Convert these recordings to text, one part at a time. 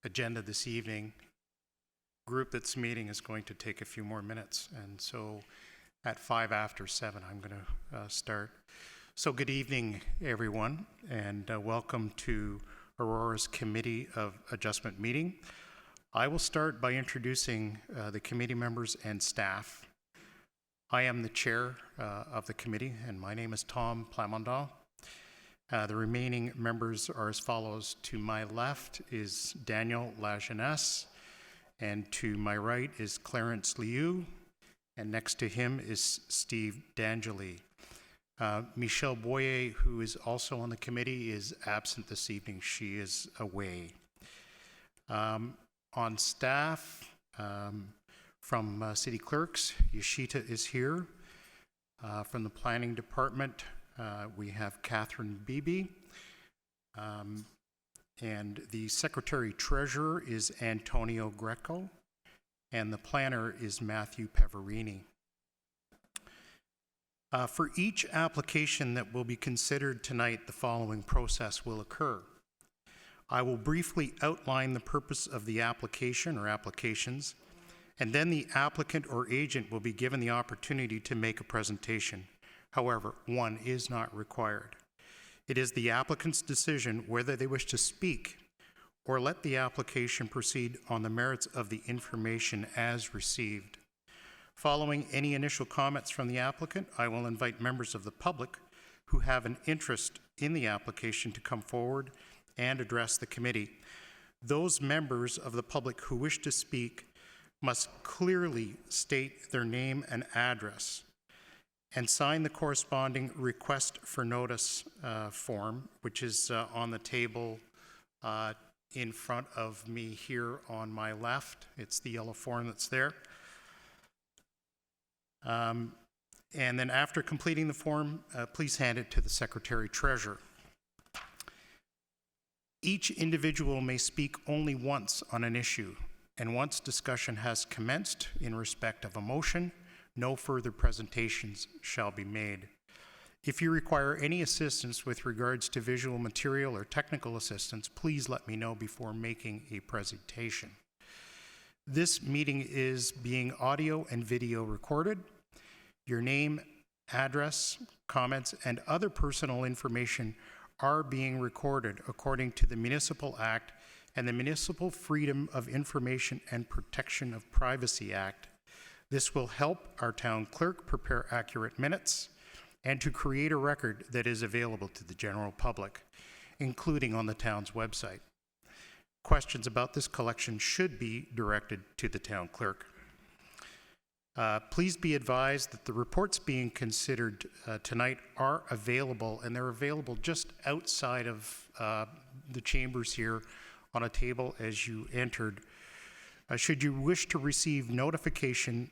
agenda this evening, group that's meeting is going to take a few more minutes. And so at 7:05, I'm going to start. So good evening, everyone, and welcome to Aurora's Committee of Adjustment meeting. I will start by introducing the committee members and staff. I am the chair of the committee, and my name is Tom Plamondon. The remaining members are as follows. To my left is Daniel Lajeunesse, and to my right is Clarence Liu, and next to him is Steve D'Angeli. Michelle Boyer, who is also on the committee, is absent this evening. She is away. On staff, from City Clerks, Yashita is here. From the Planning Department, we have Catherine Beebe. And the Secretary Treasurer is Antonio Greco. And the planner is Matthew Peverini. For each application that will be considered tonight, the following process will occur. I will briefly outline the purpose of the application or applications, and then the applicant or agent will be given the opportunity to make a presentation. However, one is not required. It is the applicant's decision whether they wish to speak or let the application proceed on the merits of the information as received. Following any initial comments from the applicant, I will invite members of the public who have an interest in the application to come forward and address the committee. Those members of the public who wish to speak must clearly state their name and address and sign the corresponding request for notice form, which is on the table in front of me here on my left. It's the yellow form that's there. And then after completing the form, please hand it to the Secretary Treasurer. Each individual may speak only once on an issue, and once discussion has commenced in respect of a motion, no further presentations shall be made. If you require any assistance with regards to visual material or technical assistance, please let me know before making a presentation. This meeting is being audio and video recorded. Your name, address, comments, and other personal information are being recorded according to the Municipal Act and the Municipal Freedom of Information and Protection of Privacy Act. This will help our town clerk prepare accurate minutes and to create a record that is available to the general public, including on the town's website. Questions about this collection should be directed to the town clerk. Please be advised that the reports being considered tonight are available, and they're available just outside of the chambers here on a table as you entered. Should you wish to receive notification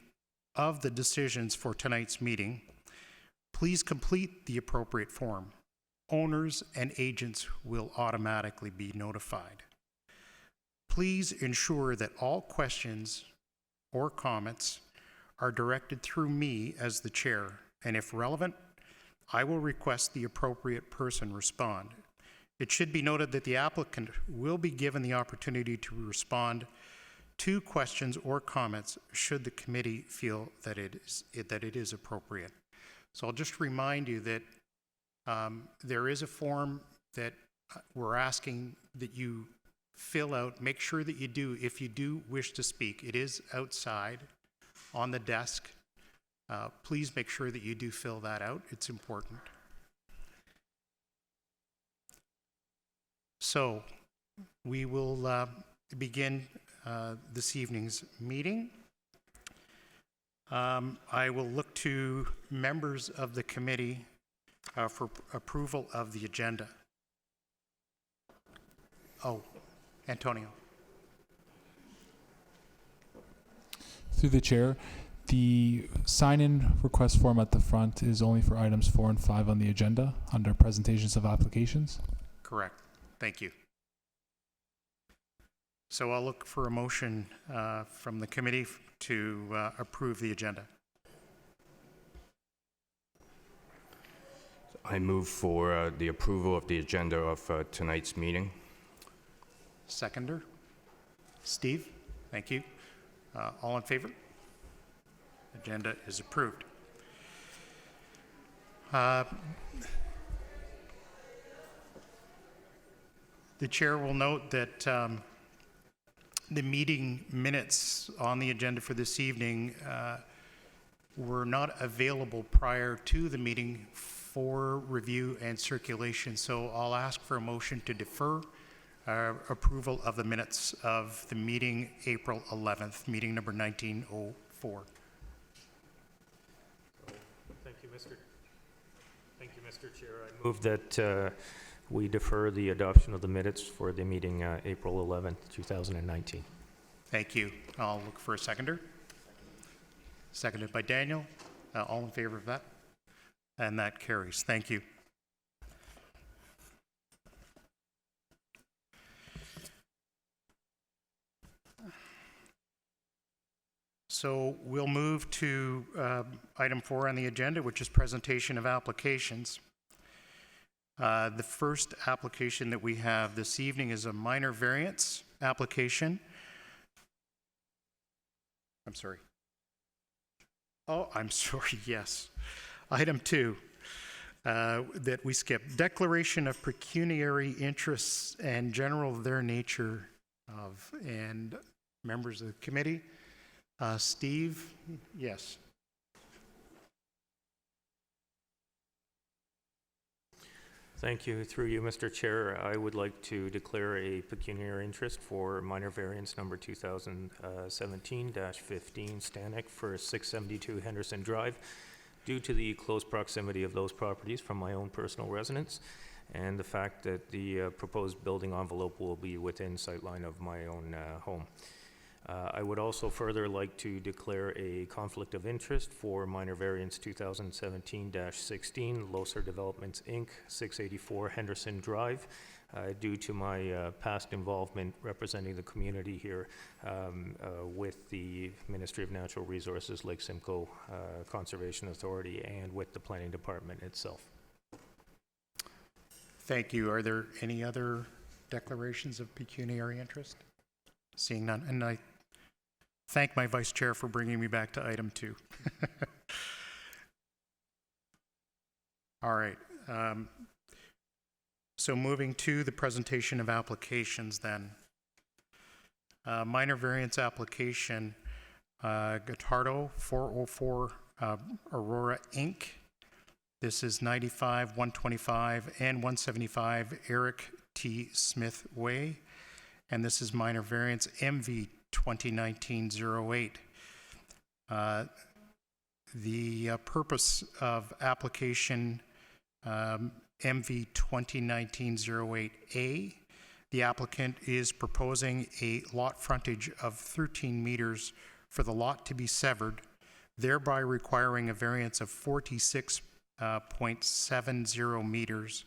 of the decisions for tonight's meeting, please complete the appropriate form. Owners and agents will automatically be notified. Please ensure that all questions or comments are directed through me as the chair, and if relevant, I will request the appropriate person respond. It should be noted that the applicant will be given the opportunity to respond to questions or comments should the committee feel that it is appropriate. So I'll just remind you that there is a form that we're asking that you fill out. Make sure that you do, if you do wish to speak. It is outside on the desk. Please make sure that you do fill that out. It's important. So we will begin this evening's meeting. I will look to members of the committee for approval of the agenda. Oh, Antonio. Through the chair, the sign-in request form at the front is only for items 4 and 5 on the agenda under presentations of applications. Correct. Thank you. So I'll look for a motion from the committee to approve the agenda. I move for the approval of the agenda of tonight's meeting. Seconder? Steve? Thank you. All in favor? Agenda is approved. The chair will note that the meeting minutes on the agenda for this evening were not available prior to the meeting for review and circulation. So I'll ask for a motion to defer approval of the minutes of the meeting April 11th, meeting number 1904. Thank you, Mr. Chair. I move that we defer the adoption of the minutes for the meeting April 11th, 2019. Thank you. I'll look for a seconder. Seconded by Daniel. All in favor of that? And that carries. Thank you. So we'll move to item 4 on the agenda, which is presentation of applications. The first application that we have this evening is a minor variance application. I'm sorry. Oh, I'm sorry, yes. Item 2 that we skipped. Declaration of pecuniary interests and general their nature of, and members of the committee. Steve, yes. Thank you. Through you, Mr. Chair, I would like to declare a pecuniary interest for minor variance number 2017-15 Stanek for 672 Henderson Drive due to the close proximity of those properties from my own personal residence and the fact that the proposed building envelope will be within sightline of my own home. I would also further like to declare a conflict of interest for minor variance 2017-16 Loser Developments Inc., 684 Henderson Drive, due to my past involvement representing the community here with the Ministry of Natural Resources, Lake Simcoe Conservation Authority, and with the Planning Department itself. Thank you. Are there any other declarations of pecuniary interest? Seeing none. And I thank my vice chair for bringing me back to item 2. All right. So moving to the presentation of applications then. Minor variance application, Gotardo 404 Aurora Inc. This is 95, 125, and 175 Eric T. Smith Way. And this is minor variance MV 2019-08. The purpose of application MV 2019-08A, the applicant is proposing a lot frontage of 13 meters for the lot to be severed, thereby requiring a variance of 46.70 meters.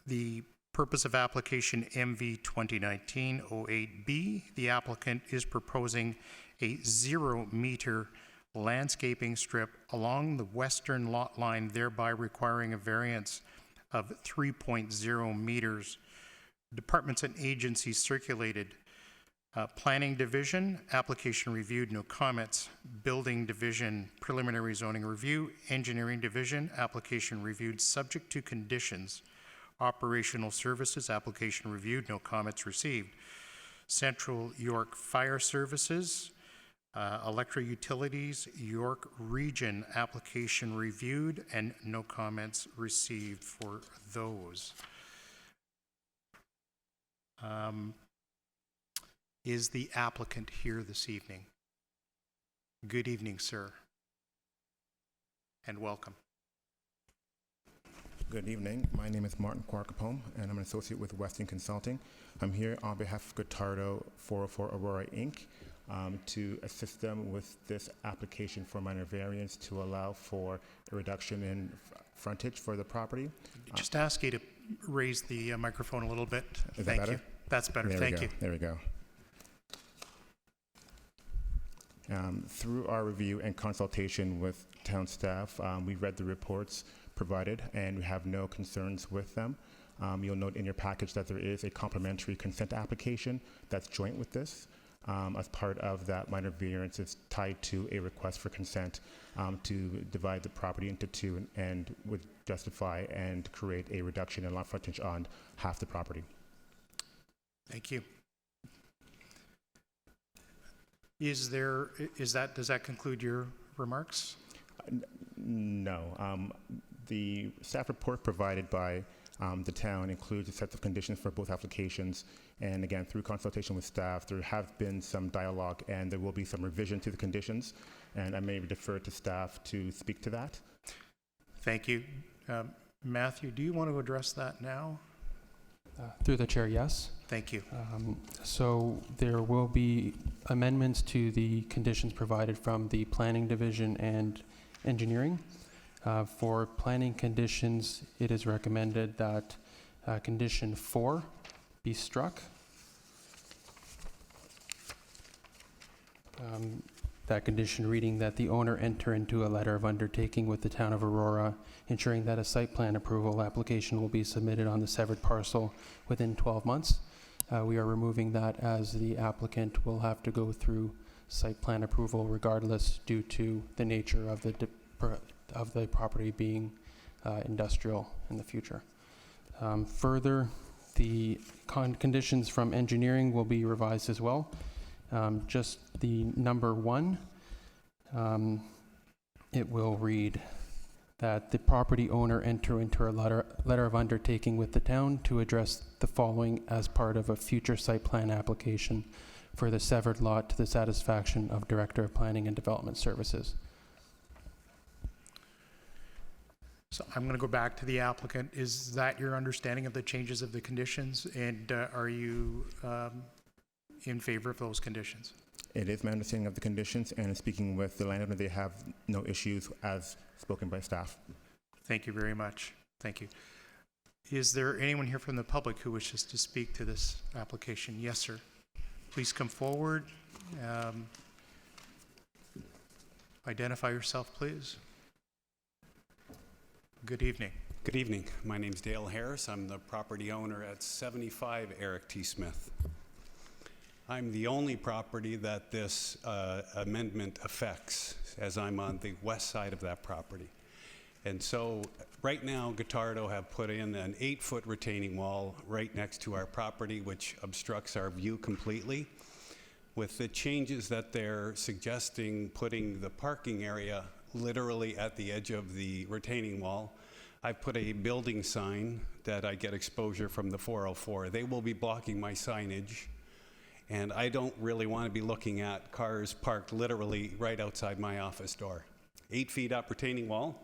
The purpose of application MV 2019-08B, the applicant is proposing a 0-meter landscaping strip along the western lot line, thereby requiring a variance of 3.0 meters. Departments and agencies circulated. Planning Division, application reviewed, no comments. Building Division, preliminary zoning review. Engineering Division, application reviewed, subject to conditions. Operational Services, application reviewed, no comments received. Central York Fire Services, Electro Utilities, York Region, application reviewed, and no comments received for those. Is the applicant here this evening? Good evening, sir, and welcome. Good evening. My name is Martin Quarkapome, and I'm an associate with Weston Consulting. I'm here on behalf of Gotardo 404 Aurora Inc. To assist them with this application for minor variance to allow for a reduction in frontage for the property. Just ask you to raise the microphone a little bit. Is that better? You. That's better. Thank you. There we go. Through our review and consultation with town staff, we read the reports provided, and we have no concerns with them. You'll note in your package that there is a complementary consent application that's joint with this. As part of that minor variance, it's tied to a request for consent to divide the property into two and would justify and create a reduction in lot frontage on half the property. Thank you. Does that conclude your remarks? No. The staff report provided by the town includes a set of conditions for both applications. And again, through consultation with staff, there have been some dialogue and there will be some revision to the conditions. And I may defer to staff to speak to that. Thank you. Matthew, do you want to address that now? Through the chair, yes. Thank you. So there will be amendments to the conditions provided from the planning division and engineering. For planning conditions, it is recommended that condition 4 be struck. That condition reading that the owner enter into a letter of undertaking with the town of Aurora, ensuring that a site plan approval application will be submitted on the severed parcel within 12 months. We are removing that as the applicant will have to go through site plan approval regardless due to the nature of the property being industrial in the future. Further, the conditions from engineering will be revised as well. Just the number 1, it will read that the property owner enter into a letter of undertaking with the town to address the following as part of a future site plan application for the severed lot to the satisfaction of Director of Planning and Development Services. So I'm going to go back to the applicant. Is that your understanding of the changes of the conditions? And are you in favor of those conditions? It is my understanding of the conditions, and in speaking with the landowner, they have no issues as spoken by staff. Thank you very much. Thank you. Is there anyone here from the public who wishes to speak to this application? Yes, sir. Please come forward. Identify yourself, please. Good evening. Good evening. My name's Dale Harris. I'm the property owner at 75 Eric T. Smith. I'm the only property that this amendment affects, as I'm on the west side of that property. And so right now, Guittardo have put in an 8-foot retaining wall right next to our property, which obstructs our view completely. With the changes that they're suggesting, putting the parking area literally at the edge of the retaining wall, I've put a building sign that I get exposure from the 404. They will be blocking my signage, and I don't really want to be looking at cars parked literally right outside my office door. 8 feet up retaining wall,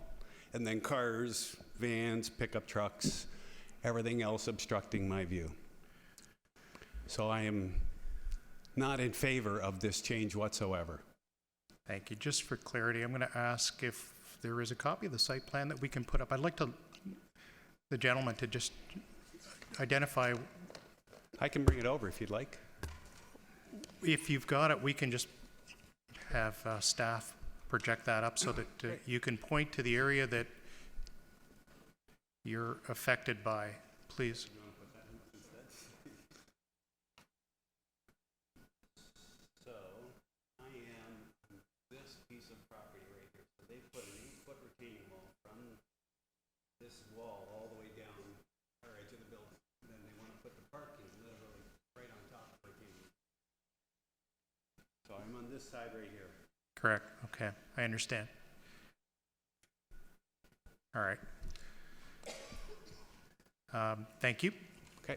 and then cars, vans, pickup trucks, everything else obstructing my view. So I am not in favor of this change whatsoever. Thank you. Just for clarity, I'm going to ask if there is a copy of the site plan that we can put up. I'd like the gentleman to just identify. I can bring it over if you'd like. If you've got it, we can just have staff project that up so that you can point to the area that you're affected by, please. So I am this piece of property right here. So they put an 8-foot retaining wall from this wall all the way down our edge of the building. And then they want to put the parking literally right on top of the retaining wall. So I'm on this side right here. Correct. Okay. I understand. All right. Thank you. Okay.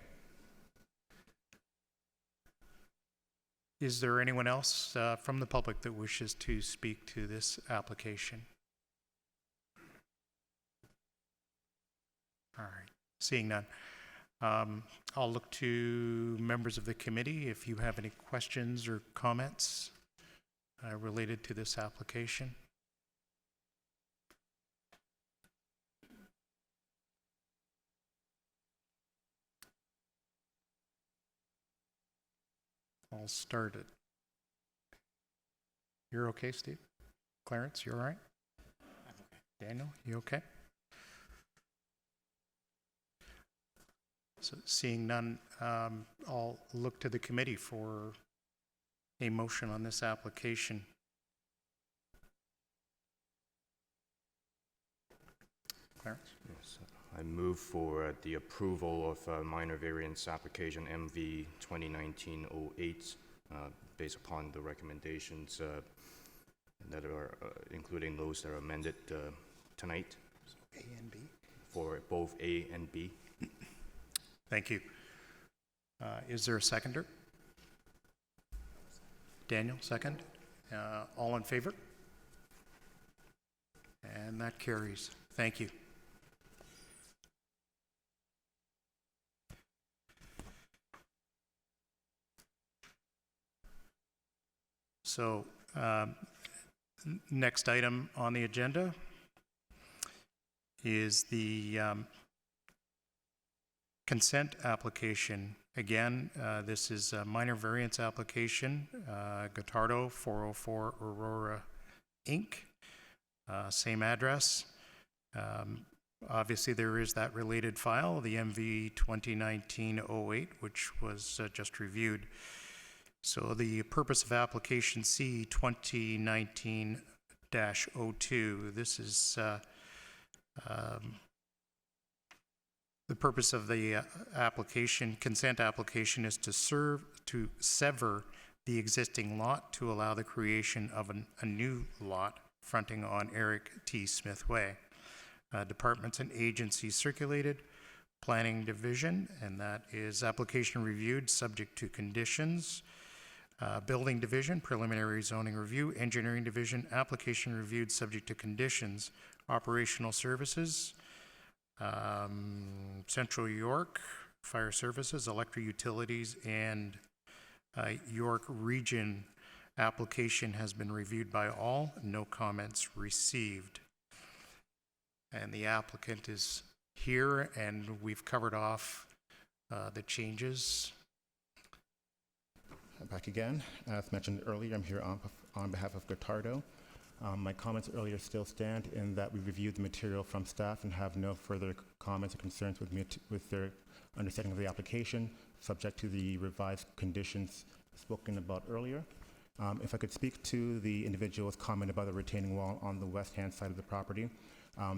Is there anyone else from the public that wishes to speak to this application? All right. Seeing none. I'll look to members of the committee if you have any questions or comments related to this application. I'll start it. You're okay, Steve? Clarence, you all right? I'm okay. Daniel, you okay? So seeing none, I'll look to the committee for a motion on this application. Clarence? Yes, I move for the approval of minor variance application MV 2019-08 based upon the recommendations that are including those that are amended tonight A and B. for both A and B. Thank you. Is there a seconder? Daniel, second. All in favor? And that carries. Thank you. So, next item on the agenda is the consent application. Again, this is a minor variance application, Gotardo 404 Aurora Inc. Same address. Obviously, there is that related file, the MV 2019-08, which was just reviewed. So the purpose of application C 2019-02, this is the purpose of the application, consent application, is to sever the existing lot to allow the creation of a new lot fronting on Eric T. Smith Way. Departments and agencies circulated, Planning Division, and that is application reviewed subject to conditions. Building Division, preliminary zoning review. Engineering Division, application reviewed subject to conditions. Operational Services, Central York, Fire Services, Electric Utilities, and York Region application has been reviewed by all. No comments received. And the applicant is here, and we've covered off the changes. Back again. As mentioned earlier, I'm here on behalf of Gotardo. My comments earlier still stand in that we reviewed the material from staff and have no further comments or concerns with their understanding of the application, subject to the revised conditions spoken about earlier. If I could speak to the individual's comment about the retaining wall on the west-hand side of the property,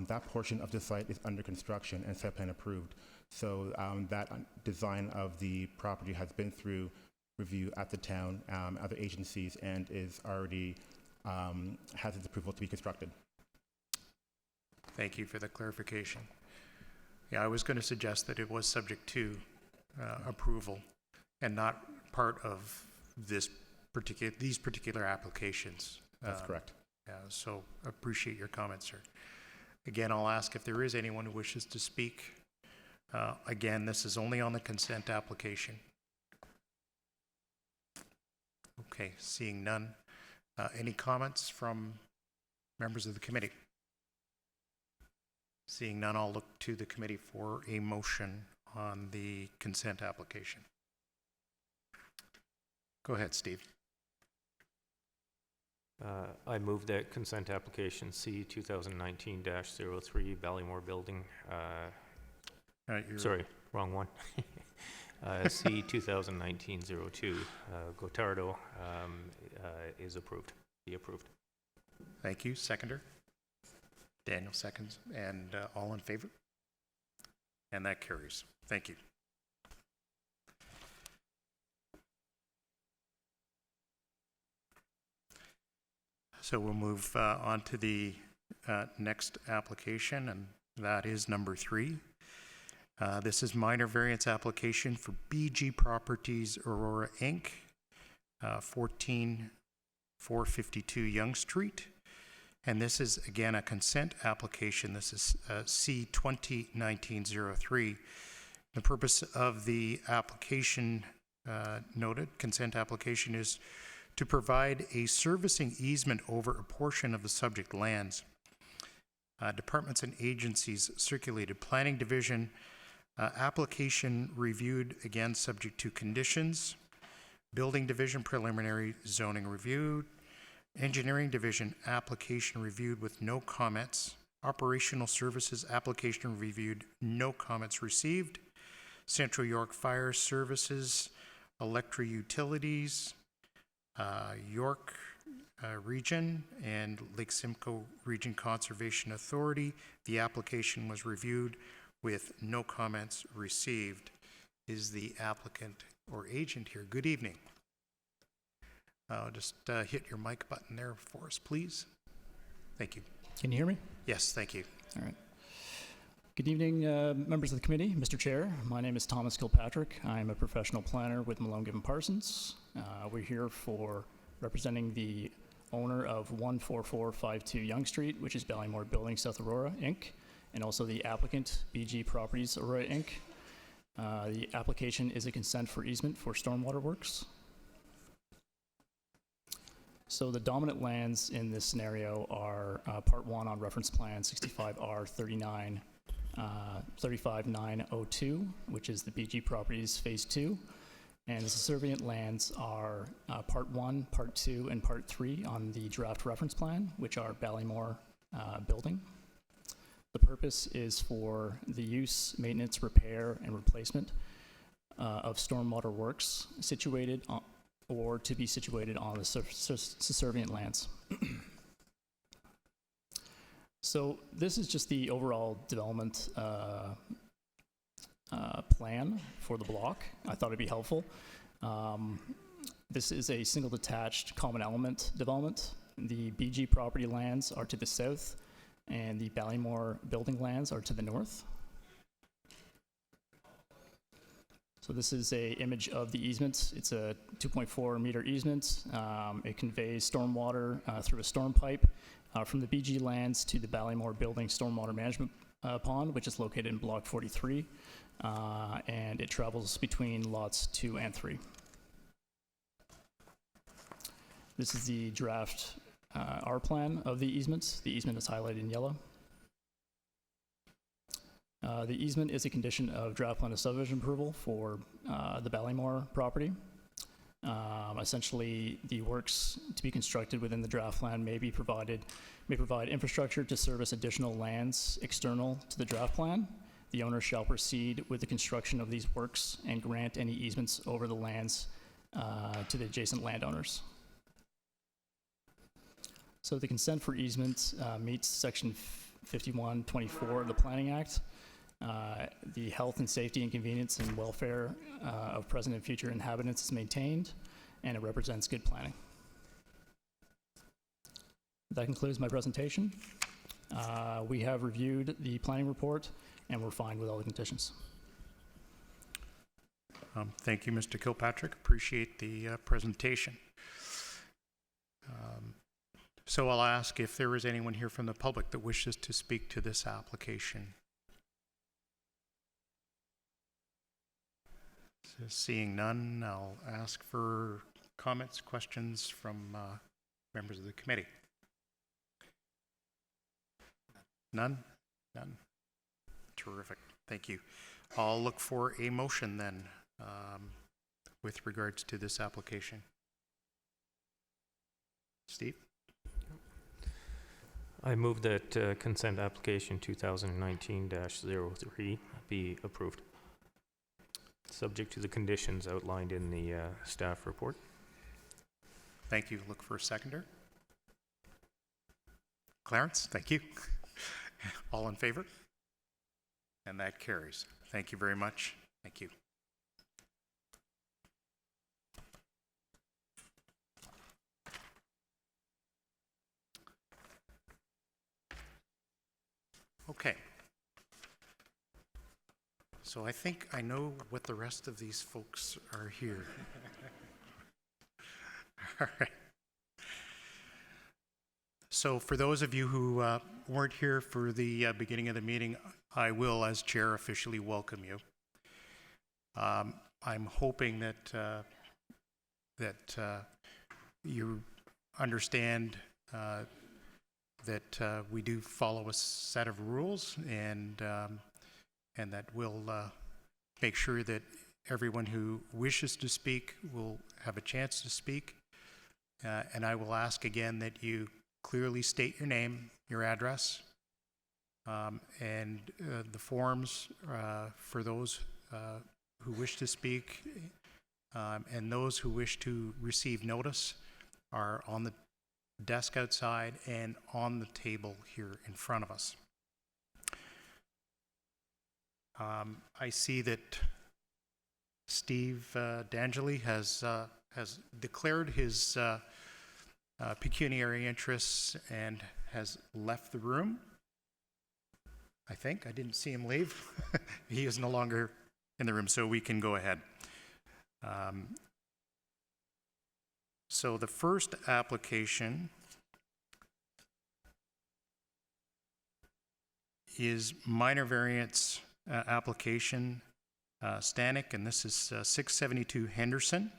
that portion of the site is under construction and site plan approved. So that design of the property has been through review at the town, other agencies, and is already has its approval to be constructed. Thank you for the clarification. Yeah, I was going to suggest that it was subject to approval and not part of these particular applications. That's correct. Yeah, so appreciate your comments, sir. Again, I'll ask if there is anyone who wishes to speak. Again, this is only on the consent application. Okay, seeing none. Any comments from members of the committee? Seeing none, I'll look to the committee for a motion on the consent application. Go ahead, Steve. I move that consent application C 2019-03 Ballymore Building. Sorry, wrong one. C 2019-02 Gotardo is approved. Be approved. Thank you. Seconder? Daniel seconds. And all in favor? And that carries. Thank you. So we'll move on to the next application, and that is number 3. This is minor variance application for BG Properties Aurora Inc., 14452 Yonge Street. And this is, again, a consent application. This is C 2019-03. The purpose of the application noted, consent application, is to provide a servicing easement over a portion of the subject lands. Departments and agencies circulated. Planning Division, application reviewed, again, subject to conditions. Building Division, preliminary zoning reviewed. Engineering Division, application reviewed with no comments. Operational Services, application reviewed, no comments received. Central York Fire Services, Electra Utilities, York Region, and Lake Simcoe Region Conservation Authority. The application was reviewed with no comments received. Is the applicant or agent here? Good evening. Just hit your mic button there for us, please. Thank you. Can you hear me? Yes, thank you. All right. Good evening, members of the committee, Mr. Chair. My name is Thomas Kilpatrick. I'm a professional planner with Malone Given Parsons. We're here for representing the owner of 14452 Yonge Street, which is Ballymore Building South Aurora, Inc., and also the applicant, BG Properties Aurora, Inc. The application is a consent for easement for stormwater works. So the dominant lands in this scenario are Part 1 on Reference Plan 65R 35902, which is the BG Properties Phase 2. And the subservient lands are Part 1, Part 2, and Part 3 on the draft reference plan, which are Ballymore Building. The purpose is for the use, maintenance, repair, and replacement of stormwater works situated on, or to be situated on the subservient lands. So this is just the overall development plan for the block. I thought it'd be helpful. This is a single detached common element development. The BG property lands are to the south, and the Ballymore building lands are to the north. So this is a image of the easement. It's a 2.4 meter easement. It conveys stormwater through a storm pipe from the BG lands to the Ballymore building stormwater management pond, which is located in block 43. And it travels between lots 2 and 3. This is the draft R plan of the easements. The easement is highlighted in yellow. The easement is a condition of draft plan of subdivision approval for the Ballymore property. Essentially, the works to be constructed within the draft plan may provide infrastructure to service additional lands external to the draft plan. The owner shall proceed with the construction of these works and grant any easements over the lands to the adjacent landowners. So the consent for easement meets Section 5124 of the Planning Act. The health and safety and convenience and welfare of present and future inhabitants is maintained, and it represents good planning. That concludes my presentation. We have reviewed the planning report, and we're fine with all the conditions. Thank you, Mr. Kilpatrick. Appreciate the presentation. So I'll ask if there is anyone here from the public that wishes to speak to this application. So seeing none, I'll ask for comments, questions from members of the committee. None? None. Terrific. Thank you. I'll look for a motion then with regards to this application. Steve? I move that consent application 2019-03 be approved, subject to the conditions outlined in the staff report. Thank you. Look for a seconder. Clarence, thank you. All in favor? And that carries. Thank you very much. Thank you. Okay. So I think I know what the rest of these folks are here. All right. So for those of you who weren't here for the beginning of the meeting, I will, as chair, officially welcome you. I'm hoping that you understand that we do follow a set of rules, and that we'll make sure that everyone who wishes to speak will have a chance to speak. And I will ask again that you clearly state your name, your address, and the forms for those who wish to speak, and those who wish to receive notice are on the desk outside and on the table here in front of us. I see that Steve D'Angeli has declared his pecuniary interests and has left the room. I think. I didn't see him leave. He is no longer in the room, so we can go ahead. So the first application is minor variance application Stanek, and this is 672 Henderson.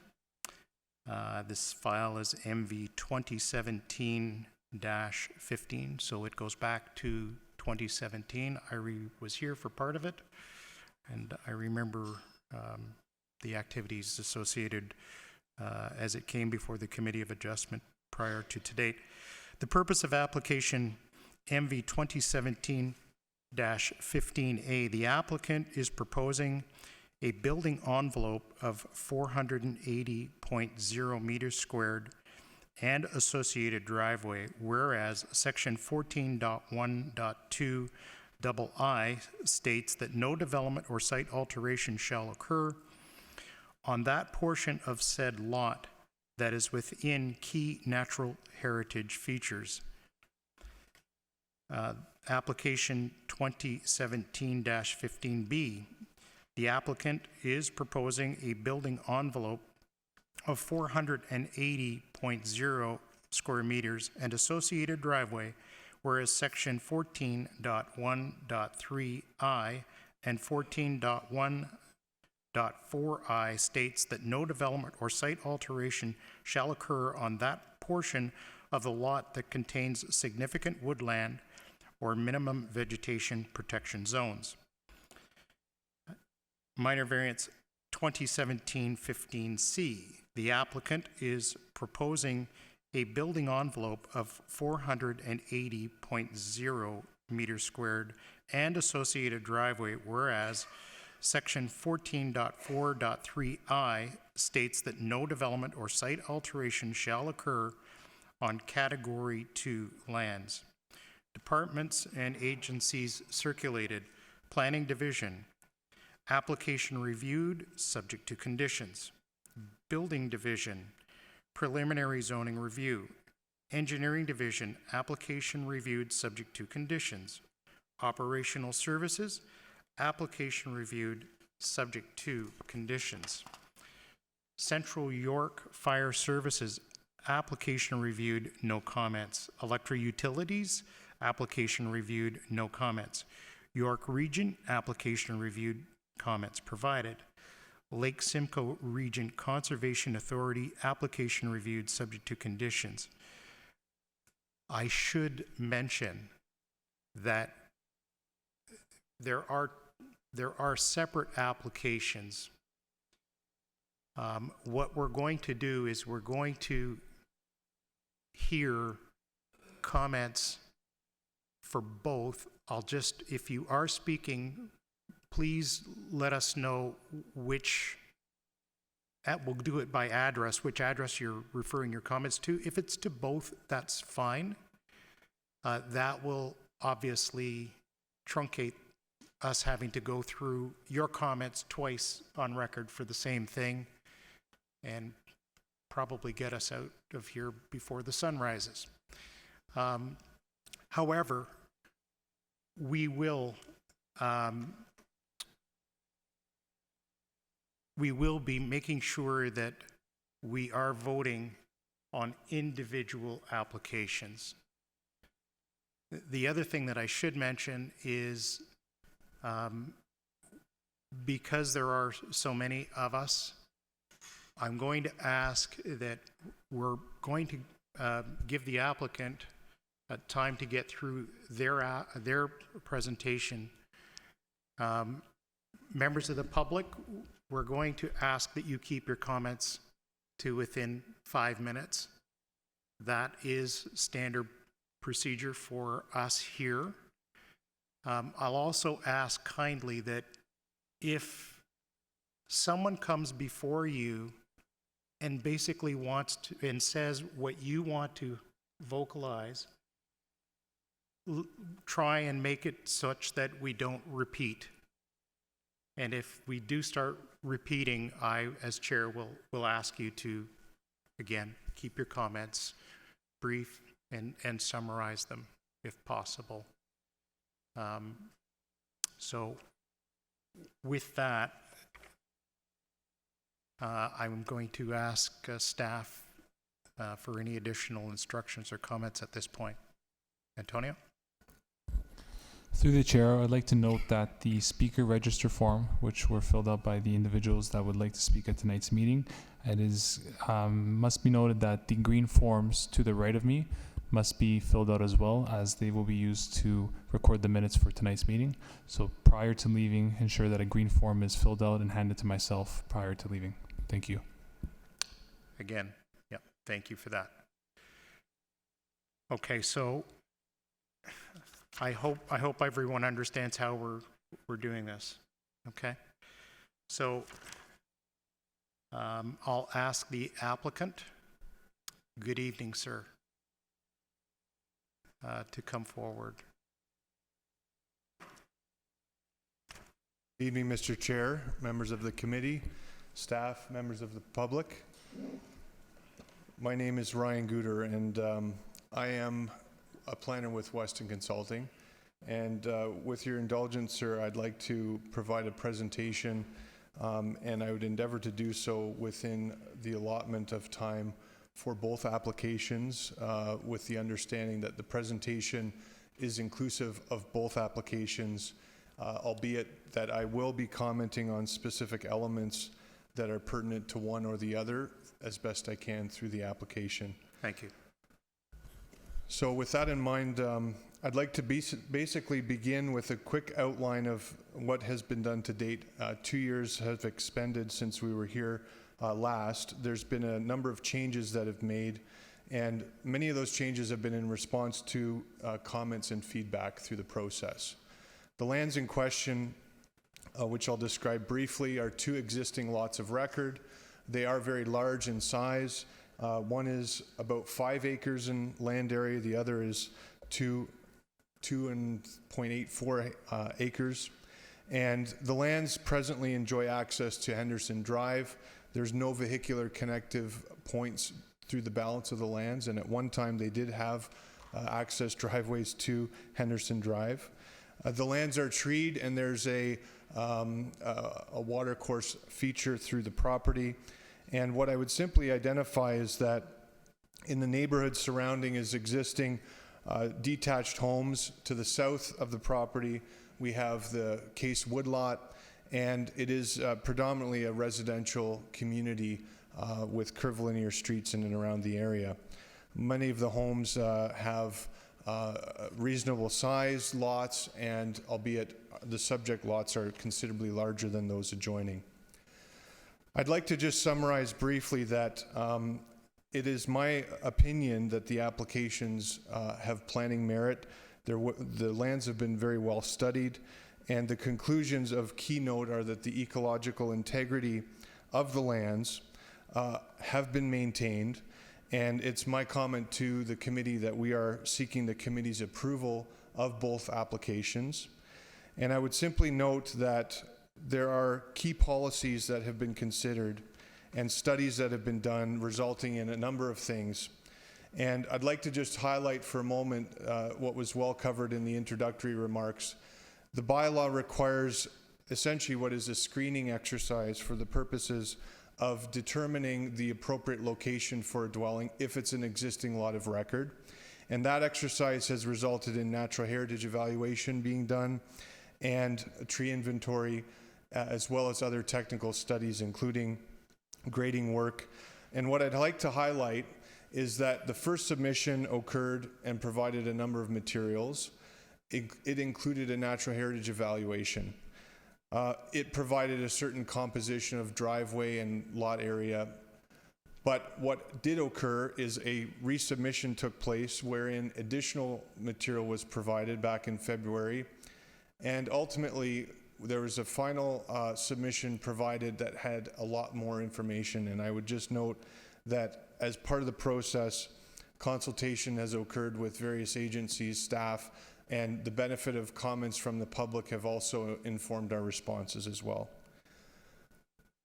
This file is MV 2017-15, so it goes back to 2017. I was here for part of it, and I remember the activities associated as it came before the Committee of Adjustment prior to date. The purpose of application MV 2017-15A, the applicant is proposing a building envelope of 480.0 meters squared and associated driveway, whereas section 14.1.2 II states that no development or site alteration shall occur on that portion of said lot that is within key natural heritage features. Application 2017-15B, the applicant is proposing a building envelope of 480.0 square meters and associated driveway, whereas section 14.1.3I and 14.1.4I states that no development or site alteration shall occur on that portion of the lot that contains significant woodland or minimum vegetation protection zones. Minor variance 2017-15C. The applicant is proposing a building envelope of 480.0 meters squared and associated driveway, whereas section 14.4.3I states that no development or site alteration shall occur on Category 2 lands. Departments and agencies circulated. Planning Division. Application reviewed, subject to conditions. Building Division. Preliminary zoning review. Engineering Division. Application reviewed, subject to conditions. Operational Services. Application reviewed, subject to conditions. Central York Fire Services. Application reviewed, no comments. Electric Utilities. Application reviewed, no comments. York Region. Application reviewed, comments provided. Lake Simcoe Region Conservation Authority, application reviewed, subject to conditions. I should mention that there are separate applications. What we're going to do is we're going to hear comments for both. If you are speaking, please let us know which, we'll do it by address, which address you're referring your comments to. If it's to both, that's fine. That will obviously truncate us having to go through your comments twice on record for the same thing and probably get us out of here before the sun rises. However, we will be making sure that we are voting on individual applications. The other thing that I should mention is because there are so many of us, I'm going to ask that we're going to give the applicant time to get through their presentation. Members of the public, we're going to ask that you keep your comments to within 5 minutes. That is standard procedure for us here. I'll also ask kindly that if someone comes before you and basically wants to, and says what you want to vocalize, try and make it such that we don't repeat. And if we do start repeating, I, as chair, will ask you to, again, keep your comments brief and summarize them if possible. So with that, I'm going to ask staff for any additional instructions or comments at this point. Antonio? Through the chair, I'd like to note that the speaker register form, which were filled out by the individuals that would like to speak at tonight's meeting, it is must be noted that the green forms to the right of me must be filled out as well, as they will be used to record the minutes for tonight's meeting. So prior to leaving, ensure that a green form is filled out and handed to myself prior to leaving. Thank you. Again, yep, thank you for that. Okay, so I hope everyone understands how we're doing this. Okay, so I'll ask the applicant. Good evening, sir. To come forward. Good evening, Mr. Chair, members of the committee, staff, members of the public. My name is Ryan Guter, and I am a planner with Weston Consulting. And with your indulgence, sir, I'd like to provide a presentation, and I would endeavor to do so within the allotment of time for both applications, with the understanding that the presentation is inclusive of both applications, albeit that I will be commenting on specific elements that are pertinent to one or the other as best I can through the application. Thank you. So with that in mind, I'd like to basically begin with a quick outline of what has been done to date. 2 years have expended since we were here last. There's been a number of changes that have made, and many of those changes have been in response to comments and feedback through the process. The lands in question, which I'll describe briefly, are 2 existing lots of record. They are very large in size. One is about 5 acres in land area. The other is 2.84 acres. And the lands presently enjoy access to Henderson Drive. There's no vehicular connective points through the balance of the lands, and at one time they did have access driveways to Henderson Drive. The lands are treed, and there's a watercourse feature through the property. And what I would simply identify is that in the neighborhood surrounding is existing detached homes. To the south of the property, we have the Case Woodlot, and it is predominantly a residential community with curvilinear streets in and around the area. Many of the homes have reasonable size lots, and albeit the subject lots are considerably larger than those adjoining. I'd like to just summarize briefly that it is my opinion that the applications have planning merit. The lands have been very well studied, and the conclusions of Keynote are that the ecological integrity of the lands have been maintained, and it's my comment to the committee that we are seeking the committee's approval of both applications. And I would simply note that there are key policies that have been considered and studies that have been done resulting in a number of things. And I'd like to just highlight for a moment what was well covered in the introductory remarks. The bylaw requires essentially what is a screening exercise for the purposes of determining the appropriate location for a dwelling if it's an existing lot of record. And that exercise has resulted in natural heritage evaluation being done and a tree inventory, as well as other technical studies, including grading work. And what I'd like to highlight is that the first submission occurred and provided a number of materials. It included a natural heritage evaluation. It provided a certain composition of driveway and lot area. But what did occur is a resubmission took place wherein additional material was provided back in February. And ultimately, there was a final submission provided that had a lot more information, and I would just note that as part of the process, consultation has occurred with various agencies, staff, and the benefit of comments from the public have also informed our responses as well.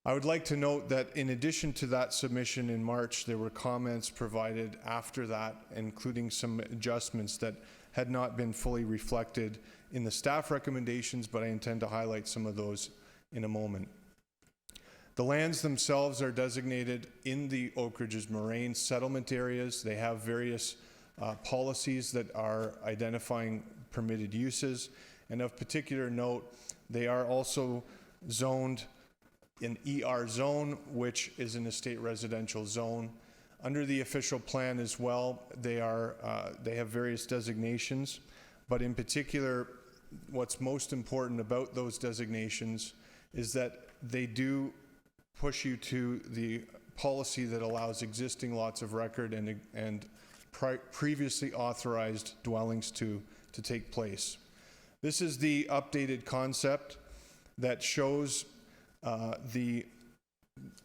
I would like to note that in addition to that submission in March, there were comments provided after that, including some adjustments that had not been fully reflected in the staff recommendations, but I intend to highlight some of those in a moment. The lands themselves are designated in the Oak Ridges Moraine settlement areas. They have various policies that are identifying permitted uses, and of particular note, they are also zoned in ER zone, which is an estate residential zone. Under the official plan as well, they have various designations, but in particular, what's most important about those designations is that they do push you to the policy that allows existing lots of record and previously authorized dwellings to take place. This is the updated concept that shows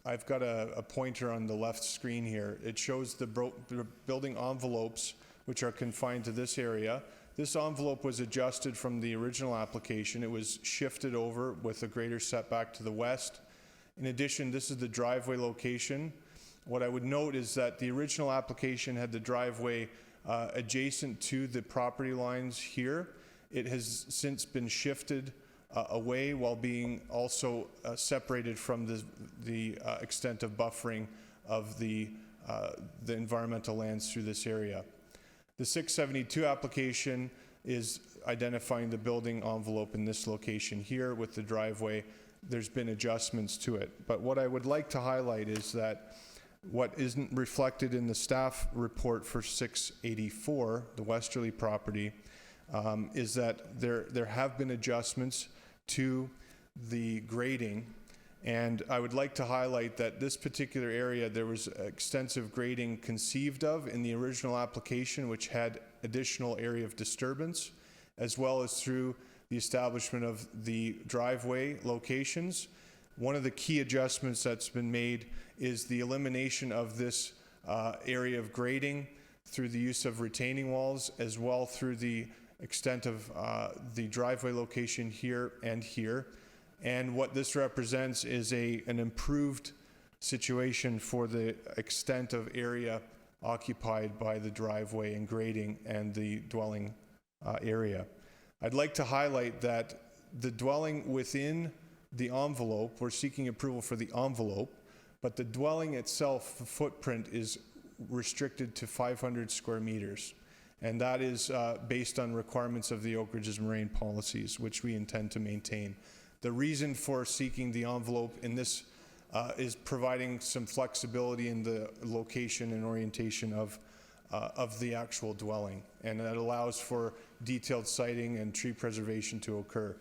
I've got a pointer on the left screen here. It shows the building envelopes, which are confined to this area. This envelope was adjusted from the original application. It was shifted over with a greater setback to the west. In addition, this is the driveway location. What I would note is that the original application had the driveway adjacent to the property lines here. It has since been shifted away while being also separated from the extent of buffering of the environmental lands through this area. The 672 application is identifying the building envelope in this location here with the driveway. There's been adjustments to it. But what I would like to highlight is that what isn't reflected in the staff report for 684, the westerly property, is that there have been adjustments to the grading, and I would like to highlight that this particular area, there was extensive grading conceived of in the original application, which had additional area of disturbance, as well as through the establishment of the driveway locations. One of the key adjustments that's been made is the elimination of this area of grading through the use of retaining walls, as well through the extent of the driveway location here and here. And what this represents is an improved situation for the extent of area occupied by the driveway and grading and the dwelling area. I'd like to highlight that the dwelling within the envelope, we're seeking approval for the envelope, but the dwelling itself, the footprint is restricted to 500 square meters. And that is based on requirements of the Oak Ridges Moraine policies, which we intend to maintain. The reason for seeking the envelope in this is providing some flexibility in the location and orientation of the actual dwelling. And that allows for detailed siting and tree preservation to occur.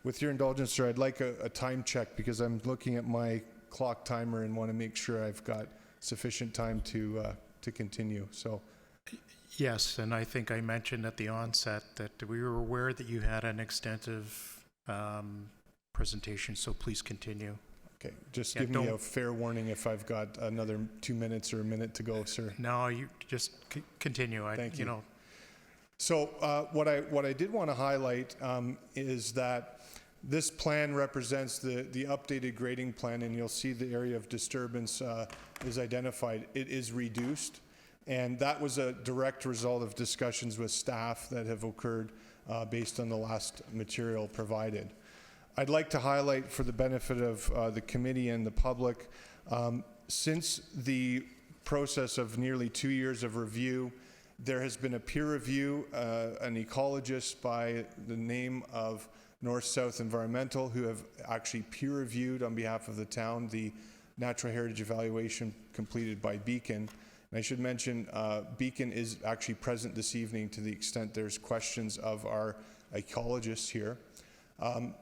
With your indulgence, sir, I'd like a time check because I'm looking at my clock timer and want to make sure I've got sufficient time to continue. So. Yes, and I think I mentioned at the onset that we were aware that you had an extensive presentation, so please continue. Okay, just give me a fair warning if I've got another 2 minutes or a minute to go, sir. No, you just continue. Thank you. So what I did want to highlight is that this plan represents the updated grading plan, and you'll see the area of disturbance is identified. It is reduced. And that was a direct result of discussions with staff that have occurred based on the last material provided. I'd like to highlight for the benefit of the committee and the public, since the process of nearly 2 years of review, there has been a peer review, an ecologist by the name of North-South Environmental, who have actually peer reviewed on behalf of the town the natural heritage evaluation completed by Beacon. I should mention Beacon is actually present this evening to the extent there's questions of our ecologists here.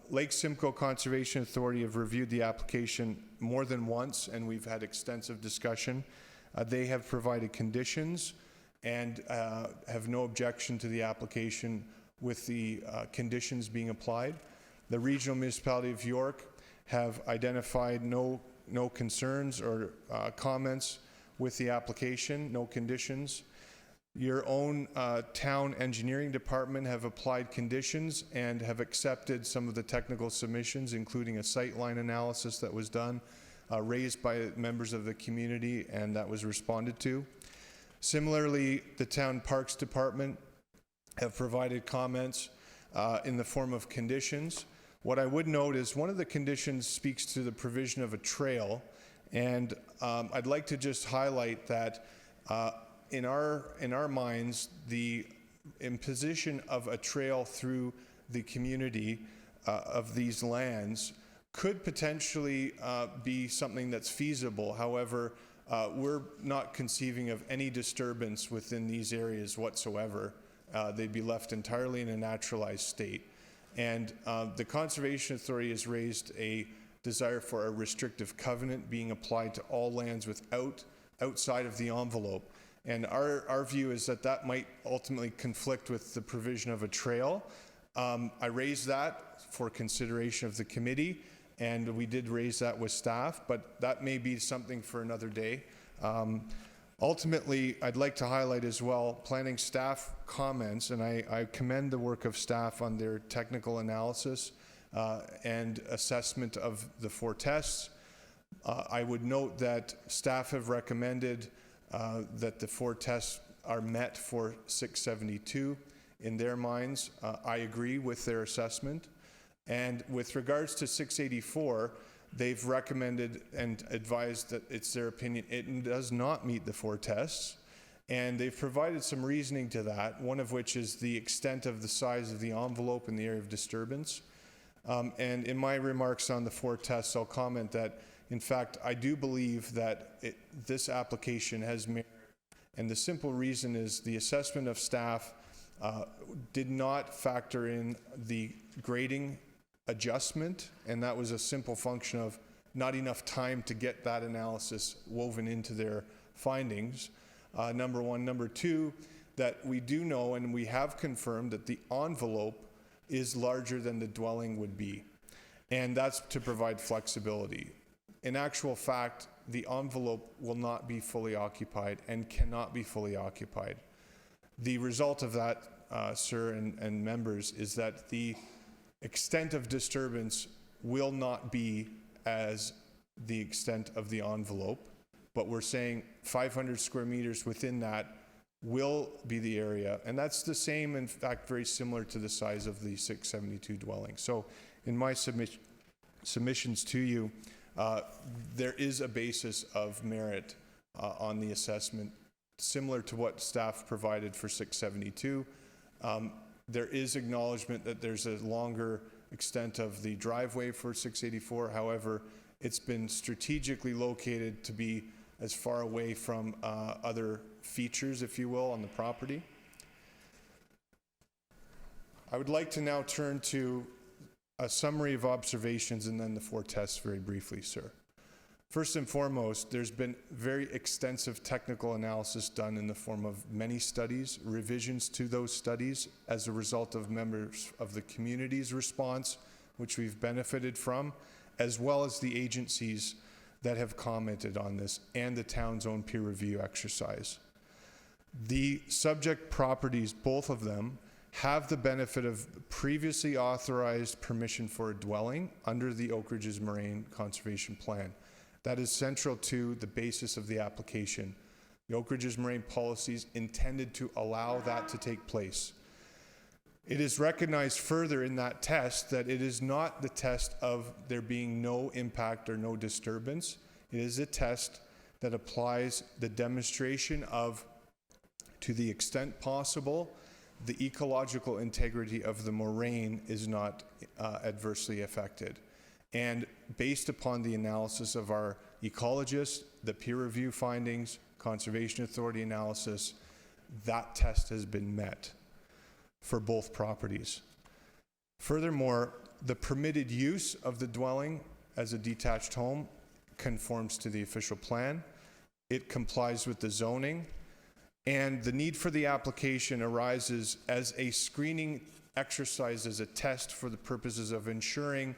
Lake Simcoe Conservation Authority have reviewed the application more than once, and we've had extensive discussion. They have provided conditions and have no objection to the application with the conditions being applied. The regional municipality of York have identified no concerns or comments with the application, no conditions. Your own town engineering department have applied conditions and have accepted some of the technical submissions, including a sightline analysis that was done, raised by members of the community, and that was responded to. Similarly, the town parks department have provided comments in the form of conditions. What I would note is one of the conditions speaks to the provision of a trail, and I'd like to just highlight that in our minds, the imposition of a trail through the community of these lands could potentially be something that's feasible. However, we're not conceiving of any disturbance within these areas whatsoever. They'd be left entirely in a naturalized state. And the Conservation Authority has raised a desire for a restrictive covenant being applied to all lands outside of the envelope. And our view is that that might ultimately conflict with the provision of a trail. I raised that for consideration of the committee, and we did raise that with staff, but that may be something for another day. Ultimately, I'd like to highlight as well planning staff comments, and I commend the work of staff on their technical analysis and assessment of the 4 tests. I would note that staff have recommended that the 4 tests are met for 672 in their minds. I agree with their assessment. And with regards to 684, they've recommended and advised that it's their opinion it does not meet the 4 tests. And they've provided some reasoning to that, one of which is the extent of the size of the envelope in the area of disturbance. And in my remarks on the 4 tests, I'll comment that in fact, I do believe that this application has merit, and the simple reason is the assessment of staff did not factor in the grading adjustment, and that was a simple function of not enough time to get that analysis woven into their findings, number one. Number two, that we do know and we have confirmed that the envelope is larger than the dwelling would be, and that's to provide flexibility. In actual fact, the envelope will not be fully occupied and cannot be fully occupied. The result of that, sir and members, is that the extent of disturbance will not be as the extent of the envelope, but we're saying 500 square meters within that will be the area, and that's the same, in fact, very similar to the size of the 672 dwelling. So in my submissions to you, there is a basis of merit on the assessment, similar to what staff provided for 672. There is acknowledgement that there's a longer extent of the driveway for 684. However, it's been strategically located to be as far away from other features, if you will, on the property. I would like to now turn to a summary of observations and then the 4 tests very briefly, sir. First and foremost, there's been very extensive technical analysis done in the form of many studies, revisions to those studies as a result of members of the community's response, which we've benefited from, as well as the agencies that have commented on this and the town's own peer review exercise. The subject properties, both of them, have the benefit of previously authorized permission for a dwelling under the Oak Ridges Moraine Conservation Plan. That is central to the basis of the application. The Oak Ridges Moraine policies intended to allow that to take place. It is recognized further in that test that it is not the test of there being no impact or no disturbance. It is a test that applies the demonstration of, to the extent possible, the ecological integrity of the moraine is not adversely affected. And based upon the analysis of our ecologists, the peer review findings, Conservation Authority analysis, that test has been met for both properties. Furthermore, the permitted use of the dwelling as a detached home conforms to the official plan. It complies with the zoning, and the need for the application arises as a screening exercised as a test for the purposes of ensuring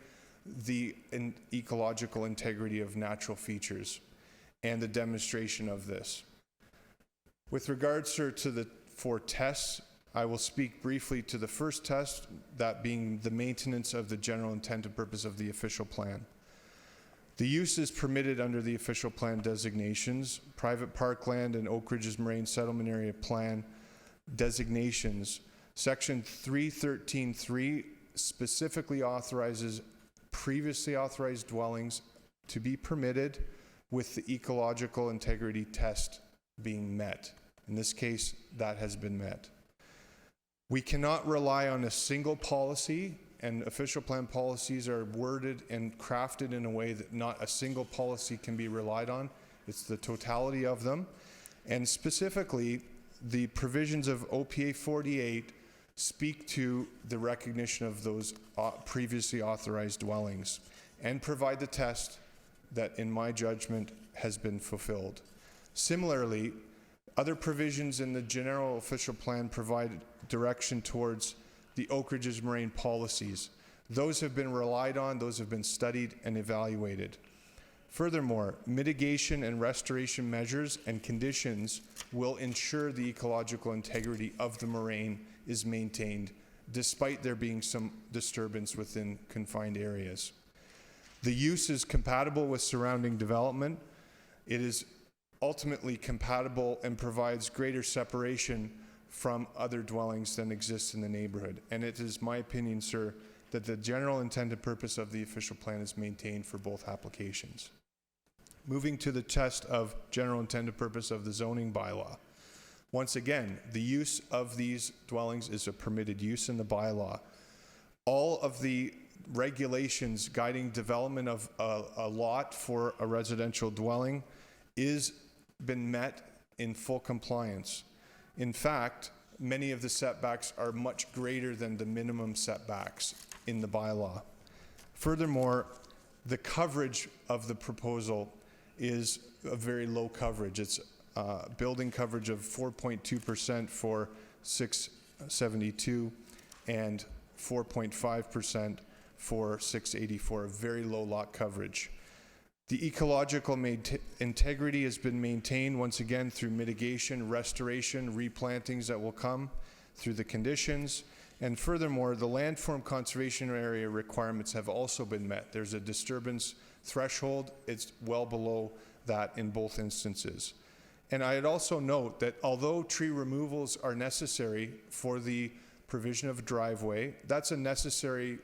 the ecological integrity of natural features and the demonstration of this. With regards, sir, to the 4 tests, I will speak briefly to the first test, that being the maintenance of the general intent and purpose of the official plan. The use is permitted under the official plan designations, private parkland and Oak Ridges Moraine Settlement Area Plan designations. Section 313.3 specifically authorizes previously authorized dwellings to be permitted with the ecological integrity test being met. In this case, that has been met. We cannot rely on a single policy, and official plan policies are worded and crafted in a way that not a single policy can be relied on. It's the totality of them. And specifically, the provisions of OPA 48 speak to the recognition of those previously authorized dwellings and provide the test that, in my judgment, has been fulfilled. Similarly, other provisions in the general official plan provide direction towards the Oak Ridges Moraine policies. Those have been relied on, those have been studied and evaluated. Furthermore, mitigation and restoration measures and conditions will ensure the ecological integrity of the moraine is maintained, despite there being some disturbance within confined areas. The use is compatible with surrounding development. It is ultimately compatible and provides greater separation from other dwellings than exist in the neighborhood. And it is my opinion, sir, that the general intent and purpose of the official plan is maintained for both applications. Moving to the test of general intent and purpose of the zoning bylaw. Once again, the use of these dwellings is a permitted use in the bylaw. All of the regulations guiding development of a lot for a residential dwelling is been met in full compliance. In fact, many of the setbacks are much greater than the minimum setbacks in the bylaw. Furthermore, the coverage of the proposal is a very low coverage. It's building coverage of 4.2% for 672 and 4.5% for 684, a very low lot coverage. The ecological integrity has been maintained once again through mitigation, restoration, replantings that will come through the conditions. And furthermore, the landform conservation area requirements have also been met. There's a disturbance threshold. It's well below that in both instances. And I'd also note that although tree removals are necessary for the provision of a driveway, that's a necessary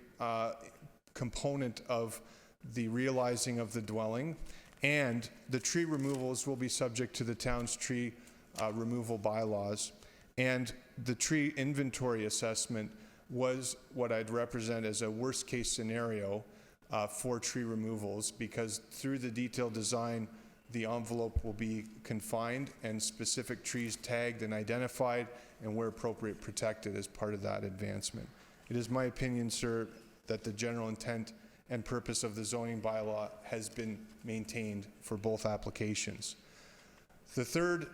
component of the realizing of the dwelling, and the tree removals will be subject to the town's tree removal bylaws. And the tree inventory assessment was what I'd represent as a worst case scenario for tree removals, because through the detailed design, the envelope will be confined and specific trees tagged and identified and where appropriate protected as part of that advancement. It is my opinion, sir, that the general intent and purpose of the zoning bylaw has been maintained for both applications. The third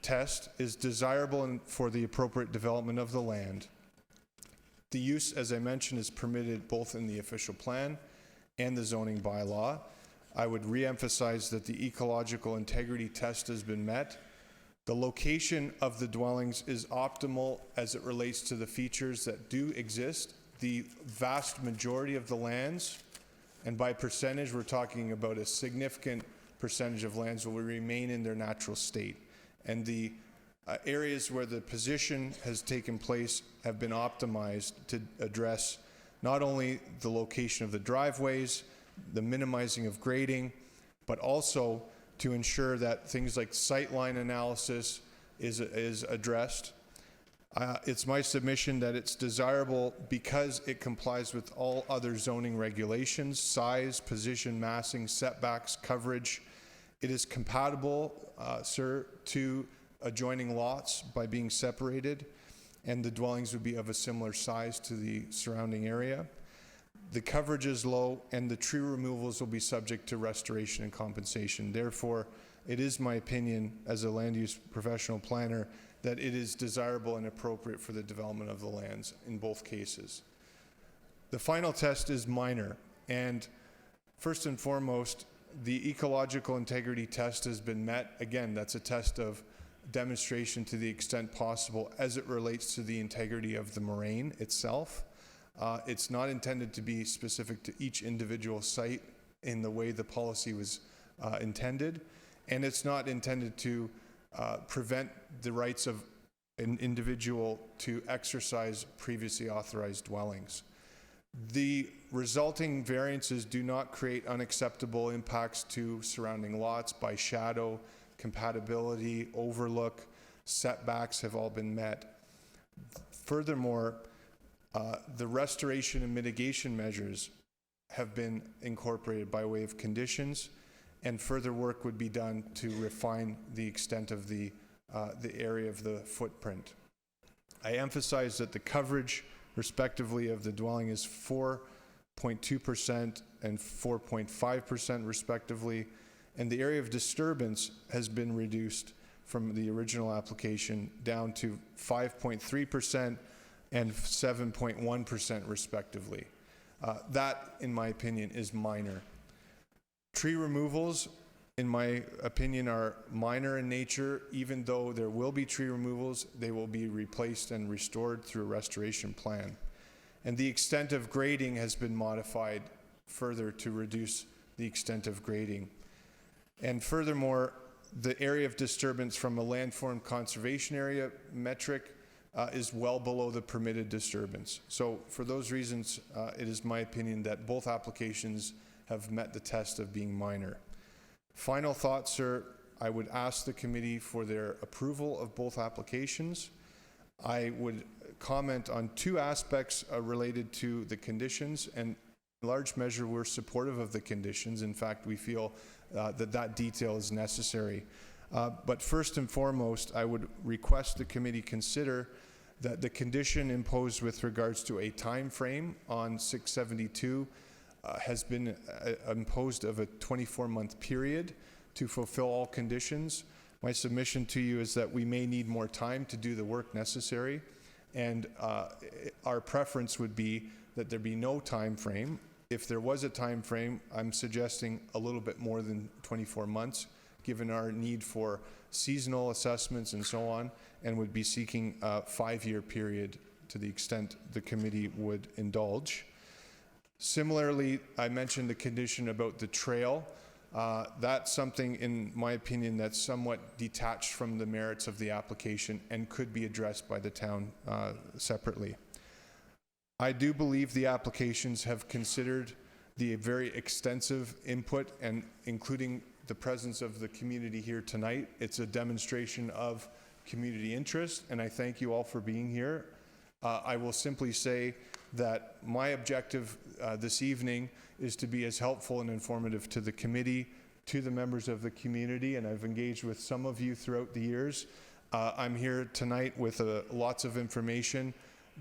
test is desirable for the appropriate development of the land. The use, as I mentioned, is permitted both in the official plan and the zoning bylaw. I would re-emphasize that the ecological integrity test has been met. The location of the dwellings is optimal as it relates to the features that do exist. The vast majority of the lands, and by percentage, we're talking about a significant percentage of lands, will remain in their natural state. And the areas where the position has taken place have been optimized to address not only the location of the driveways, the minimizing of grading, but also to ensure that things like sightline analysis is addressed. It's my submission that it's desirable because it complies with all other zoning regulations: size, position, massing, setbacks, coverage. It is compatible, sir, to adjoining lots by being separated, and the dwellings would be of a similar size to the surrounding area. The coverage is low, and the tree removals will be subject to restoration and compensation. Therefore, it is my opinion as a land use professional planner that it is desirable and appropriate for the development of the lands in both cases. The final test is minor, and first and foremost, the ecological integrity test has been met. Again, that's a test of demonstration to the extent possible as it relates to the integrity of the moraine itself. It's not intended to be specific to each individual site in the way the policy was intended, and it's not intended to prevent the rights of an individual to exercise previously authorized dwellings. The resulting variances do not create unacceptable impacts to surrounding lots by shadow, compatibility, overlook, setbacks have all been met. Furthermore, the restoration and mitigation measures have been incorporated by way of conditions, and further work would be done to refine the extent of the area of the footprint. I emphasize that the coverage respectively of the dwelling is 4.2% and 4.5% respectively, and the area of disturbance has been reduced from the original application down to 5.3% and 7.1% respectively. That, in my opinion, is minor. Tree removals, in my opinion, are minor in nature. Even though there will be tree removals, they will be replaced and restored through a restoration plan. And the extent of grading has been modified further to reduce the extent of grading. And furthermore, the area of disturbance from a landform conservation area metric is well below the permitted disturbance. So for those reasons, it is my opinion that both applications have met the test of being minor. Final thoughts, sir. I would ask the committee for their approval of both applications. I would comment on two aspects related to the conditions, and in large measure we're supportive of the conditions. In fact, we feel that detail is necessary. But first and foremost, I would request the committee consider that the condition imposed with regards to a time frame on 672 has been imposed of a 24-month period to fulfill all conditions. My submission to you is that we may need more time to do the work necessary, and our preference would be that there be no time frame. If there was a time frame, I'm suggesting a little bit more than 24 months, given our need for seasonal assessments and so on, and would be seeking a 5-year period to the extent the committee would indulge. Similarly, I mentioned the condition about the trail. That's something, in my opinion, that's somewhat detached from the merits of the application and could be addressed by the town separately. I do believe the applications have considered the very extensive input, and including the presence of the community here tonight. It's a demonstration of community interest, and I thank you all for being here. I will simply say that my objective this evening is to be as helpful and informative to the committee, to the members of the community, and I've engaged with some of you throughout the years. I'm here tonight with lots of information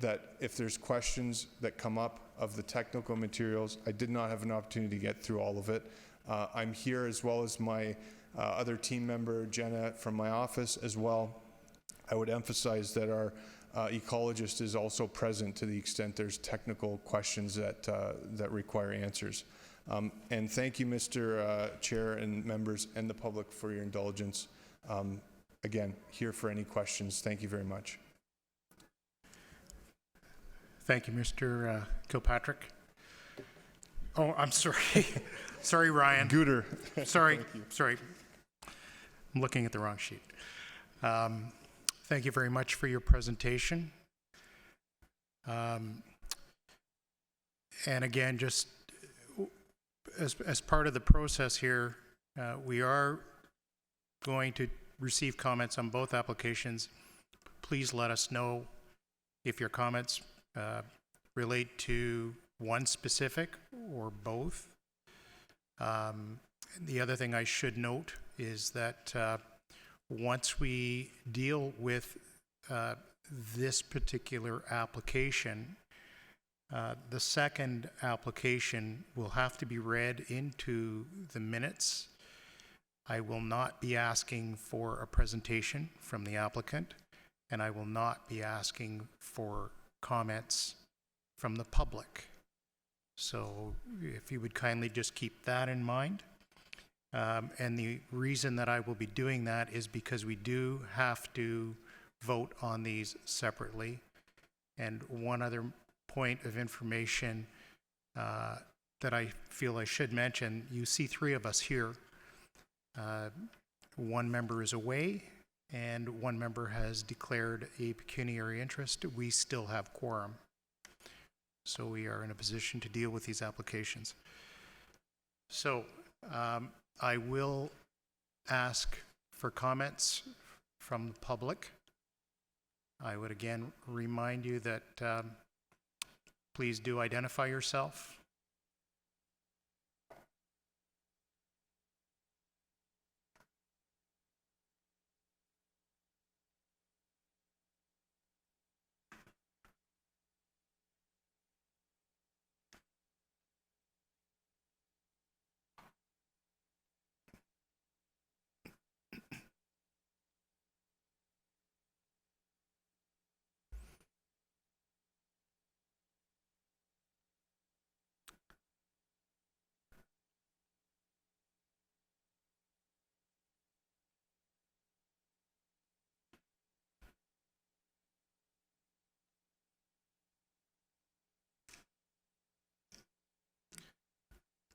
that if there's questions that come up of the technical materials, I did not have an opportunity to get through all of it. I'm here as well as my other team member, Jenna, from my office as well. I would emphasize that our ecologist is also present to the extent there's technical questions that require answers. And thank you, Mr. Chair and members and the public for your indulgence. Again, here for any questions. Thank you very much. Thank you, Mr. Kilpatrick. Oh, I'm sorry. Sorry, Ryan. Gooder. Sorry, sorry. I'm looking at the wrong sheet. Thank you very much for your presentation. And again, just as part of the process here, we are going to receive comments on both applications. Please let us know if your comments relate to one specific or both. The other thing I should note is that once we deal with this particular application, the second application will have to be read into the minutes I will not be asking for a presentation from the applicant, and I will not be asking for comments from the public. So if you would kindly just keep that in mind. And the reason that I will be doing that is because we do have to vote on these separately. And one other point of information that I feel I should mention, you see 3 of us here. 1 member is away, and 1 member has declared a pecuniary interest. We still have quorum. So we are in a position to deal with these applications. So I will ask for comments from the public. I would again remind you that please do identify yourself.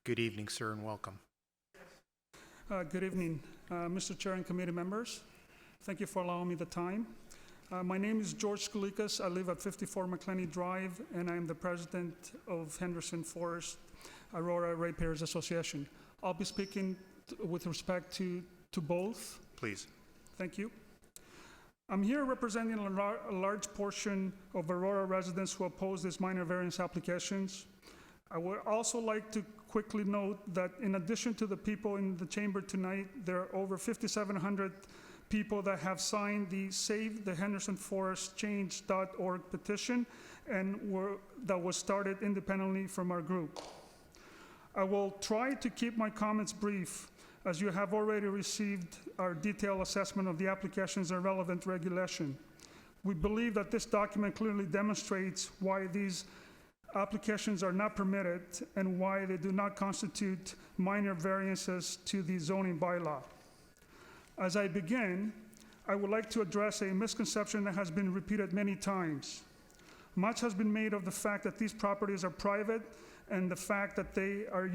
Good evening, sir, and welcome. Good evening, Mr. Chair and committee members. Thank you for allowing me the time. My name is George Skoulikas. I live at 54 McClenny Drive, and I'm the president of Henderson Forest Aurora Ratepayers Association. I'll be speaking with respect to both. Please. Thank you. I'm here representing a large portion of Aurora residents who oppose these minor variance applications. I would also like to quickly note that in addition to the people in the chamber tonight, there are over 5,700 people that have signed the Save the Henderson Forest Change.org petition and that was started independently from our group. I will try to keep my comments brief, as you have already received our detailed assessment of the applications and relevant regulation. We believe that this document clearly demonstrates why these applications are not permitted and why they do not constitute minor variances to the zoning bylaw. As I begin, I would like to address a misconception that has been repeated many times. Much has been made of the fact that these properties are private, and the fact that they are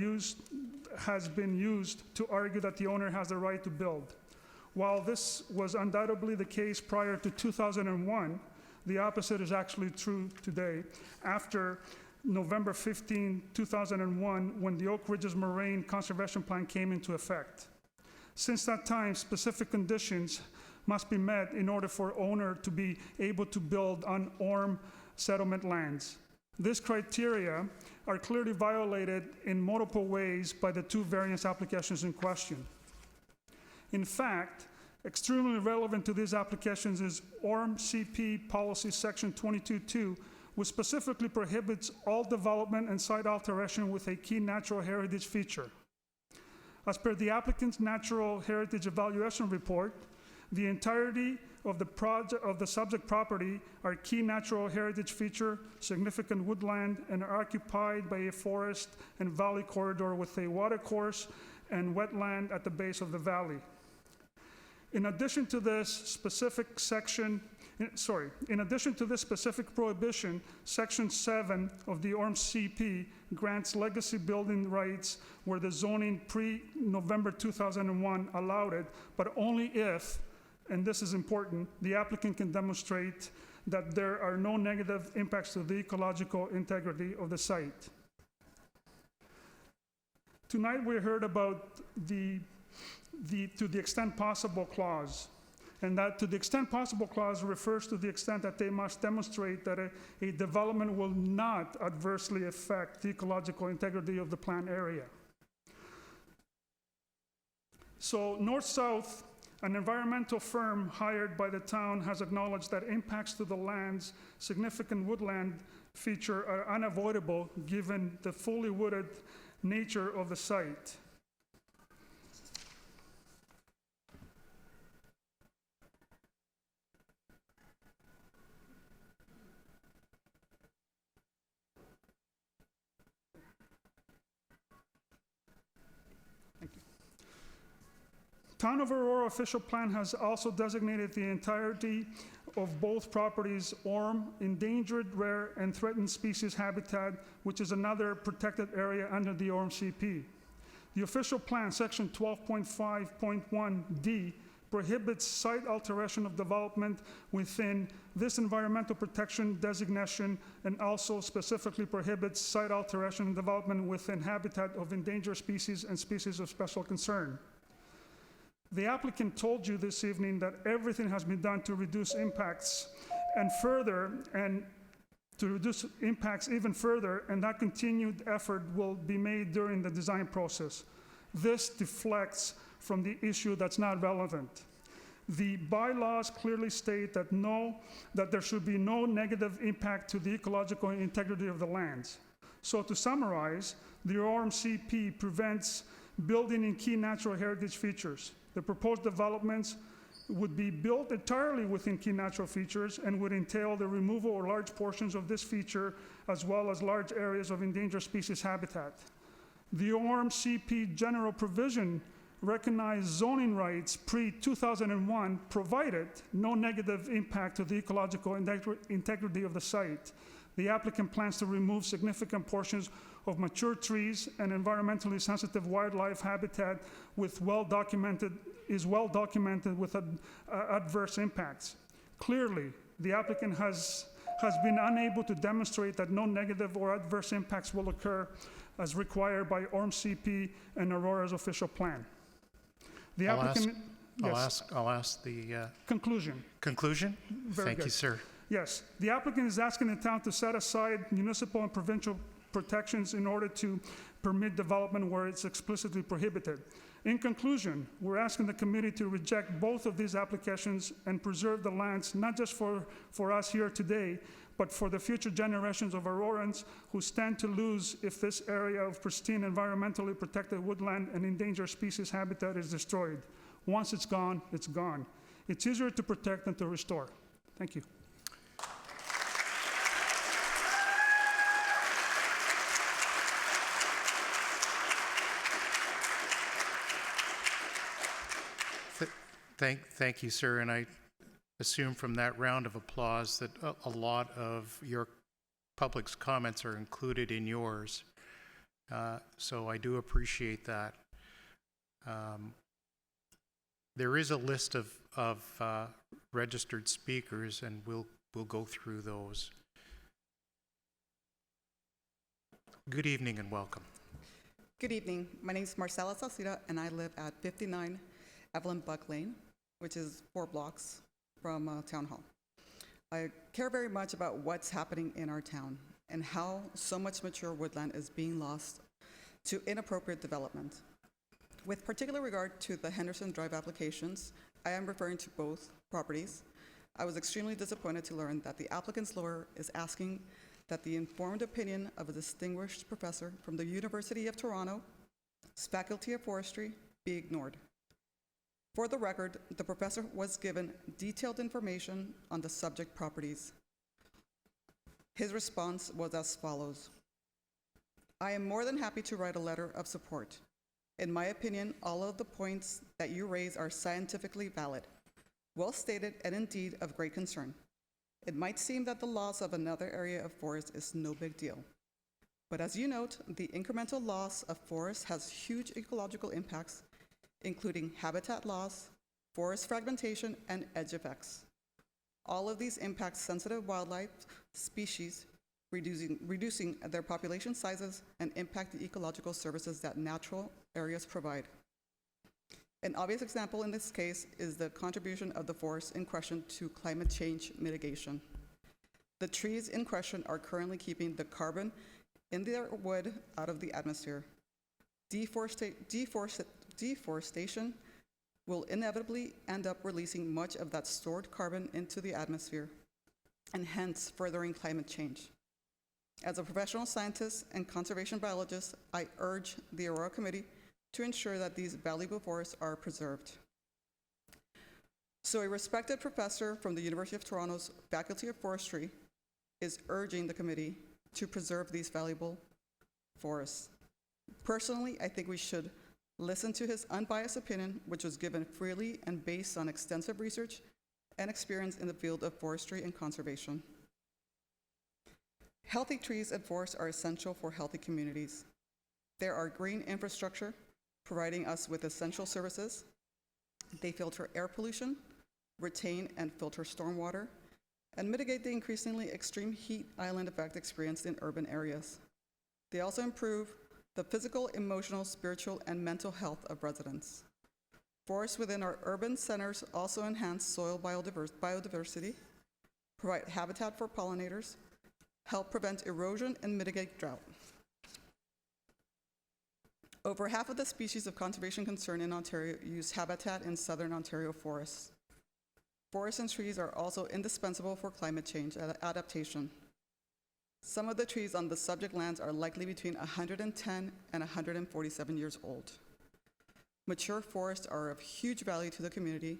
has been used to argue that the owner has the right to build. While this was undoubtedly the case prior to 2001, the opposite is actually true today. After November 15, 2001, when the Oak Ridges Moraine Conservation Plan came into effect. Since that time, specific conditions must be met in order for owner to be able to build on ORM settlement lands. These criteria are clearly violated in multiple ways by the 2 variance applications in question. In fact, extremely relevant to these applications is ORM CP Policy Section 22.2, which specifically prohibits all development and site alteration with a key natural heritage feature. As per the applicant's natural heritage evaluation report, the entirety of the subject property are key natural heritage feature, significant woodland, and are occupied by a forest and valley corridor with a watercourse and wetland at the base of the valley. In addition to this specific prohibition, Section 7 of the ORM CP grants legacy building rights where the zoning pre-November 2001 allowed it, but only if, and this is important, the applicant can demonstrate that there are no negative impacts to the ecological integrity of the site. Tonight we heard about the to the extent possible clause, and that to the extent possible clause refers to the extent that they must demonstrate that a development will not adversely affect the ecological integrity of the planned area. So north-south, an environmental firm hired by the town has acknowledged that impacts to the land's significant woodland feature are unavoidable given the fully wooded nature of the site. Town of Aurora official plan has also designated the entirety of both properties ORM, endangered, rare, and threatened species habitat, which is another protected area under the ORM CP. The official plan, section 12.5.1D, prohibits site alteration of development within this environmental protection designation, and also specifically prohibits site alteration and development within habitat of endangered species and species of special concern. The applicant told you this evening that everything has been done to reduce impacts and to reduce impacts even further, and that continued effort will be made during the design process. This deflects from the issue that's not relevant. The bylaws clearly state that there should be no negative impact to the ecological integrity of the lands. So to summarize, the ORM CP prevents building in key natural heritage features. The proposed developments would be built entirely within key natural features and would entail the removal of large portions of this feature, as well as large areas of endangered species habitat. The ORM CP general provision recognized zoning rights pre-2001, provided no negative impact to the ecological integrity of the site. The applicant plans to remove significant portions of mature trees and environmentally sensitive wildlife habitat is well documented with adverse impacts. Clearly, the applicant has been unable to demonstrate that no negative or adverse impacts will occur as required by ORM CP and Aurora's official plan. The applicant. I'll ask the Conclusion. conclusion. Very Thank good. you, sir. Yes, the applicant is asking the town to set aside municipal and provincial protections in order to permit development where it's explicitly prohibited. In conclusion, we're asking the committee to reject both of these applications and preserve the lands, not just for us here today, but for the future generations of Aurorans who stand to lose if this area of pristine, environmentally protected woodland and endangered species habitat is destroyed. Once it's gone, it's gone. It's easier to protect than to restore. Thank you. Thank you, sir. And I assume from that round of applause that a lot of your public's comments are included in yours. So I do appreciate that. There is a list of registered speakers, and we'll go through those. Good evening and welcome. Good evening. My name is Marcela Salcida, and I live at 59 Evelyn Buck Lane, which is 4 blocks from Town Hall. I care very much about what's happening in our town and how so much mature woodland is being lost to inappropriate development. With particular regard to the Henderson Drive applications, I am referring to both properties. I was extremely disappointed to learn that the applicant's lawyer is asking that the informed opinion of a distinguished professor from the University of Toronto's Faculty of Forestry be ignored. For the record, the professor was given detailed information on the subject properties. His response was as follows: I am more than happy to write a letter of support. In my opinion, all of the points that you raise are scientifically valid, well stated, and indeed of great concern. It might seem that the loss of another area of forest is no big deal. But as you note, the incremental loss of forest has huge ecological impacts, including habitat loss, forest fragmentation, and edge effects. All of these impact sensitive wildlife species, reducing their population sizes and impact the ecological services that natural areas provide. An obvious example in this case is the contribution of the forest in question to climate change mitigation. The trees in question are currently keeping the carbon in their wood out of the atmosphere. Deforestation will inevitably end up releasing much of that stored carbon into the atmosphere, and hence furthering climate change. As a professional scientist and conservation biologist, I urge the Aurora Committee to ensure that these valuable forests are preserved. So a respected professor from the University of Toronto's Faculty of Forestry is urging the committee to preserve these valuable forests. Personally, I think we should listened to his unbiased opinion, which was given freely and based on extensive research and experience in the field of forestry and conservation. Healthy trees and forests are essential for healthy communities. There are green infrastructure providing us with essential services. They filter air pollution, retain and filter stormwater, and mitigate the increasingly extreme heat island effect experienced in urban areas. They also improve the physical, emotional, spiritual, and mental health of residents. Forests within our urban centers also enhance soil biodiversity, provide habitat for pollinators, help prevent erosion, and mitigate drought. Over half of the species of conservation concern in Ontario use habitat in southern Ontario forests. Forests and trees are also indispensable for climate change adaptation. Some of the trees on the subject lands are likely between 110 and 147 years old. Mature forests are of huge value to the community.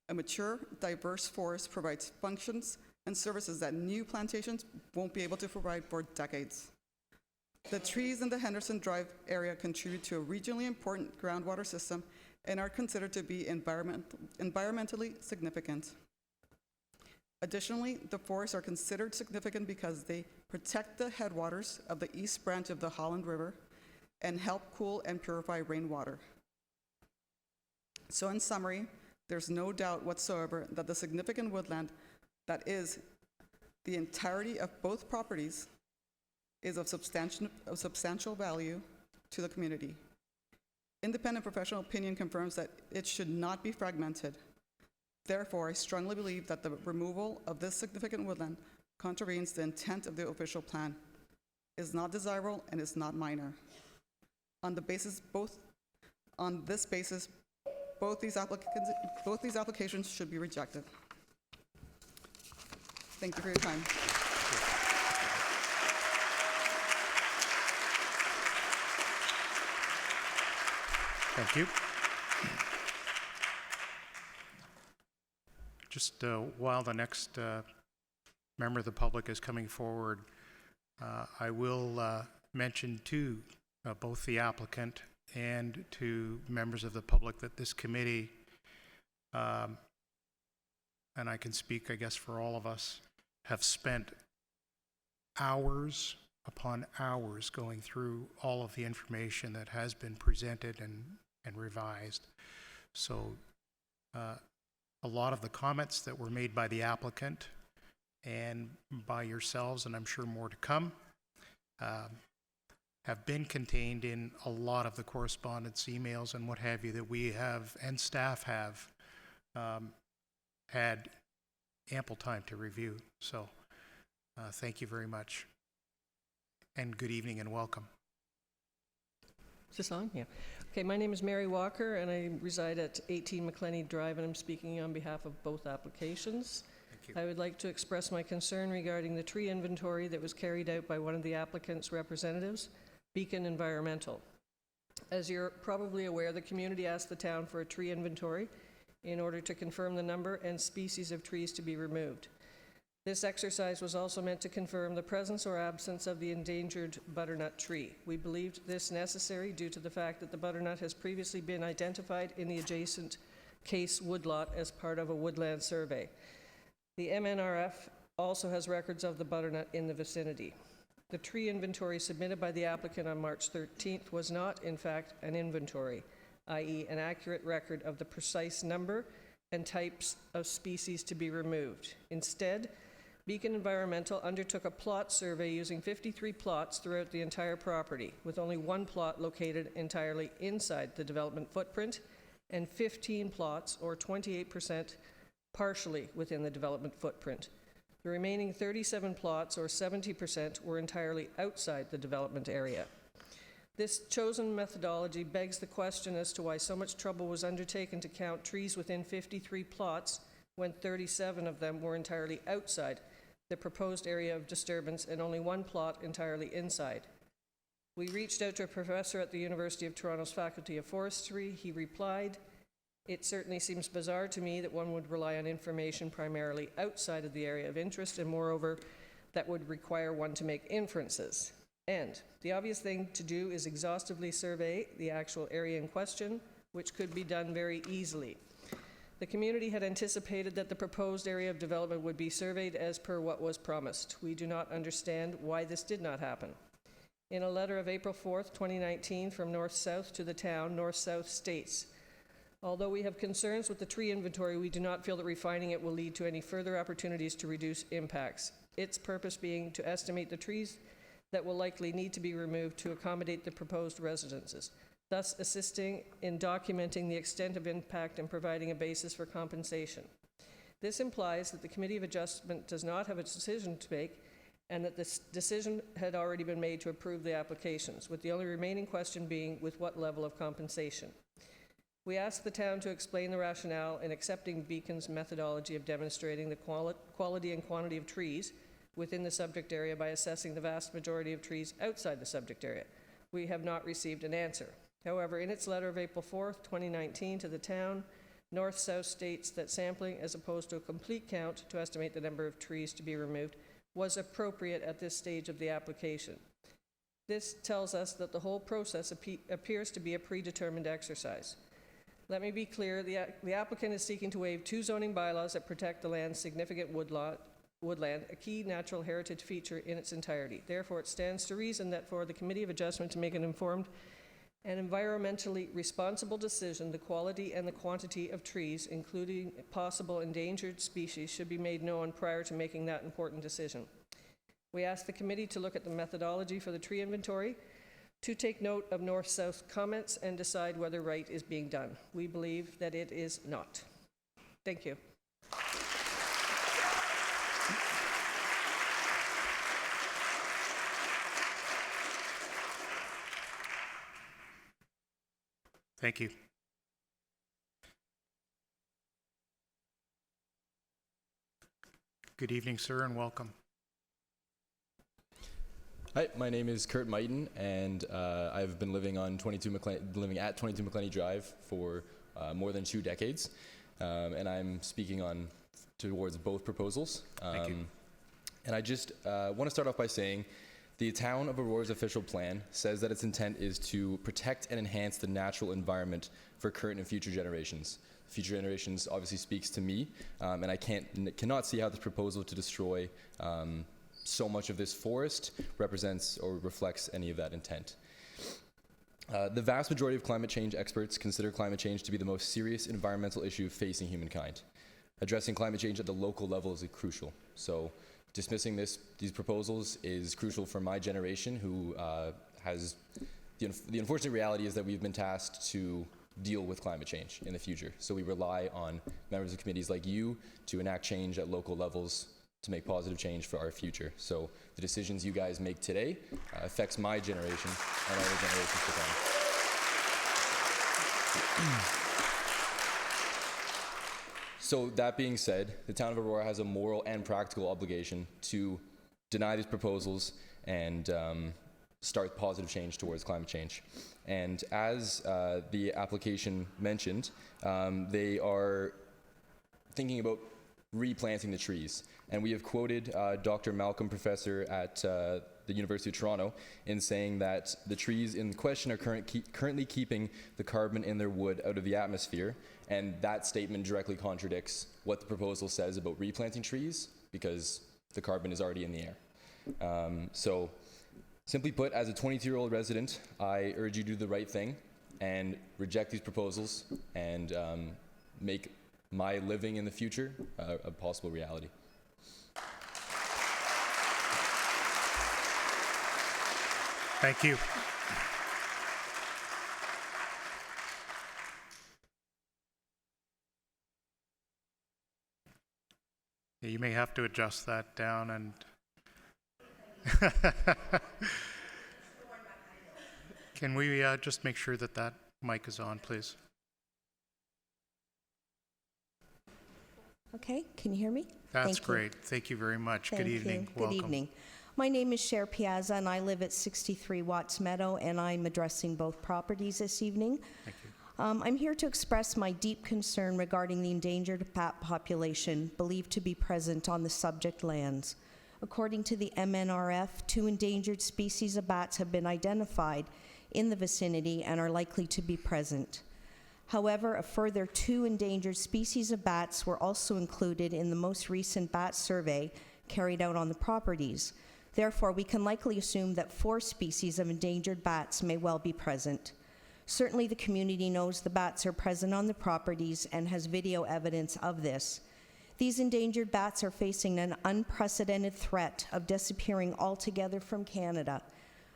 A mature, diverse forest provides functions and services that new plantations won't be able to provide for decades. The trees in the Henderson Drive area contribute to a regionally important groundwater system and are considered to be environmentally significant. Additionally, the forests are considered significant because they protect the headwaters of the east branch of the Holland River and help cool and purify rainwater. So in summary, there's no doubt whatsoever that the significant woodland that is the entirety of both properties is of substantial value to the community. Independent professional opinion confirms that it should not be fragmented. Therefore, I strongly believe that the removal of this significant woodland contravenes the intent of the official plan, is not desirable, and is not minor. On this basis, both these applications should be rejected. Thank you for your time. Thank you. Just while the next member of the public is coming forward, I will mention to both the applicant and to members of the public that this committee, and I can speak, I guess, for all of us, have spent hours upon hours going through all of the information that has been presented and revised. So a lot of the comments that were made by the applicant and by yourselves, and I'm sure more to come, have been contained in a lot of the correspondence, emails, and what have you that we have and staff have had ample time to review. So thank you very much. And good evening and welcome. Is this on? Yeah. Okay, my name is Mary Walker, and I reside at 18 McLenny Drive, and I'm speaking on behalf of both applications. Thank you. I would like to express my concern regarding the tree inventory that was carried out by one of the applicant's representatives, Beacon Environmental. As you're probably aware, the community asked the town for a tree inventory in order to confirm the number and species of trees to be removed. This exercise was also meant to confirm the presence or absence of the endangered butternut tree. We believed this necessary due to the fact that the butternut has previously been identified in the adjacent case woodlot as part of a woodland survey. The MNRF also has records of the butternut in the vicinity. The tree inventory submitted by the applicant on March 13th was not, in fact, an inventory, i.e. an accurate record of the precise number and types of species to be removed. Instead, Beacon Environmental undertook a plot survey using 53 plots throughout the entire property, with only one plot located entirely inside the development footprint and 15 plots, or 28%, partially within the development footprint. The remaining 37 plots, or 70%, were entirely outside the development area. This chosen methodology begs the question as to why so much trouble was undertaken to count trees within 53 plots when 37 of them were entirely outside the proposed area of disturbance and only one plot entirely inside. We reached out to a professor at the University of Toronto's Faculty of Forestry. He replied, "It certainly seems bizarre to me that one would rely on information primarily outside of the area of interest, and moreover, that would require one to make inferences. And the obvious thing to do is exhaustively survey the actual area in question, which could be done very easily. The community had anticipated that the proposed area of development would be surveyed as per what was promised. We do not understand why this did not happen. In a letter of April 4th, 2019, from North South to the town, North South states, although we have concerns with the tree inventory, we do not feel that refining it will lead to any further opportunities to reduce impacts. Its purpose being to estimate the trees that will likely need to be removed to accommodate the proposed residences, thus assisting in documenting the extent of impact and providing a basis for compensation. This implies that the Committee of Adjustment does not have a decision to make and that this decision had already been made to approve the applications, with the only remaining question being with what level of compensation. We asked the town to explain the rationale in accepting Beacon's methodology of demonstrating the quality and quantity of trees within the subject area by assessing the vast majority of trees outside the subject area. We have not received an answer. However, in its letter of April 4th, 2019 to the town, North South states that sampling, as opposed to a complete count to estimate the number of trees to be removed, was appropriate at this stage of the application. This tells us that the whole process appears to be a predetermined exercise. Let me be clear, the applicant is seeking to waive 2 zoning bylaws that protect the land's significant woodland, a key natural heritage feature in its entirety. Therefore, it stands to reason that for the Committee of Adjustment to make an informed and environmentally responsible decision, the quality and the quantity of trees, including possible endangered species, should be made known prior to making that important decision. We ask the committee to look at the methodology for the tree inventory, to take note of North-South comments and decide whether right is being done. We believe that it is not. Thank you. Thank you. Good evening, sir, and welcome. Hi, my name is Kurt Mighton, and I've been living at 22 McClenny Drive for more than 2 decades, and I'm speaking towards both proposals. Thank you. And I just want to start off by saying the Town of Aurora's official plan says that its intent is to protect and enhance the natural environment for current and future generations. Future generations obviously speaks to me, and I cannot see how this proposal to destroy so much of this forest represents or reflects any of that intent. The vast majority of climate change experts consider climate change to be the most serious environmental issue facing humankind. Addressing climate change at the local level is crucial. So dismissing these proposals is crucial for my generation, who has the unfortunate reality is that we've been tasked to deal with climate change in the future. So we rely on members of committees like you to enact change at local levels to make positive change for our future. So the decisions you guys make today affects my generation and other generations to come. So that being said, the town of Aurora has a moral and practical obligation to deny these proposals and start positive change towards climate change. And as the application mentioned, they are thinking about replanting the trees. And we have quoted Dr. Malcolm, professor at the University of Toronto, in saying that the trees in question are currently keeping the carbon in their wood out of the atmosphere. And that statement directly contradicts what the proposal says about replanting trees, because the carbon is already in the air. So simply put, as a 22-year-old resident, I urge you to do the right thing and reject these proposals and make my living in the future a possible reality. Thank you. Yeah, you may have to adjust that down and can we just make sure that that mic is on, please? Okay, can you hear me? That's great. Thank you very much. Good evening. Good evening. My name is Cher Piazza, and I live at 63 Watts Meadow, and I'm addressing both properties this evening. Thank you. I'm here to express my deep concern regarding the endangered bat population believed to be present on the subject lands. According to the MNRF, 2 endangered species of bats have been identified in the vicinity and are likely to be present. However, a further 2 endangered species of bats were also included in the most recent bat survey carried out on the properties. Therefore, we can likely assume that 4 species of endangered bats may well be present. Certainly, the community knows the bats are present on the properties and has video evidence of this. These endangered bats are facing an unprecedented threat of disappearing altogether from Canada.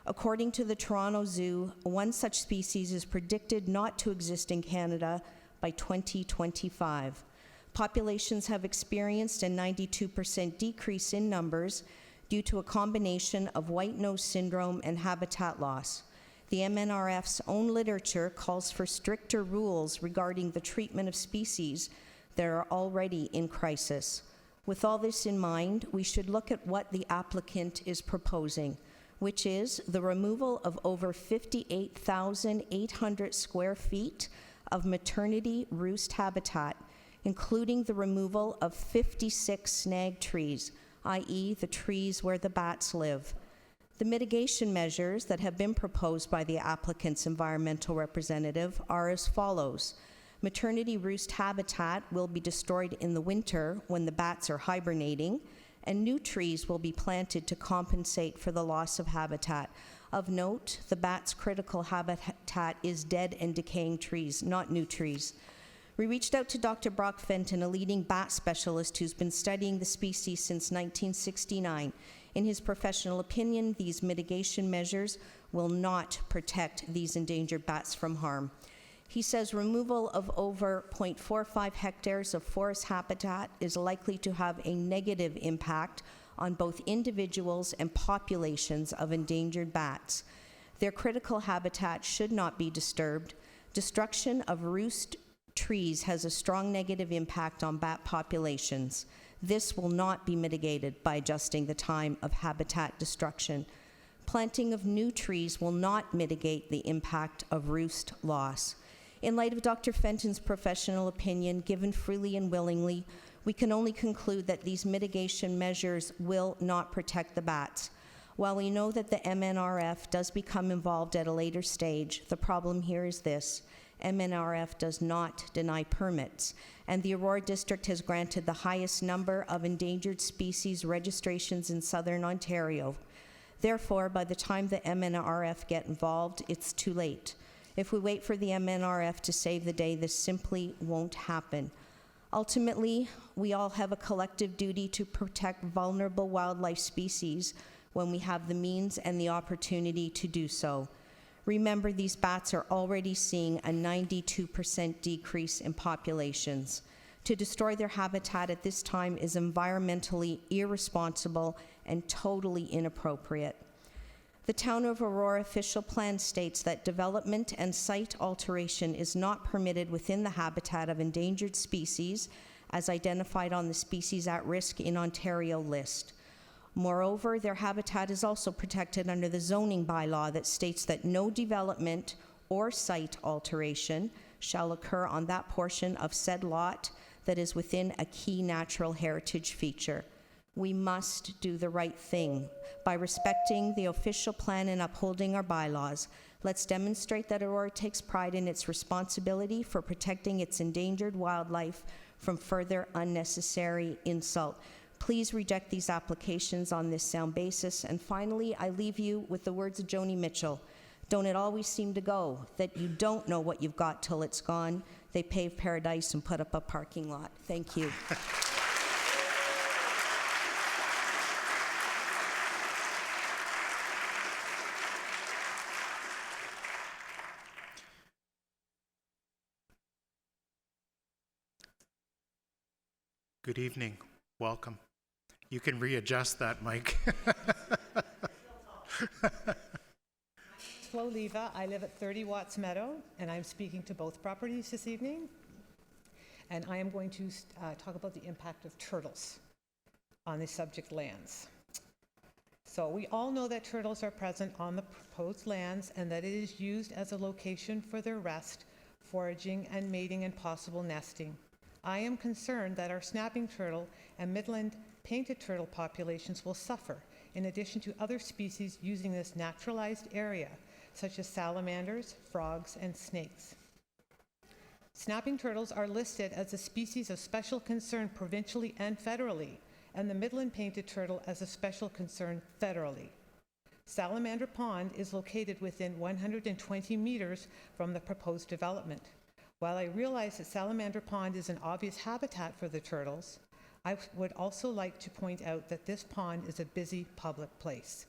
According to the Toronto Zoo, 1 such species is predicted not to exist in Canada by 2025. Populations have experienced a 92% decrease in numbers due to a combination of white nose syndrome and habitat loss. The MNRF's own literature calls for stricter rules regarding the treatment of species that are already in crisis. With all this in mind, we should look at what the applicant is proposing, which is the removal of over 58,800 square feet of maternity roost habitat, including the removal of 56 snag trees, i.e. the trees where the bats live. The mitigation measures that have been proposed by the applicant's environmental representative are as follows. Maternity roost habitat will be destroyed in the winter when the bats are hibernating, and new trees will be planted to compensate for the loss of habitat. Of note, the bats' critical habitat is dead and decaying trees, not new trees. We reached out to Dr. Brock Fenton, a leading bat specialist who's been studying the species since 1969. In his professional opinion, these mitigation measures will not protect these endangered bats from harm. He says removal of over 0.45 hectares of forest habitat is likely to have a negative impact on both individuals and populations of endangered bats. Their critical habitat should not be disturbed. Destruction of roost trees has a strong negative impact on bat populations. This will not be mitigated by adjusting the time of habitat destruction. Planting of new trees will not mitigate the impact of roost loss. In light of Dr. Fenton's professional opinion, given freely and willingly, we can only conclude that these mitigation measures will not protect the bats. While we know that the MNRF does become involved at a later stage, the problem here is this. MNRF does not deny permits, and the Aurora District has granted the highest number of endangered species registrations in southern Ontario. Therefore, by the time the MNRF get involved, it's too late. If we wait for the MNRF to save the day, this simply won't happen. Ultimately, we all have a collective duty to protect vulnerable wildlife species when we have the means and the opportunity to do so. Remember, these bats are already seeing a 92% decrease in populations. To destroy their habitat at this time is environmentally irresponsible and totally inappropriate. The Town of Aurora official plan states that development and site alteration is not permitted within the habitat of endangered species as identified on the Species at Risk in Ontario list. Moreover, their habitat is also protected under the zoning bylaw that states that no development or site alteration shall occur on that portion of said lot that is within a key natural heritage feature. We must do the right thing by respecting the official plan and upholding our bylaws. Let's demonstrate that Aurora takes pride in its responsibility for protecting its endangered wildlife from further unnecessary insult. Please reject these applications on this sound basis. And finally, I leave you with the words of Joni Mitchell. Don't it always seem to go that you don't know what you've got till it's gone? They paved paradise and put up a parking lot. Thank you. Good evening. Welcome. You can readjust that mic. Flo Leva. I live at 30 Watts Meadow, and I'm speaking to both properties this evening. And I am going to talk about the impact of turtles on the subject lands. So we all know that turtles are present on the proposed lands and that it is used as a location for their rest, foraging, and mating and possible nesting. I am concerned that our snapping turtle and Midland painted turtle populations will suffer, in addition to other species using this naturalized area, such as salamanders, frogs, and snakes. Snapping turtles are listed as a species of special concern provincially and federally, and the Midland painted turtle as a special concern federally. Salamander Pond is located within 120 meters from the proposed development. While I realize that Salamander Pond is an obvious habitat for the turtles, I would also like to point out that this pond is a busy public place.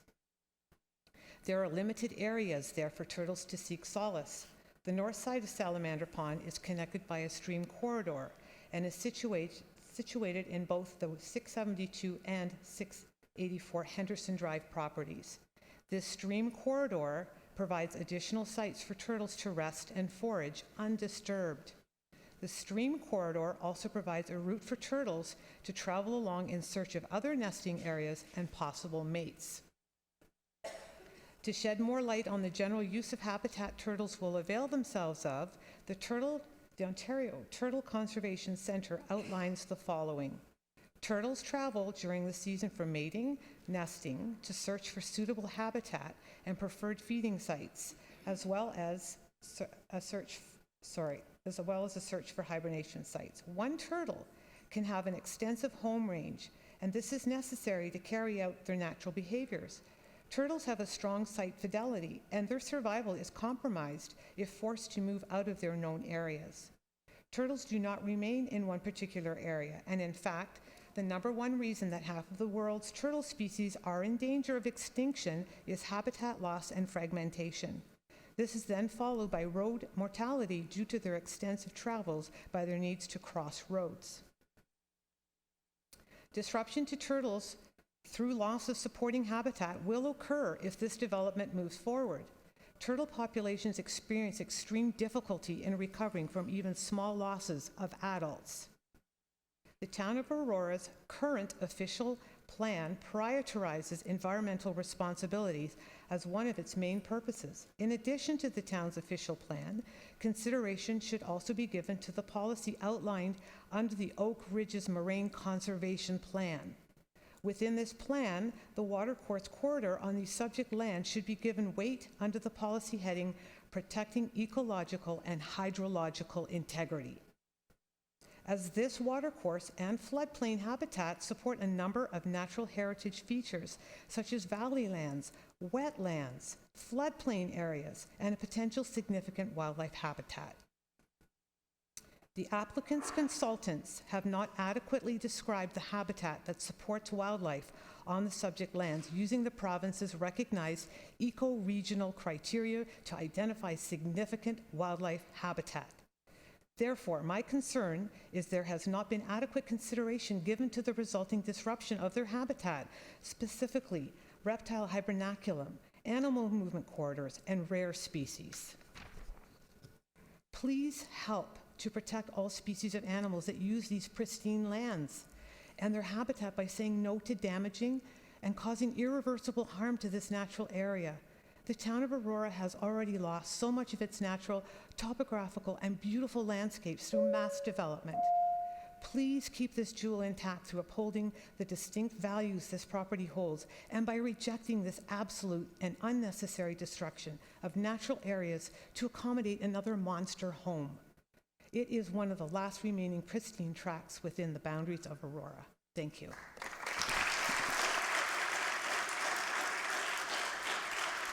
There are limited areas there for turtles to seek solace. The north side of Salamander Pond is connected by a stream corridor and is situated in both the 672 and 684 Henderson Drive properties. This stream corridor provides additional sites for turtles to rest and forage undisturbed. The stream corridor also provides a route for turtles to travel along in search of other nesting areas and possible mates. To shed more light on the general use of habitat turtles will avail themselves of, the Ontario Turtle Conservation Centre outlines the following. Turtles travel during the season for mating, nesting, to search for suitable habitat and preferred feeding sites, as well as a search for hibernation sites. One turtle can have an extensive home range, and this is necessary to carry out their natural behaviors. Turtles have a strong site fidelity, and their survival is compromised if forced to move out of their known areas. Turtles do not remain in one particular area, and in fact, the number one reason that half of the world's turtle species are in danger of extinction is habitat loss and fragmentation. This is then followed by road mortality due to their extensive travels by their needs to cross roads. Disruption to turtles through loss of supporting habitat will occur if this development moves forward. Turtle populations experience extreme difficulty in recovering from even small losses of adults. The town of Aurora's current official plan prioritizes environmental responsibilities as one of its main purposes. In addition to the town's official plan, consideration should also be given to the policy outlined under the Oak Ridges Moraine Conservation Plan. Within this plan, the watercourse corridor on the subject land should be given weight under the policy heading Protecting Ecological and Hydrological Integrity, as this watercourse and floodplain habitat support a number of natural heritage features such as valley lands, wetlands, floodplain areas, and a potential significant wildlife habitat. The applicant's consultants have not adequately described the habitat that supports wildlife on the subject lands using the province's recognized eco-regional criteria to identify significant wildlife habitat. Therefore, my concern is there has not been adequate consideration given to the resulting disruption of their habitat, specifically reptile hibernaculum, animal movement corridors, and rare species. Please help to protect all species of animals that use these pristine lands and their habitat by saying no to damaging and causing irreversible harm to this natural area. The town of Aurora has already lost so much of its natural, topographical, and beautiful landscapes through mass development. Please keep this jewel intact through upholding the distinct values this property holds and by rejecting this absolute and unnecessary destruction of natural areas to accommodate another monster home. It is one of the last remaining pristine tracts within the boundaries of Aurora. Thank you.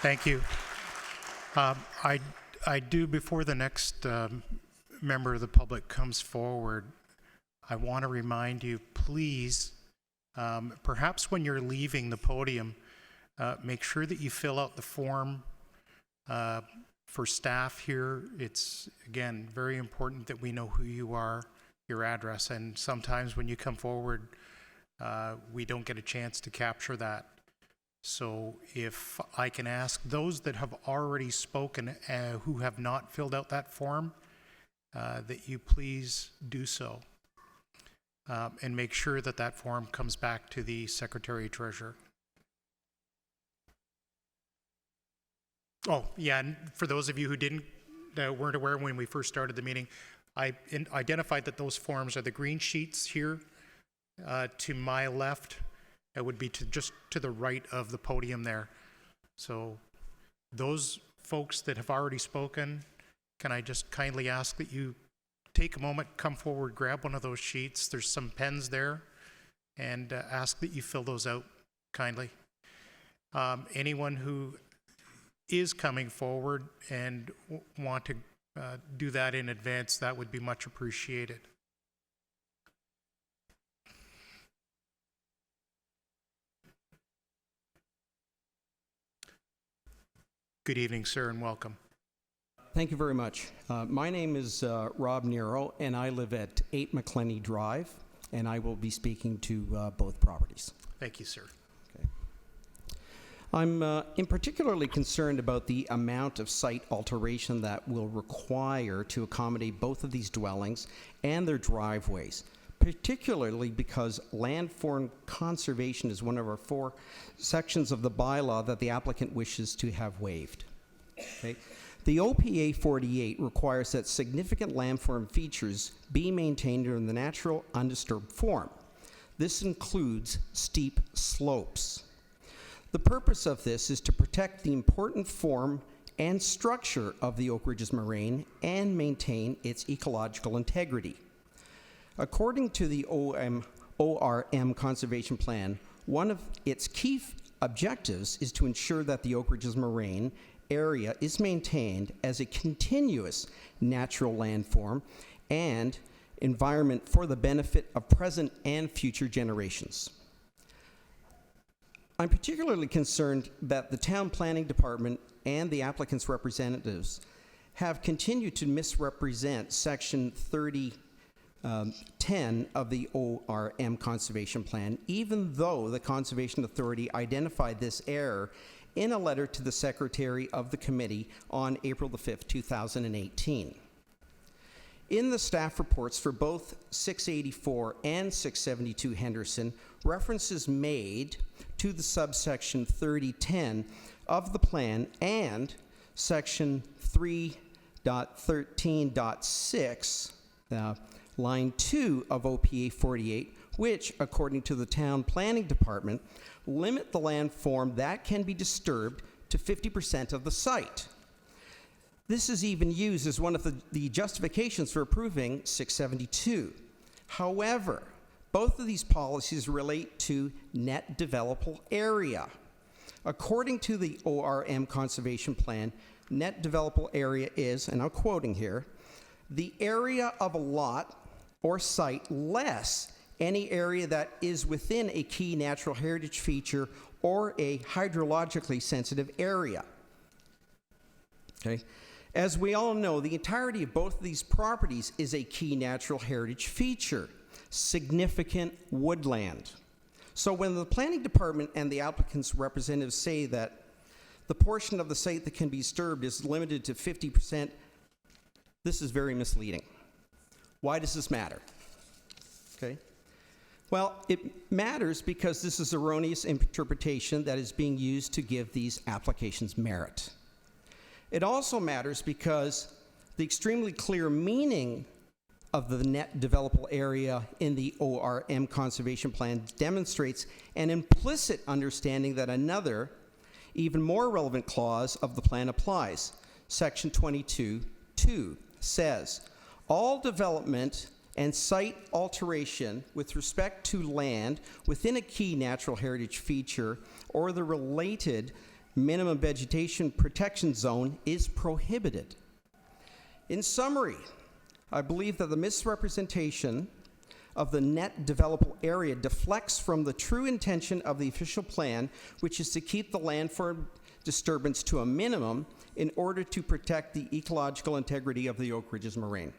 Thank you. I do, before the next member of the public comes forward, I want to remind you, please, perhaps when you're leaving the podium, make sure that you fill out the form for staff here. It's, again, very important that we know who you are, your address, and sometimes when you come forward, we don't get a chance to capture that. So if I can ask those that have already spoken who have not filled out that form, that you please do so. And make sure that that form comes back to the Secretary-Treasurer. Oh, yeah, and for those of you who weren't aware when we first started the meeting, identified that those forms are the green sheets here. To my left, it would be just to the right of the podium there. So those folks that have already spoken, can I just kindly ask that you take a moment, come forward, grab one of those sheets. There's some pens there, and ask that you fill those out kindly. Anyone who is coming forward and want to do that in advance, that would be much appreciated. Good evening, sir, and welcome. Thank you very much. My name is Rob Nero, and I live at 8 McClenny Drive, and I will be speaking to both properties. Thank you, sir. I'm in particularly concerned about the amount of site alteration that will require to accommodate both of these dwellings and their driveways, particularly because landform conservation is one of our 4 sections of the bylaw that the applicant wishes to have waived. Okay? The OPA 48 requires that significant landform features be maintained in the natural, undisturbed form. This includes steep slopes. The purpose of this is to protect the important form and structure of the Oak Ridges Moraine and maintain its ecological integrity. According to the ORM Conservation Plan, one of its key objectives is to ensure that the Oak Ridges Moraine area is maintained as a continuous natural landform and environment for the benefit of present and future generations. I'm particularly concerned that the Town Planning Department and the applicant's representatives have continued to misrepresent Section 3010 of the ORM Conservation Plan, even though the Conservation Authority identified this error in a letter to the Secretary of the Committee on April the 5th, 2018. In the staff reports for both 684 and 672 Henderson, references made to the subsection 3010 of the plan and section 3.13.6, line 2 of OPA 48, which, according to the Town Planning Department, limit the landform that can be disturbed to 50% of the site. This is even used as one of the justifications for approving 672. However, both of these policies relate to net developable area. According to the ORM Conservation Plan, net developable area is, and I'm quoting here, the area of a lot or site less any area that is within a key natural heritage feature or a hydrologically sensitive area. Okay? As we all know, the entirety of both of these properties is a key natural heritage feature, significant woodland. So when the planning department and the applicant's representatives say that the portion of the site that can be disturbed is limited to 50%, this is very misleading. Why does this matter? Okay. Well, it matters because this is erroneous interpretation that is being used to give these applications merit. It also matters because the extremely clear meaning of the net developable area in the ORM Conservation Plan demonstrates an implicit understanding that another, even more relevant clause of the plan applies. Section 22(2) says, all development and site alteration with respect to land within a key natural heritage feature or the related minimum vegetation protection zone is prohibited. In summary, I believe that the misrepresentation of the net developable area deflects from the true intention of the official plan, which is to keep the landform disturbance to a minimum in order to protect the ecological integrity of the Oak Ridges Moraine.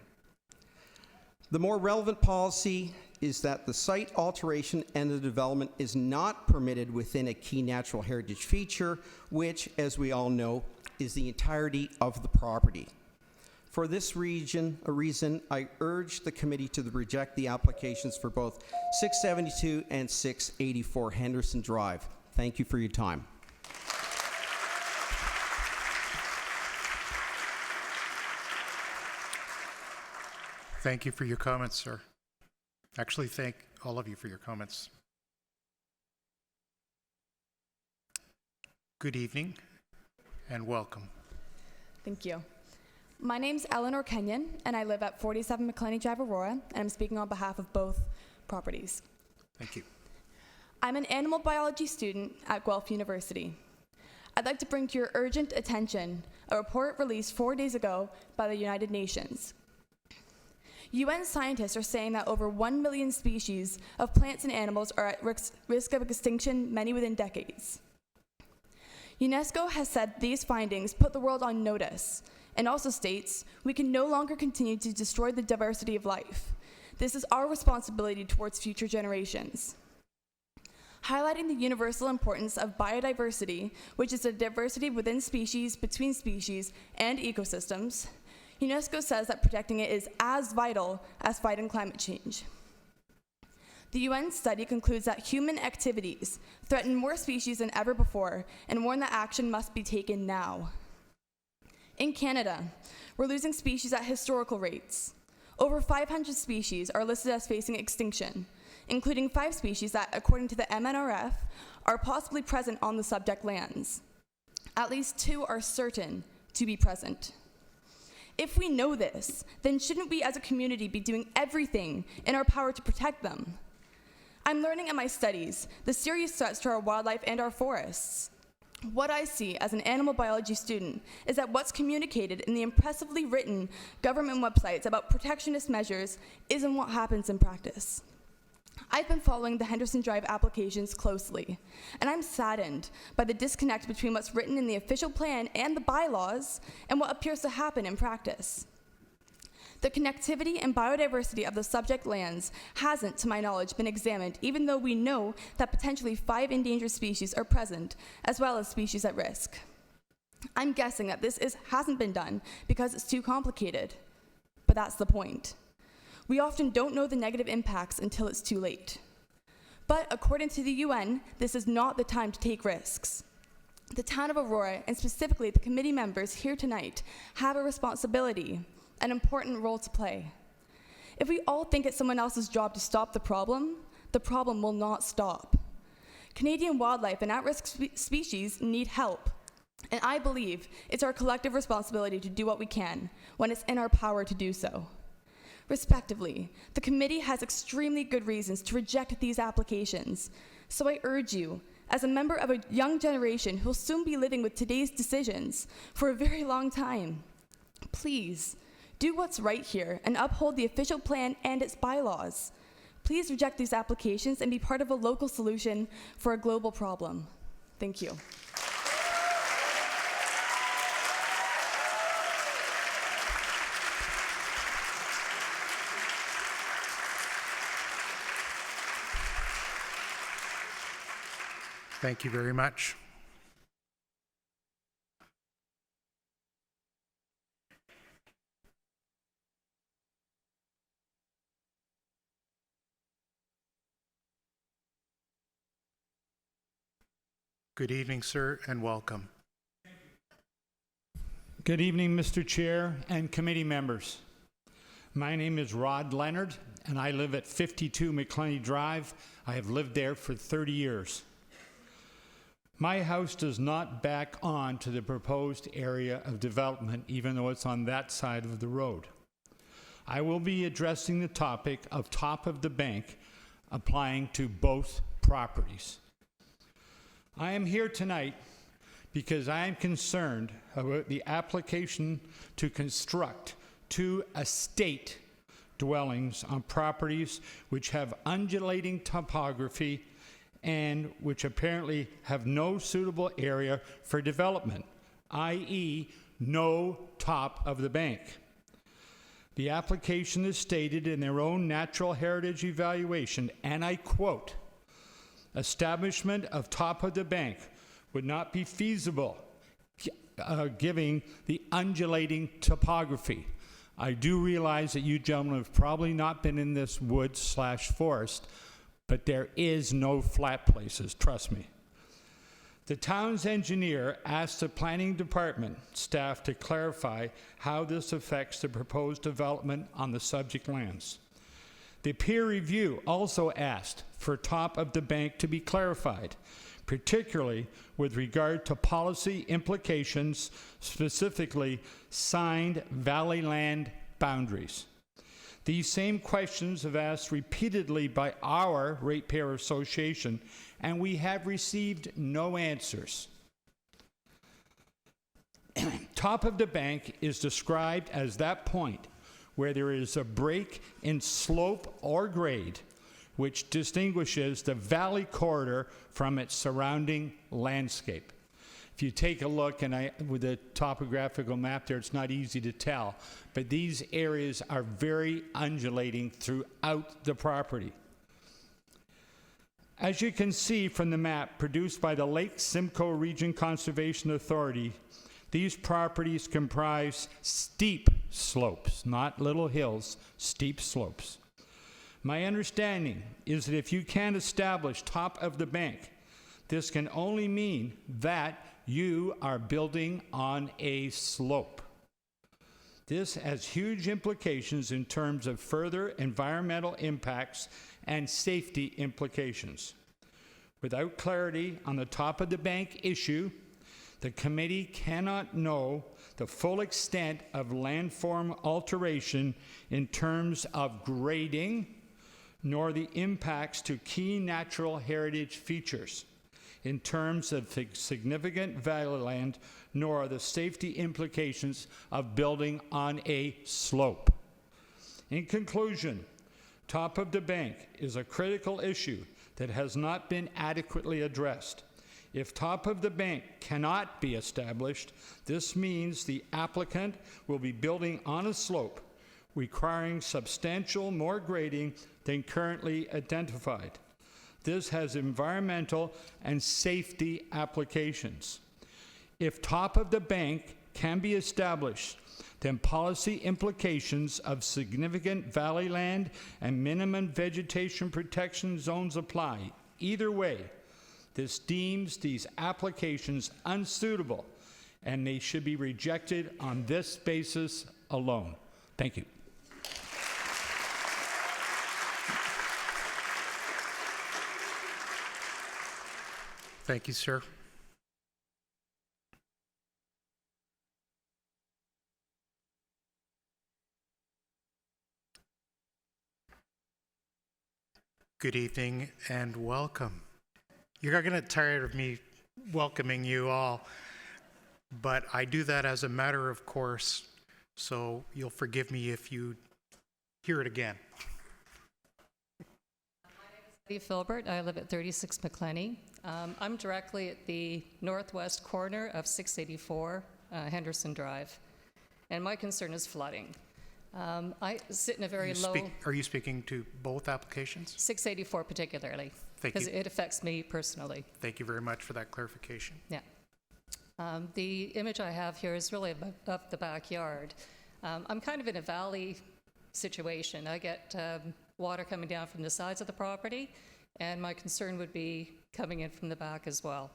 The more relevant policy is that the site alteration and the development is not permitted within a key natural heritage feature, which, as we all know, is the entirety of the property. For this reason, I urge the committee to reject the applications for both 672 and 684 Henderson Drive. Thank you for your time. Thank you for your comments, sir. Actually, thank all of you for your comments. Good evening and welcome. Thank you. My name's Eleanor Kenyon, and I live at 47 McClenny Drive, Aurora, and I'm speaking on behalf of both properties. Thank you. I'm an animal biology student at Guelph University. I'd like to bring to your urgent attention a report released 4 days ago by the United Nations. UN scientists are saying that over 1 million species of plants and animals are at risk of extinction, many within decades. UNESCO has said these findings put the world on notice and also states we can no longer continue to destroy the diversity of life. This is our responsibility towards future generations. Highlighting the universal importance of biodiversity, which is the diversity within species, between species, and ecosystems, UNESCO says that protecting it is as vital as fighting climate change. The UN study concludes that human activities threaten more species than ever before and warn that action must be taken now. In Canada, we're losing species at historical rates. Over 500 species are listed as facing extinction, including 5 species that, according to the MNRF, are possibly present on the subject lands. At least 2 are certain to be present. If we know this, then shouldn't we as a community be doing everything in our power to protect them? I'm learning in my studies the serious threats to our wildlife and our forests. What I see as an animal biology student is that what's communicated in the impressively written government websites about protectionist measures isn't what happens in practice. I've been following the Henderson Drive applications closely, and I'm saddened by the disconnect between what's written in the official plan and the bylaws and what appears to happen in practice. The connectivity and biodiversity of the subject lands hasn't, to my knowledge, been examined, even though we know that potentially 5 endangered species are present, as well as species at risk. I'm guessing that this hasn't been done because it's too complicated, but that's the point. We often don't know the negative impacts until it's too late. But according to the UN, this is not the time to take risks. The town of Aurora, and specifically the committee members here tonight, have a responsibility, an important role to play. If we all think it's someone else's job to stop the problem will not stop. Canadian wildlife and at-risk species need help, and I believe it's our collective responsibility to do what we can when it's in our power to do so. Respectively, the committee has extremely good reasons to reject these applications, so I urge you, as a member of a young generation who will soon be living with today's decisions for a very long time, please do what's right here and uphold the official plan and its bylaws. Please reject these applications and be part of a local solution for a global problem. Thank you. Thank you very much. Good evening, sir, and welcome. Good evening, Mr. Chair and committee members. My name is Rod Leonard, and I live at 52 McClenny Drive. I have lived there for 30 years. My house does not back on to the proposed area of development, even though it's on that side of the road. I will be addressing the topic of top of the bank applying to both properties. I am here tonight because I am concerned about the application to construct 2 estate dwellings on properties which have undulating topography and which apparently have no suitable area for development, i.e., no top of the bank. The application is stated in their own natural heritage evaluation, and I quote, "Establishment of top of the bank would not be feasible given the undulating topography." I do realize that you gentlemen have probably not been in this woods/forest, but there is no flat places, trust me. The town's engineer asked the planning department staff to clarify how this affects the proposed development on the subject lands. The peer review also asked for top of the bank to be clarified, particularly with regard to policy implications, specifically signed valley land boundaries. These same questions have asked repeatedly by our Ratepayer Association, and we have received no answers. Top of the bank is described as that point where there is a break in slope or grade which distinguishes the valley corridor from its surrounding landscape. If you take a look, and with the topographical map there, it's not easy to tell, but these areas are very undulating throughout the property. As you can see from the map produced by the Lake Simcoe Region Conservation Authority, these properties comprise steep slopes, not little hills, steep slopes. My understanding is that if you can't establish top of the bank, this can only mean that you are building on a slope. This has huge implications in terms of further environmental impacts and safety implications. Without clarity on the top of the bank issue, the committee cannot know the full extent of landform alteration in terms of grading, nor the impacts to key natural heritage features in terms of significant valley land, nor the safety implications of building on a slope. In conclusion, top of the bank is a critical issue that has not been adequately addressed. If top of the bank cannot be established, this means the applicant will be building on a slope, requiring substantial more grading than currently identified. This has environmental and safety applications. If top of the bank can be established, then policy implications of significant valley land and minimum vegetation protection zones apply. Either way, this deems these applications unsuitable, and they should be rejected on this basis alone. Thank you. Thank you, sir. Good evening and welcome. You're not going to get tired of me welcoming you all, but I do that as a matter of course, so you'll forgive me if you hear it again. Lee Filbert. I live at 36 McClenny. I'm directly at the northwest corner of 684 Henderson Drive, and my concern is flooding. I sit in a very low... Are you speaking to both applications? 684 particularly, Thank because you. it affects me personally. Thank you very much for that clarification. Yeah. The image I have here is really of the backyard. I'm kind of in a valley situation. I get water coming down from the sides of the property, and my concern would be coming in from the back as well.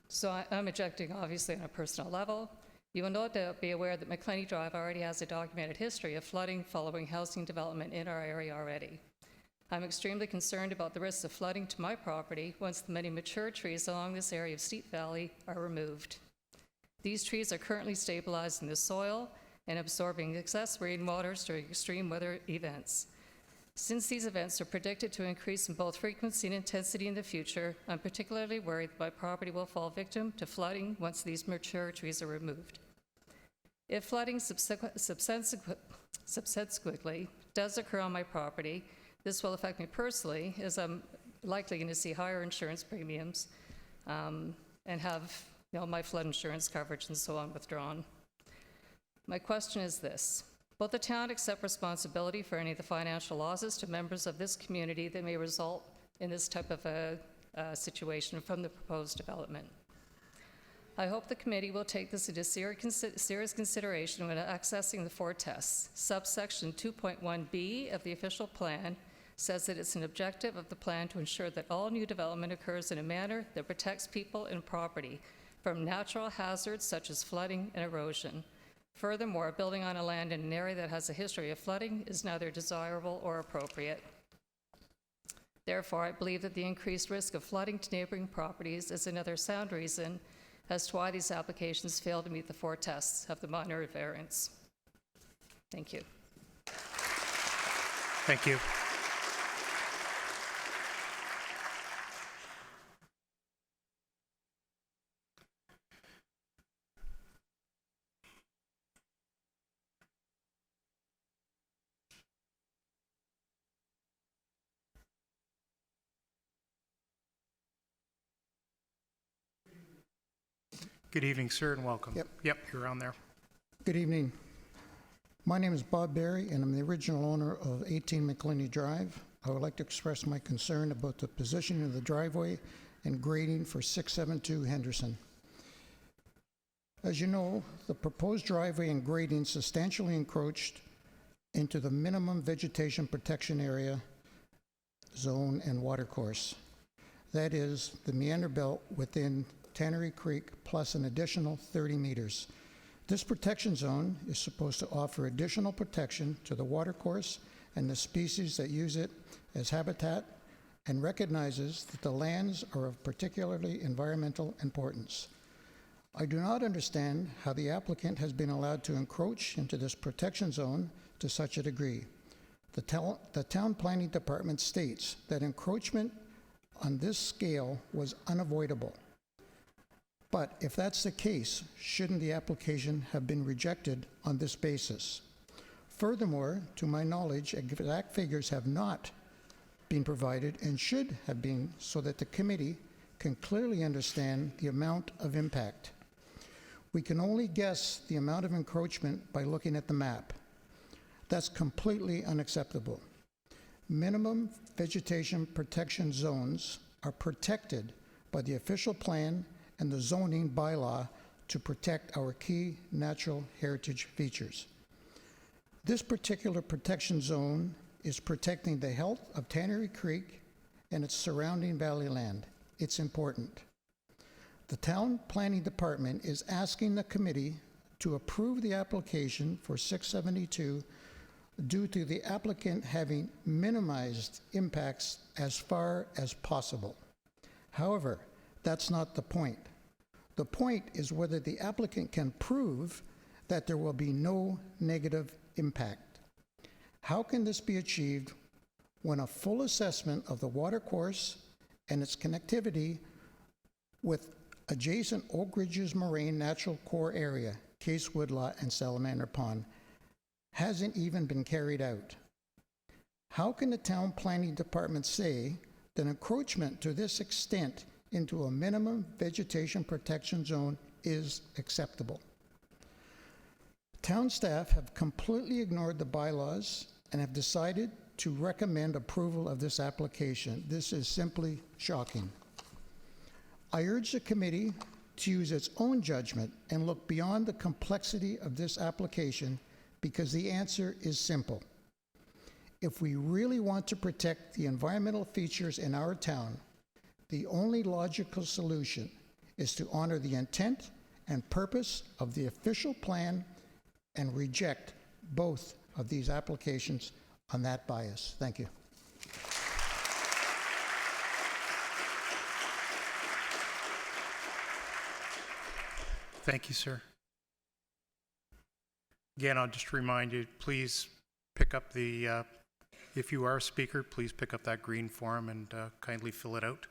So I'm objecting obviously on a personal level. You will no doubt be aware that McClenny Drive already has a documented history of flooding following housing development in our area already. I'm extremely concerned about the risks of flooding to my property once the many mature trees along this area of Steep Valley are removed. These trees are currently stabilized in the soil and absorbing excess rainwaters during extreme weather events. Since these events are predicted to increase in both frequency and intensity in the future, I'm particularly worried that my property will fall victim to flooding once these mature trees are removed. If flooding subsequently does occur on my property, this will affect me personally, as I'm likely going to see higher insurance premiums and have my flood insurance coverage and so on withdrawn. My question is this. Will the town accept responsibility for any of the financial losses to members of this community that may result in this type of a situation from the proposed development? I hope the committee will take this into serious consideration when accessing the 4 tests. Subsection 2.1b of the official plan says that it's an objective of the plan to ensure that all new development occurs in a manner that protects people and property from natural hazards such as flooding and erosion. Furthermore, building on a land in an area that has a history of flooding is neither desirable or appropriate. Therefore, I believe that the increased risk of flooding to neighboring properties is another sound reason as to why these applications fail to meet the 4 tests of the minor variance. Thank you. Thank you. Good evening, sir, and welcome. Yep, you're on there. Good evening. My name is Bob Berry, and I'm the original owner of 18 McClinney Drive. I would like to express my concern about the positioning of the driveway and grading for 672 Henderson. As you know, the proposed driveway and grading substantially encroached into the minimum vegetation protection area, zone, and watercourse. That is, the meander belt within Tannery Creek plus an additional 30 meters. This protection zone is supposed to offer additional protection to the watercourse and the species that use it as habitat, and recognizes that the lands are of particularly environmental importance. I do not understand how the applicant has been allowed to encroach into this protection zone to such a degree. The town planning department states that encroachment on this scale was unavoidable. But if that's the case, shouldn't the application have been rejected on this basis? Furthermore, to my knowledge, exact figures have not been provided and should have been, so that the committee can clearly understand the amount of impact. We can only guess the amount of encroachment by looking at the map. That's completely unacceptable. Minimum vegetation protection zones are protected by the official plan and the zoning bylaw to protect our key natural heritage features. This particular protection zone is protecting the health of Tannery Creek and its surrounding valley land. It's important. The town planning department is asking the committee to approve the application for 672 due to the applicant having minimized impacts as far as possible. However, that's not the point. The point is whether the applicant can prove that there will be no negative impact. How can this be achieved when a full assessment of the watercourse and its connectivity with adjacent Oak Ridges Moraine Natural Core Area, Case Woodlot, and Salamander Pond hasn't even been carried out? How can the town planning department say that encroachment to this extent into a minimum vegetation protection zone is acceptable? Town staff have completely ignored the bylaws and have decided to recommend approval of this application. This is simply shocking. I urge the committee to use its own judgment and look beyond the complexity of this application, because the answer is simple. If we really want to protect the environmental features in our town, the only logical solution is to honor the intent and purpose of the official plan and reject both of these applications on that bias. Thank you. Thank you, sir. Again, I'll just remind you, please pick up the, if you are a speaker, please pick up that green form and kindly fill it out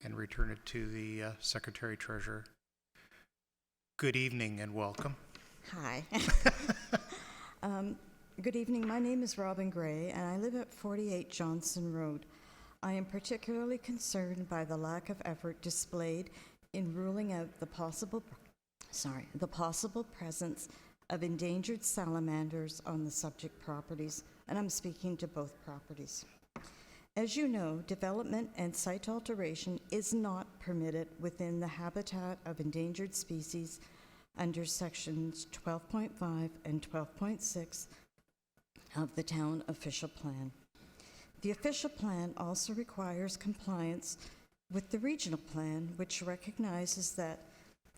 and return it to the Secretary Treasurer. Good evening and welcome. Hi. Good evening. My name is Robin Gray, and I live at 48 Johnson Road. I am particularly concerned by the lack of effort displayed in ruling out the possible presence of endangered salamanders on the subject properties, and I'm speaking to both properties. As you know, development and site alteration is not permitted within the habitat of endangered species under sections 12.5 and 12.6 of the town official plan. The official plan also requires compliance with the regional plan, which recognizes that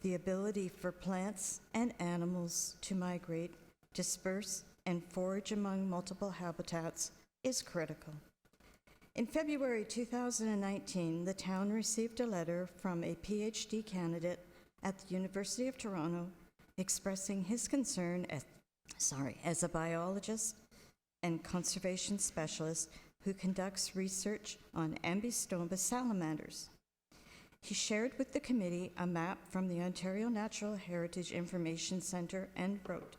the ability for plants and animals to migrate, disperse, and forage among multiple habitats is critical. In February 2019, the town received a letter from a PhD candidate at the University of Toronto expressing his concern as a biologist and conservation specialist who conducts research on Ambystoma salamanders. He shared with the committee a map from the Ontario Natural Heritage Information Centre and wrote,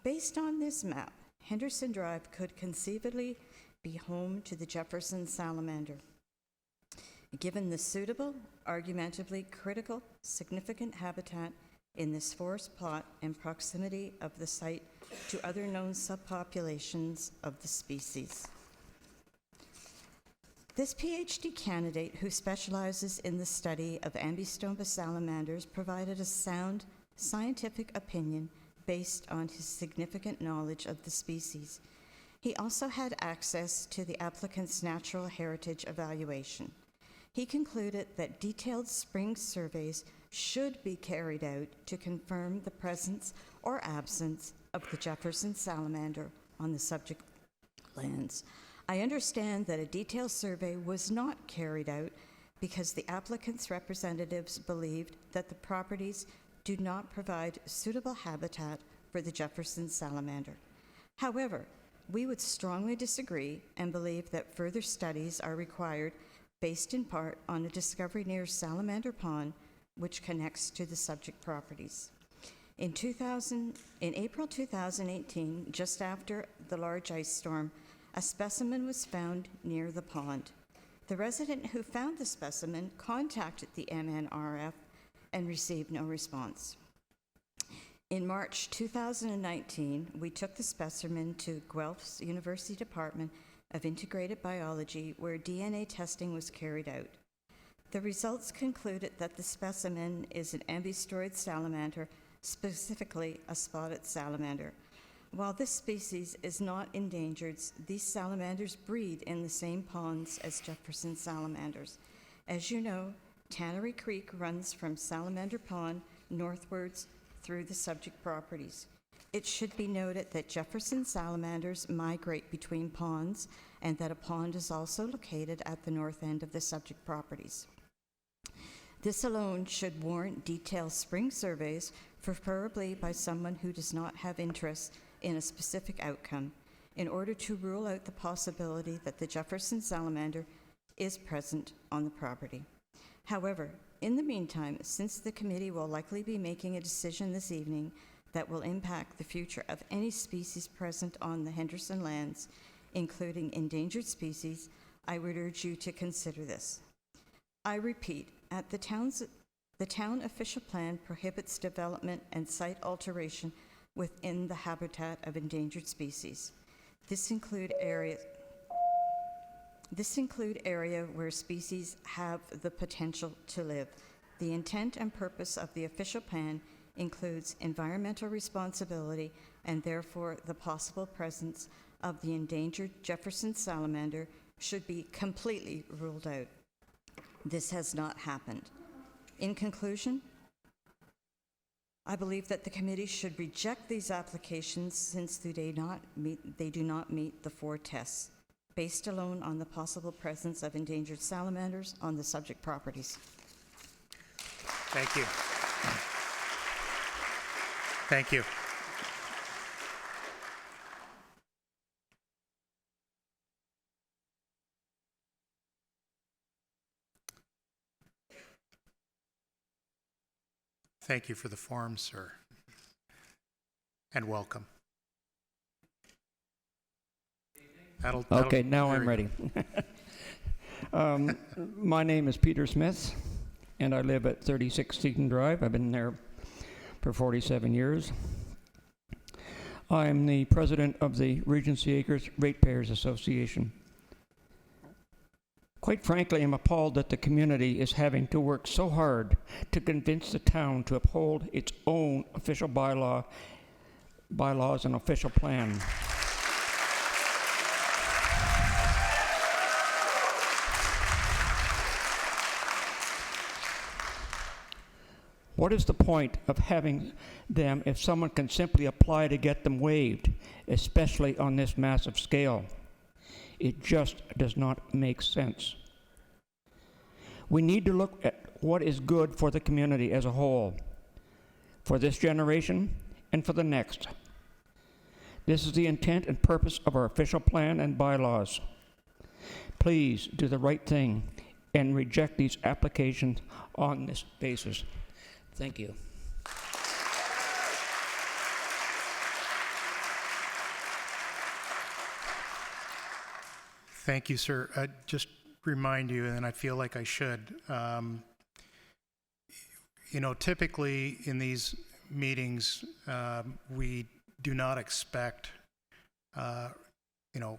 "Based on this map, Henderson Drive could conceivably be home to the Jefferson salamander. Given the suitable, argumentatively critical, significant habitat in this forest plot and proximity of the site to other known subpopulations of the species." This PhD candidate, who specializes in the study of Ambystoma salamanders, provided a sound scientific opinion based on his significant knowledge of the species. He also had access to the applicant's natural heritage evaluation. He concluded that detailed spring surveys should be carried out to confirm the presence or absence of the Jefferson salamander on the subject lands. I understand that a detailed survey was not carried out because the applicant's representatives believed that the properties do not provide suitable habitat for the Jefferson salamander. However, we would strongly disagree and believe that further studies are required based in part on a discovery near Salamander Pond, which connects to the subject properties. In April 2018, just after the large ice storm, a specimen was found near the pond. The resident who found the specimen contacted the MNRF and received no response. In March 2019, we took the specimen to Guelph's University Department of Integrated Biology, where DNA testing was carried out. The results concluded that the specimen is an ambystroid salamander, specifically a spotted salamander. While this species is not endangered, these salamanders breed in the same ponds as Jefferson salamanders. As you know, Tannery Creek runs from Salamander Pond northwards through the subject properties. It should be noted that Jefferson salamanders migrate between ponds and that a pond is also located at the north end of the subject properties. This alone should warrant detailed spring surveys, preferably by someone who does not have interest in a specific outcome, in order to rule out the possibility that the Jefferson salamander is present on the property. However, in the meantime, since the committee will likely be making a decision this evening that will impact the future of any species present on the Henderson lands, including endangered species, I would urge you to consider this. I repeat, the town official plan prohibits development and site alteration within the habitat of endangered species. This include area where species have the potential to live. The intent and purpose of the official plan includes environmental responsibility and therefore the possible presence of the endangered Jefferson salamander should be completely ruled out. This has not happened. In conclusion, I believe that the committee should reject these applications since they do not meet the 4 tests, based alone on the possible presence of endangered salamanders on the subject properties. Thank you. Thank you. Thank you for the form, sir, and welcome. Okay, now I'm ready. My name is Peter Smith, and I live at 36 Seaton Drive. I've been there for 47 years. I'm the president of the Regency Acres Ratepayers Association. Quite frankly, I'm appalled that the community is having to work so hard to convince the town to uphold its own official bylaws and official plan. What is the point of having them if someone can simply apply to get them waived, especially on this massive scale? It just does not make sense. We need to look at what is good for the community as a whole, for this generation and for the next. This is the intent and purpose of our official plan and bylaws. Please do the right thing and reject these applications on this basis. Thank you. Thank you, sir. Just remind you, and I feel like I should, you know, typically in these meetings, we do not expect, you know,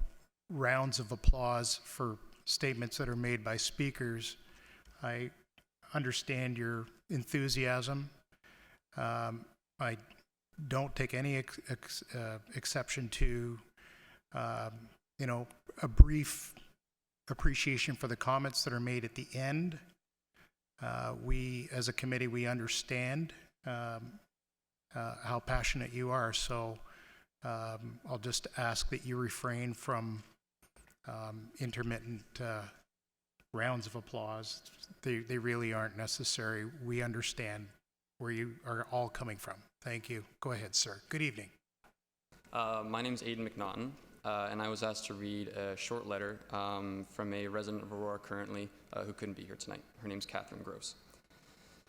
rounds of applause for statements that are made by speakers. I understand your enthusiasm. I don't take any exception to, you know, a brief appreciation for the comments that are made at the end. We, as a committee, we understand how passionate you are, so I'll just ask that you refrain from intermittent rounds of applause. They really aren't necessary. We understand where you are all coming from. Thank you. Go ahead, sir. Good evening. My name is Aidan McNaughton, and I was asked to read a short letter from a resident of Aurora currently who couldn't be here tonight. Her name's Catherine Gross.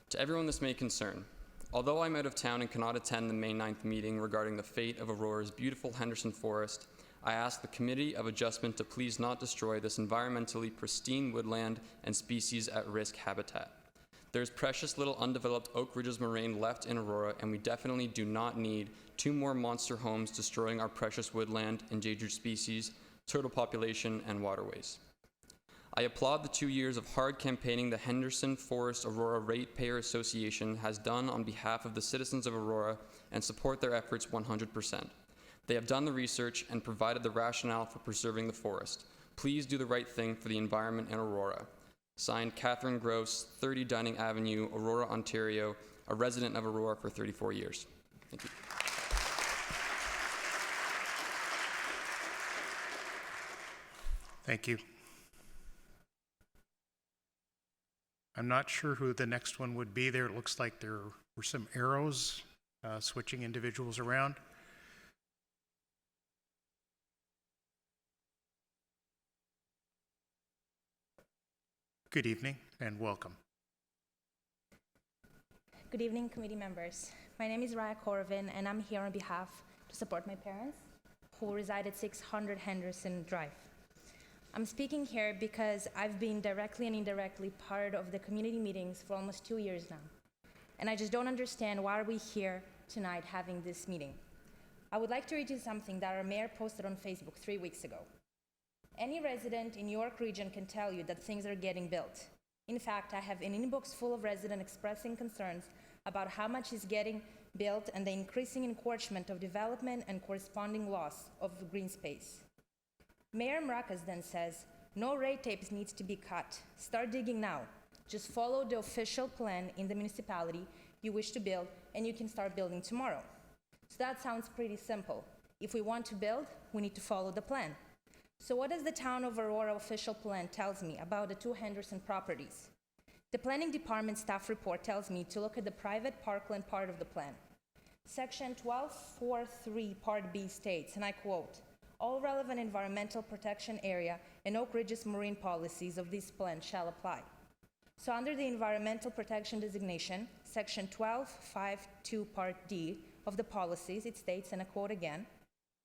To everyone this may concern, although I'm out of town and cannot attend the May 9th meeting regarding the fate of Aurora's beautiful Henderson Forest, I ask the Committee of Adjustment to please not destroy this environmentally pristine woodland and species at risk habitat. There's precious little undeveloped Oak Ridges moraine left in Aurora, and we definitely do not need 2 more monster homes destroying our precious woodland, endangered species, turtle population, and waterways. I applaud the 2 years of hard campaigning the Henderson Forest Aurora Ratepayer Association has done on behalf of the citizens of Aurora and support their efforts 100%. They have done the research and provided the rationale for preserving the forest. Please do the right thing for the environment in Aurora. Signed, Catherine Gross, 30 Dunning Avenue, Aurora, Ontario, a resident of Aurora for 34 years. Thank you. Thank you. I'm not sure who the next one would be there. It looks like there were some arrows switching individuals around. Good evening and welcome. Good evening, committee members. My name is Raya Corvin, and I'm here on behalf to support my parents who reside at 600 Henderson Drive. I'm speaking here because I've been directly and indirectly part of the community meetings for almost 2 years now. And I just don't understand why are we here tonight having this meeting. I would like to read you something that our mayor posted on Facebook 3 weeks ago. Any resident in York region can tell you that things are getting built. In fact, I have an inbox full of residents expressing concerns about how much is getting built and the increasing encroachment of development and corresponding loss of green space. Mayor Mrakas then says, no red tapes needs to be cut. Start digging now. Just follow the official plan in the municipality you wish to build and you can start building tomorrow. So that sounds pretty simple. If we want to build, we need to follow the plan. So what does the Town of Aurora official plan tells me about the 2 Henderson properties? The Planning Department staff report tells me to look at the private parkland part of the plan. Section 12.4.3 Part B states, and I quote, all relevant environmental protection area and Oak Ridges marine policies of this plan shall apply. So under the environmental protection designation, Section 12.5.2 Part D of the policies, it states, and I quote again,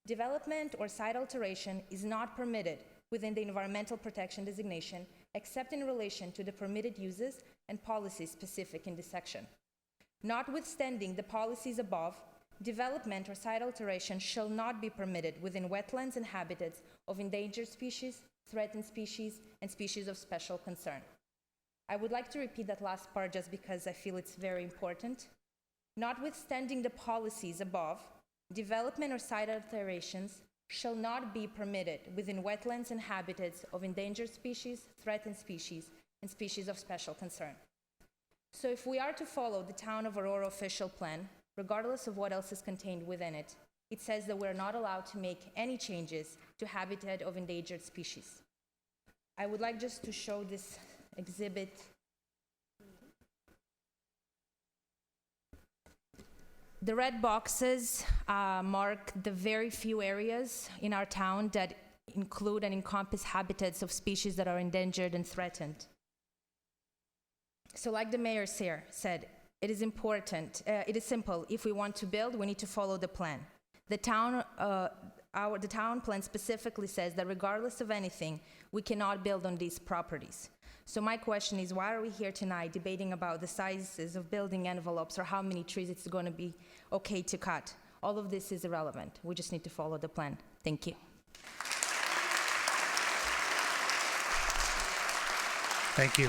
development or site alteration is not permitted within the environmental protection designation except in relation to the permitted uses and policies specific in this section. Notwithstanding the policies above, development or site alteration shall not be permitted within wetlands and habitats of endangered species, threatened species, and species of special concern. I would like to repeat that last part just because I feel it's very important. Notwithstanding the policies above, development or site alterations shall not be permitted within wetlands and habitats of endangered species, threatened species, and species of special concern. So if we are to follow the Town of Aurora official plan, regardless of what else is contained within it, it says that we're not allowed to make any changes to habitat of endangered species. I would like just to show this exhibit. The red boxes mark the very few areas in our town that include and encompass habitats of species that are endangered and threatened. So like the mayor said, it is important, it is simple. If we want to build, we need to follow the plan. The town plan specifically says that regardless of anything, we cannot build on these properties. So my question is, why are we here tonight debating about the sizes of building envelopes or how many trees it's going to be okay to cut? All of this is irrelevant. We just need to follow the plan. Thank you. Thank you.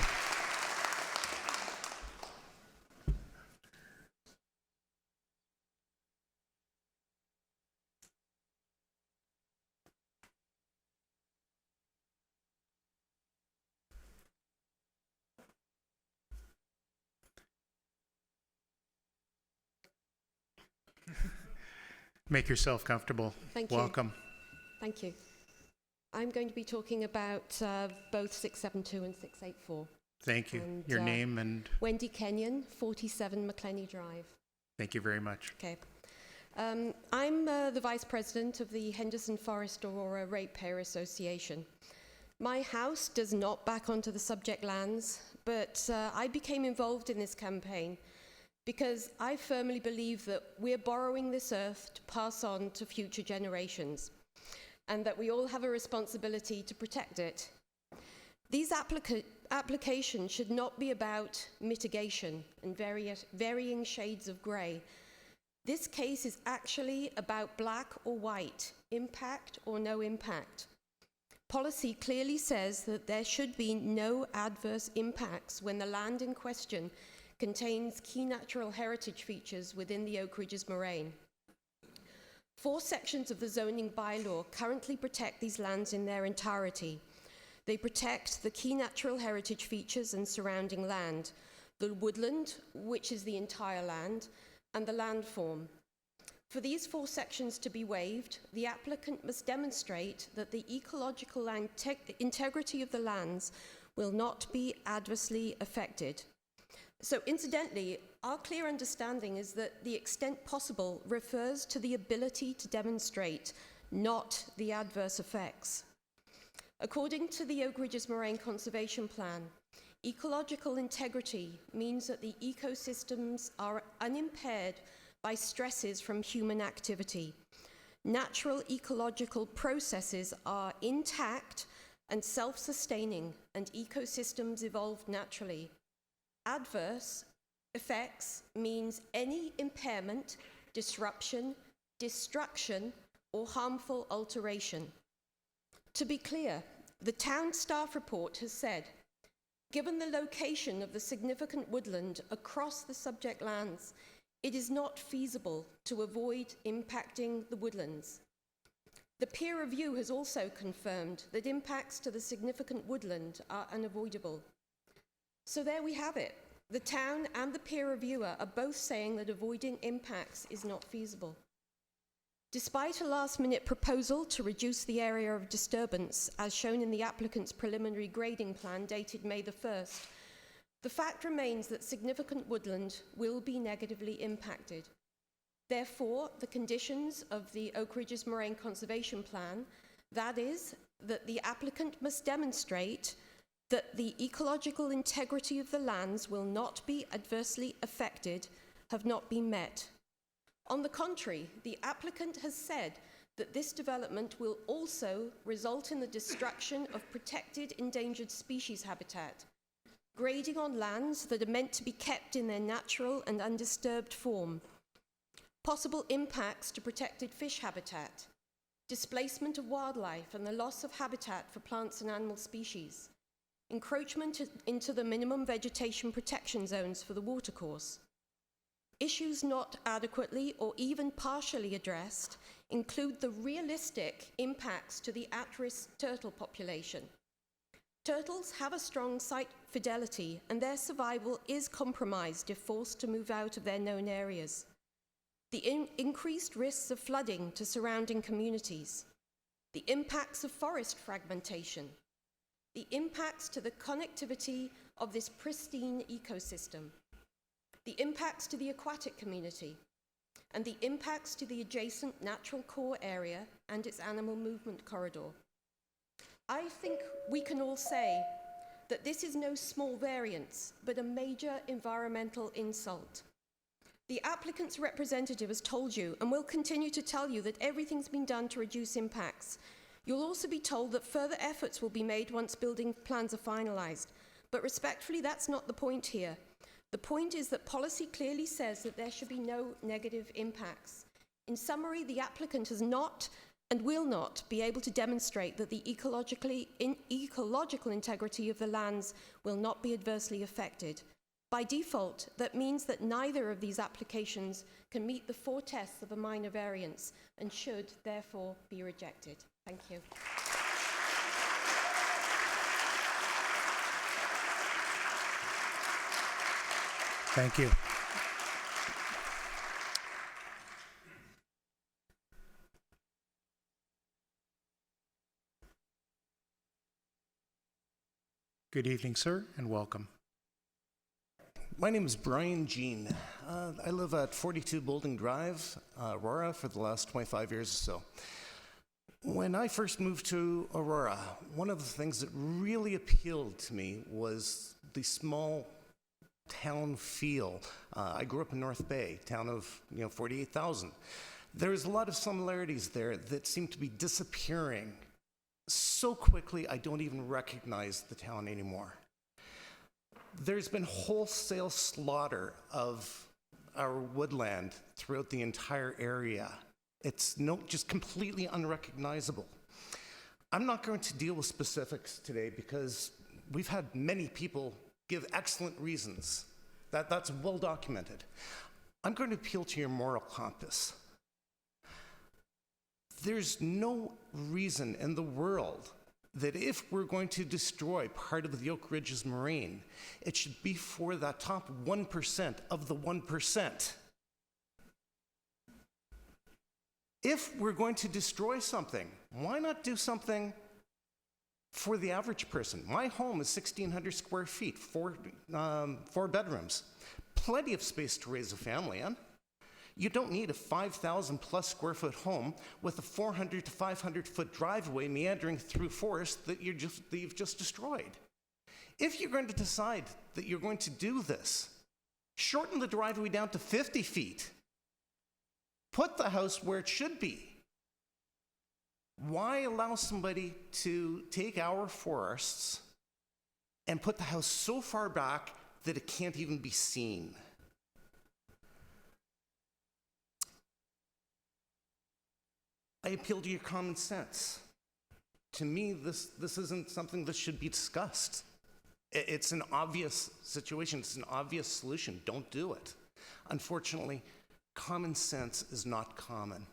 Make yourself comfortable. Thank you. Welcome. Thank you. I'm going to be talking about both 672 and 684. Thank you. And, Your name and... Wendy Kenyon, 47 McClenny Drive. Thank you very much. Okay. I'm the Vice President of the Henderson Forest Aurora Ratepayer Association. My house does not back onto the subject lands, but I became involved in this campaign because I firmly believe that we're borrowing this earth to pass on to future generations, and that we all have a responsibility to protect it. These applications should not be about mitigation and varying shades of grey. This case is actually about black or white, impact or no impact. Policy clearly says that there should be no adverse impacts when the land in question contains key natural heritage features within the Oak Ridges Moraine. 4 sections of the zoning bylaw currently protect these lands in their entirety. They protect the key natural heritage features and surrounding land, the woodland, which is the entire land, and the landform. For these 4 sections to be waived, the applicant must demonstrate that the ecological integrity of the lands will not be adversely affected. So incidentally, our clear understanding is that the extent possible refers to the ability to demonstrate, not the adverse effects. According to the Oak Ridges Moraine Conservation Plan, ecological integrity means that the ecosystems are unimpaired by stresses from human activity. Natural ecological processes are intact and self-sustaining, and ecosystems evolve naturally. Adverse effects means any impairment, disruption, destruction, or harmful alteration. To be clear, the town staff report has said, given the location of the significant woodland across the subject lands, it is not feasible to avoid impacting the woodlands. The peer review has also confirmed that impacts to the significant woodland are unavoidable. So there we have it. The town and the peer reviewer are both saying that avoiding impacts is not feasible. Despite a last-minute proposal to reduce the area of disturbance, as shown in the applicant's preliminary grading plan dated May the 1st, the fact remains that significant woodland will be negatively impacted. Therefore, the conditions of the Oak Ridges Moraine Conservation Plan, that is, that the applicant must demonstrate that the ecological integrity of the lands will not be adversely affected, have not been met. On the contrary, the applicant has said that this development will also result in the destruction of protected endangered species habitat, grading on lands that are meant to be kept in their natural and undisturbed form, possible impacts to protected fish habitat, displacement of wildlife and the loss of habitat for plants and animal species, encroachment into the minimum vegetation protection zones for the watercourse. Issues not adequately or even partially addressed include the realistic impacts to the at-risk turtle population, Turtles have a strong site fidelity, and their survival is compromised if forced to move out of their known areas. The increased risks of flooding to surrounding communities, the impacts of forest fragmentation, the impacts to the connectivity of this pristine ecosystem, the impacts to the aquatic community, and the impacts to the adjacent natural core area and its animal movement corridor. I think we can all say that this is no small variance, but a major environmental insult. The applicant's representative has told you, and will continue to tell you, that everything's been done to reduce impacts. You'll also be told that further efforts will be made once building plans are finalized. But respectfully, that's not the point here. The point is that policy clearly says that there should be no negative impacts. In summary, the applicant has not and will not be able to demonstrate that the ecological integrity of the lands will not be adversely affected. By default, that means that neither of these applications can meet the 4 tests of a minor variance and should therefore be rejected. Thank you. Thank you. Good evening, sir, and welcome. My name is Brian Jean. I live at 42 Boulding Drive, Aurora, for the last 25 years or so. When I first moved to Aurora, one of the things that really appealed to me was the small town feel. I grew up in North Bay, town of 48,000. There's a lot of similarities there that seem to be disappearing so quickly I don't even recognize the town anymore. There's been wholesale slaughter of our woodland throughout the entire area. It's just completely unrecognizable. I'm not going to deal with specifics today because we've had many people give excellent reasons. That's well documented. I'm going to appeal to your moral compass. There's no reason in the world that if we're going to destroy part of the Oak Ridges Moraine, it should be for that top 1% of the 1%. If we're going to destroy something, why not do something for the average person? My home is 1,600 square feet, 4 bedrooms. Plenty of space to raise a family in. You don't need a 5,000 plus square foot home with a 400 to 500 foot driveway meandering through forest that you've just destroyed. If you're going to decide that you're going to do this, shorten the driveway down to 50 feet. Put the house where it should be. Why allow somebody to take our forests and put the house so far back that it can't even be seen? I appeal to your common sense. To me, this isn't something that should be discussed. It's an obvious situation. It's an obvious solution. Don't do it. Unfortunately, common sense is not common.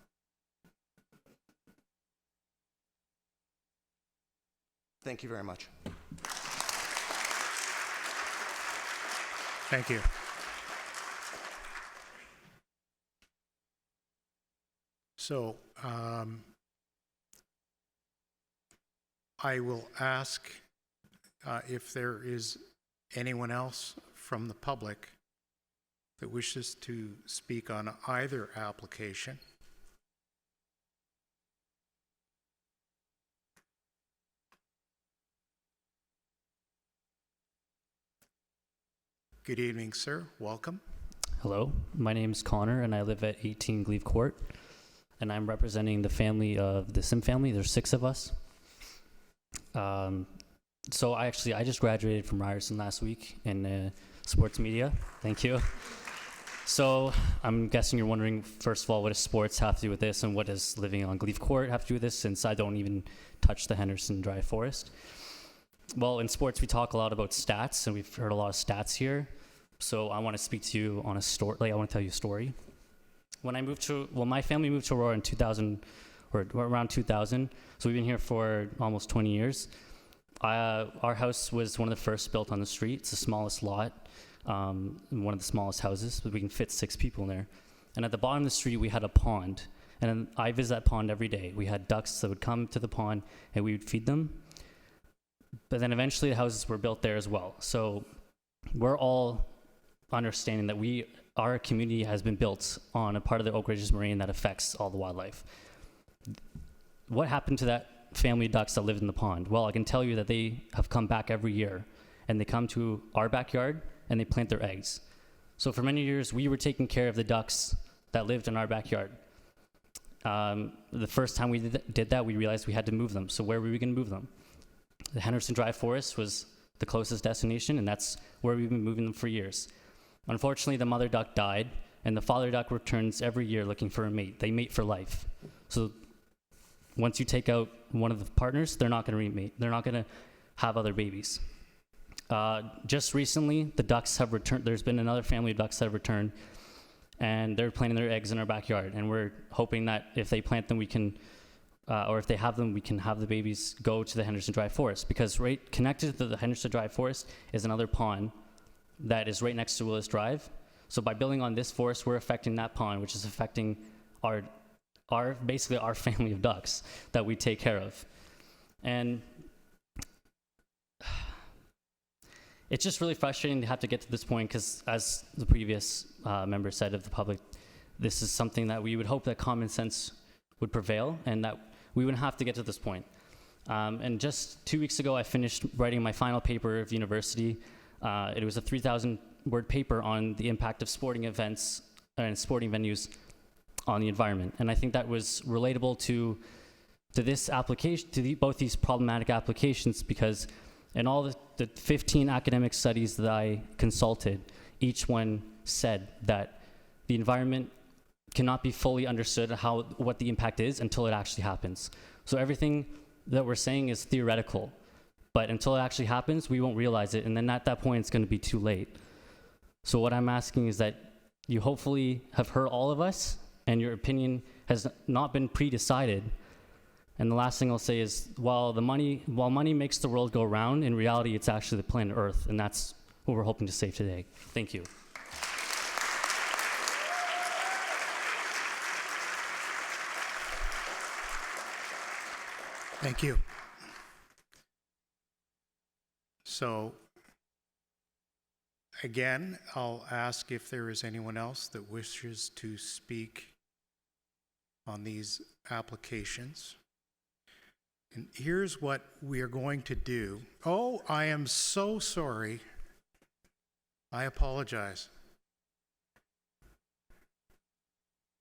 Thank you very much. Thank you. So, I will ask if there is anyone else from the public that wishes to speak on either application. Good evening, sir. Welcome. Hello, my name is Connor and I live at 18 Glebe Court, and I'm representing the family of the Sim family. There's 6 of us. So I just graduated from Ryerson last week in sports media. Thank you. So I'm guessing you're wondering, first of all, what does sports have to do with this, and what does living on Glebe Court have to do with this, since I don't even touch the Henderson Dry Forest? Well, in sports, we talk a lot about stats, and we've heard a lot of stats here. So I want to speak to you on a story. I want to tell you a story. When my family moved to Aurora in 2000, or around 2000, so we've been here for almost 20 years. Our house was one of the first built on the street. It's the smallest lot, one of the smallest houses, but we can fit 6 people in there. And at the bottom of the street, we had a pond. And I visit that pond every day. We had ducks that would come to the pond, and we would feed them. But then eventually the houses were built there as well. So we're all understanding that our community has been built on a part of the Oak Ridges Moraine that affects all the wildlife. What happened to that family of ducks that lived in the pond? Well, I can tell you that they have come back every year, and they come to our backyard and they plant their eggs. So for many years, we were taking care of the ducks that lived in our backyard. The first time we did that, we realized we had to move them. So where were we going to move them? The Henderson Drive Forest was the closest destination, and that's where we've been moving them for years. Unfortunately, the mother duck died, and the father duck returns every year looking for a mate. They mate for life. So once you take out one of the partners, they're not going to remate. They're not going to have other babies. Just recently, the ducks have returned. There's been another family of ducks that have returned, and they're planting their eggs in our backyard. And we're hoping that if they plant them, we can, or if they have them, we can have the babies go to the Henderson Drive Forest. Because right connected to the Henderson Drive Forest is another pond that is right next to Willis Drive. So by building on this forest, we're affecting that pond, which is affecting basically our family of ducks that we take care of. And it's just really frustrating to have to get to this point because, as the previous member said of the public, this is something that we would hope that common sense would prevail and that we wouldn't have to get to this point. And just 2 weeks ago, I finished writing my final paper of university. It was a 3,000-word paper on the impact of sporting events and sporting venues on the environment. And I think that was relatable to this application, to both these problematic applications, because in all the 15 academic studies that I consulted, each one said that the environment cannot be fully understood what the impact is until it actually happens. So everything that we're saying is theoretical, but until it actually happens, we won't realize it, and then at that point, it's going to be too late. So what I'm asking is that you hopefully have heard all of us, and your opinion has not been pre-decided. And the last thing I'll say is, while money makes the world go round, in reality, it's actually the planet Earth, and that's what we're hoping to save today. Thank you. Thank you. So, again, I'll ask if there is anyone else that wishes to speak on these applications. And here's what we are going to do. Oh, I am so sorry. I apologize.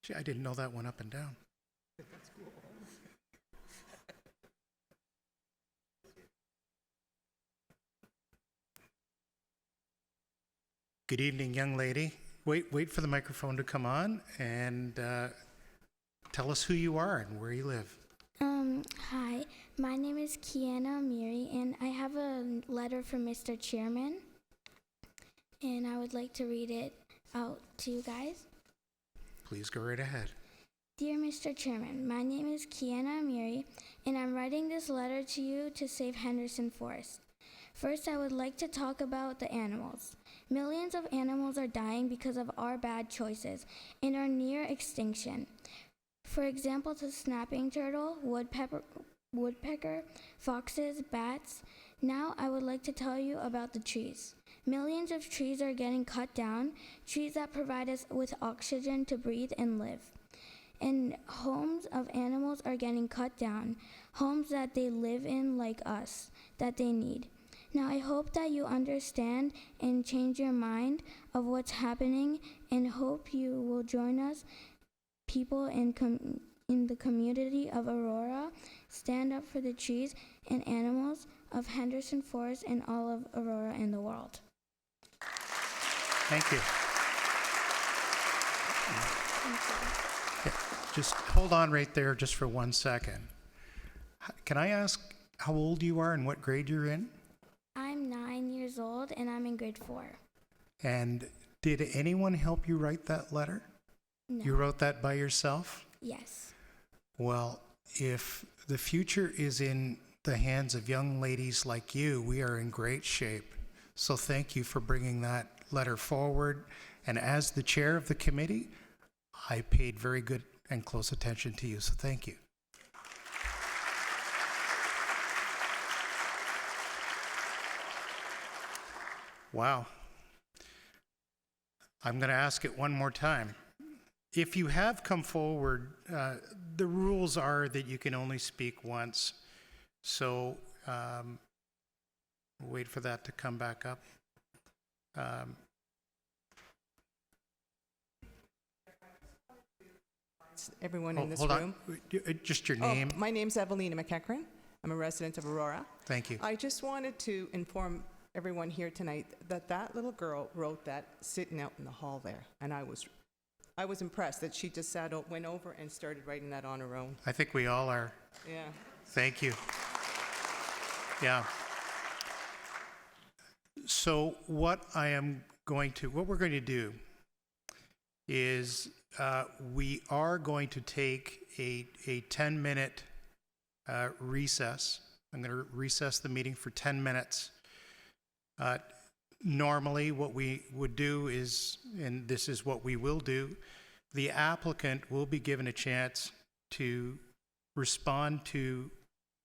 Gee, I didn't know that went up and down. Good evening, young lady. Wait for the microphone to come on and tell us who you are and where you live. Hi, my name is Kiana Amiri, and I have a letter from Mr. Chairman, and I would like to read it out to you guys. Please go right ahead. Dear Mr. Chairman, my name is Kiana Amiri, and I'm writing this letter to you to save Henderson Forest. First, I would like to talk about the animals. Millions of animals are dying because of our bad choices and are near extinction. For example, the snapping turtle, woodpecker, foxes, bats. Now I would like to tell you about the trees. Millions of trees are getting cut down, trees that provide us with oxygen to breathe and live. And homes of animals are getting cut down, homes that they live in like us, that they need. Now I hope that you understand and change your mind of what's happening, and hope you will join us, people in the community of Aurora, stand up for the trees and animals of Henderson Forest and all of Aurora and the world. Thank you. Okay, just hold on right there just for 1 second. Can I ask how old you are and what grade you're in? I'm 9 years old and I'm in grade 4. And did anyone help you write that letter? No. You wrote that by yourself? Yes. Well, if the future is in the hands of young ladies like you, we are in great shape. So thank you for bringing that letter forward. And as the chair of the committee, I paid very good and close attention to you, so thank you. Wow. I'm going to ask it one more time. If you have come forward, the rules are that you can only speak once. So wait for that to come back up. Everyone in this hold room. On. Just your name. My name's Evelina McEachran. I'm a resident of Aurora. Thank you. I just wanted to inform everyone here tonight that that little girl wrote that sitting out in the hall there, and I was impressed that she just went over and started writing that on her own. I think we all are. Yeah. Thank you. Yeah. So what we're going to do is we are going to take a 10-minute recess. I'm going to recess the meeting for 10 minutes. Normally, what we would do is, and this is what we will do, the applicant will be given a chance to respond to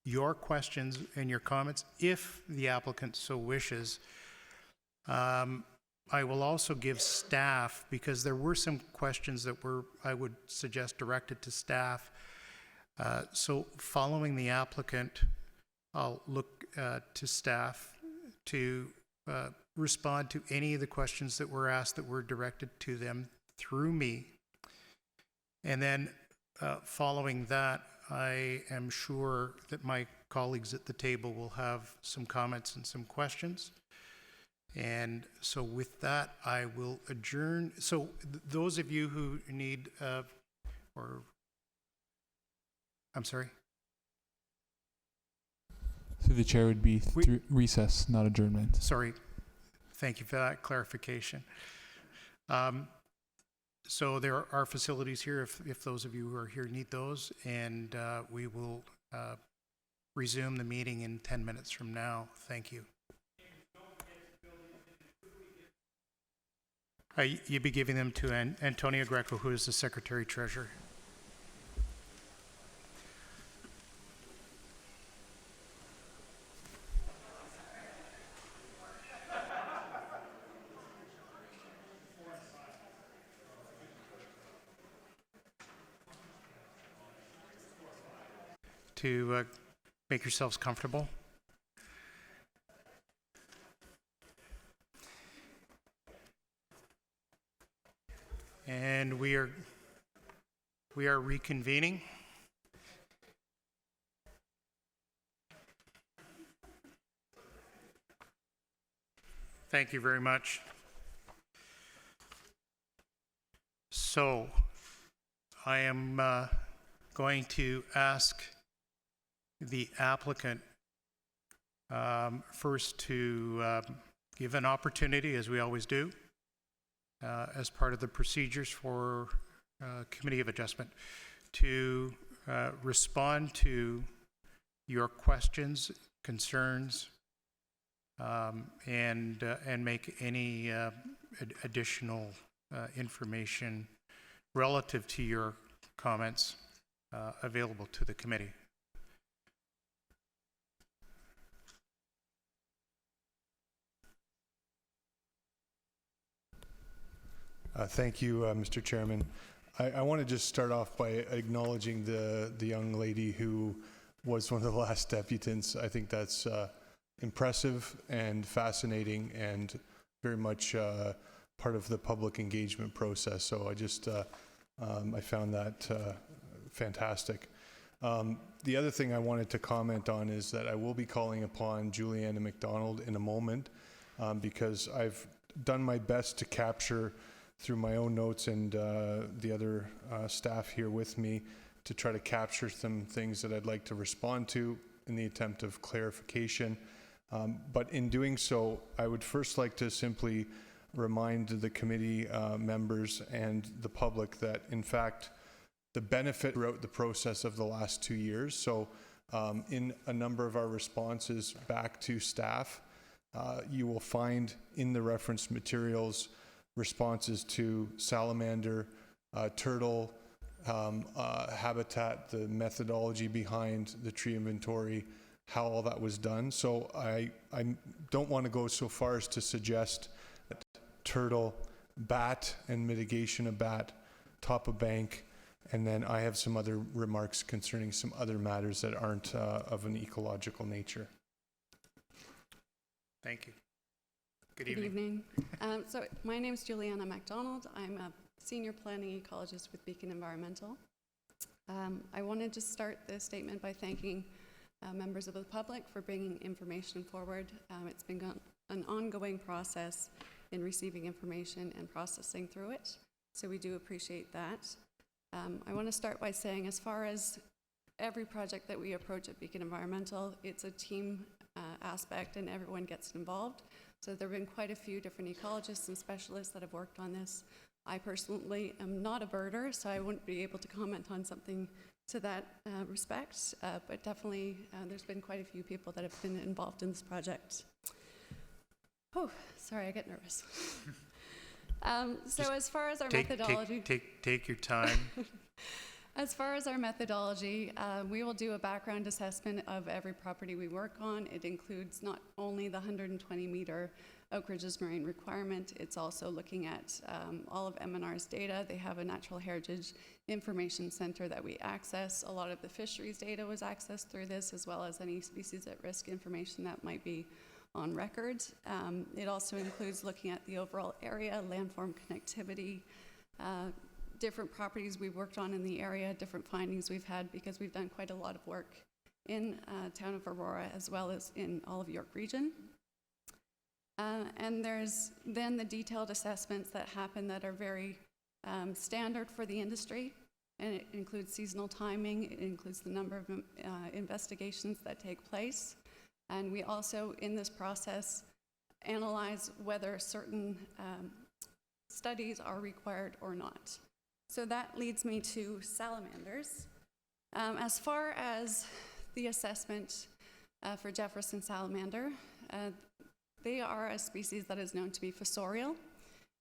your questions and your comments if the applicant so wishes. I will also give staff, because there were some questions that I would suggest, directed to staff. So following the applicant, I'll look to staff to respond to any of the questions that were asked that were directed to them through me. And then following that, I am sure that my colleagues at the table will have some comments and some questions. And so with that, I will adjourn. So those of you who need, I'm sorry? Through the chair would be recess, not adjournment. Sorry. Thank you for that clarification. So there are facilities here if those of you who are here need those, and we will resume the meeting in 10 minutes from now. Thank you. You'll be giving them to Antonia Greco, who is the Secretary-Treasurer. To make yourselves comfortable. And we are reconvening. Thank you very much. So I am going to ask the applicant first to give an opportunity, as we always do, as part of the procedures for Committee of Adjustment, to respond to your questions, concerns, and make any additional information relative to your comments available to the committee. Thank you, Mr. Chairman. I want to just start off by acknowledging the young lady who was one of the last deputants. I think that's impressive and fascinating and very much part of the public engagement process. So I just, I found that fantastic. The other thing I wanted to comment on is that I will be calling upon Juliana McDonald in a moment because I've done my best to capture through my own notes and the other staff here with me to try to capture some things that I'd like to respond to in the attempt of clarification. But in doing so, I would first like to simply remind the committee members and the public that, in fact, the benefit throughout the process of the last 2 years. So In a number of our responses back to staff, you will find in the reference materials responses to salamander, turtle, habitat, the methodology behind the tree inventory, how all that was done. So I don't want to go so far as to suggest that turtle, bat and mitigation of bat, top of bank, and then I have some other remarks concerning some other matters that aren't of an ecological nature. Thank you. Good Good evening. evening. So my name is Juliana MacDonald. I'm a senior planning ecologist with Beacon Environmental. I wanted to start this statement by thanking members of the public for bringing information forward. It's been an ongoing process in receiving information and processing through it, so we do appreciate that. I want to start by saying, as far as every project that we approach at Beacon Environmental, it's a team aspect and everyone gets involved. So there have been quite a few different ecologists and specialists that have worked on this. I personally am not a birder, so I wouldn't be able to comment on something to that respect, but definitely there's been quite a few people that have been involved in this project. Oh, sorry, I get nervous. So as far as our methodology... Take your time. As far as our methodology, we will do a background assessment of every property we work on. It includes not only the 120-meter Oak Ridges Marine requirement, it's also looking at all of M&R's data. They have a natural heritage information center that we access. A lot of the fisheries data was accessed through this, as well as any species at risk information that might be on record. It also includes looking at the overall area, landform connectivity, different properties we've worked on in the area, different findings we've had, because we've done quite a lot of work in town of Aurora as well as in all of York region. And there's then the detailed assessments that happen that are very standard for the industry, and it includes seasonal timing, it includes the number of investigations that take place, and we also, in this process, analyze whether certain studies are required or not. So that leads me to salamanders. As far as the assessment for Jefferson salamander, they are a species that is known to be fossorial,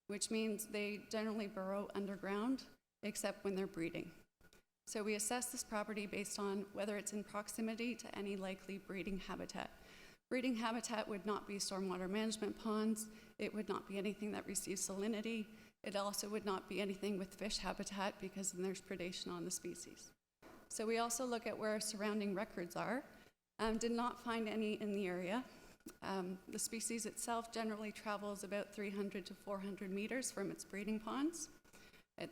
which means they generally burrow underground, except when they're breeding. So we assess this property based on whether it's in proximity to any likely breeding habitat. Breeding habitat would not be stormwater management ponds. It would not be anything that receives salinity. It also would not be anything with fish habitat, because then there's predation on the species. So we also look at where surrounding records are. Did not find any in the area. The species itself generally travels about 300 to 400 meters from its breeding ponds.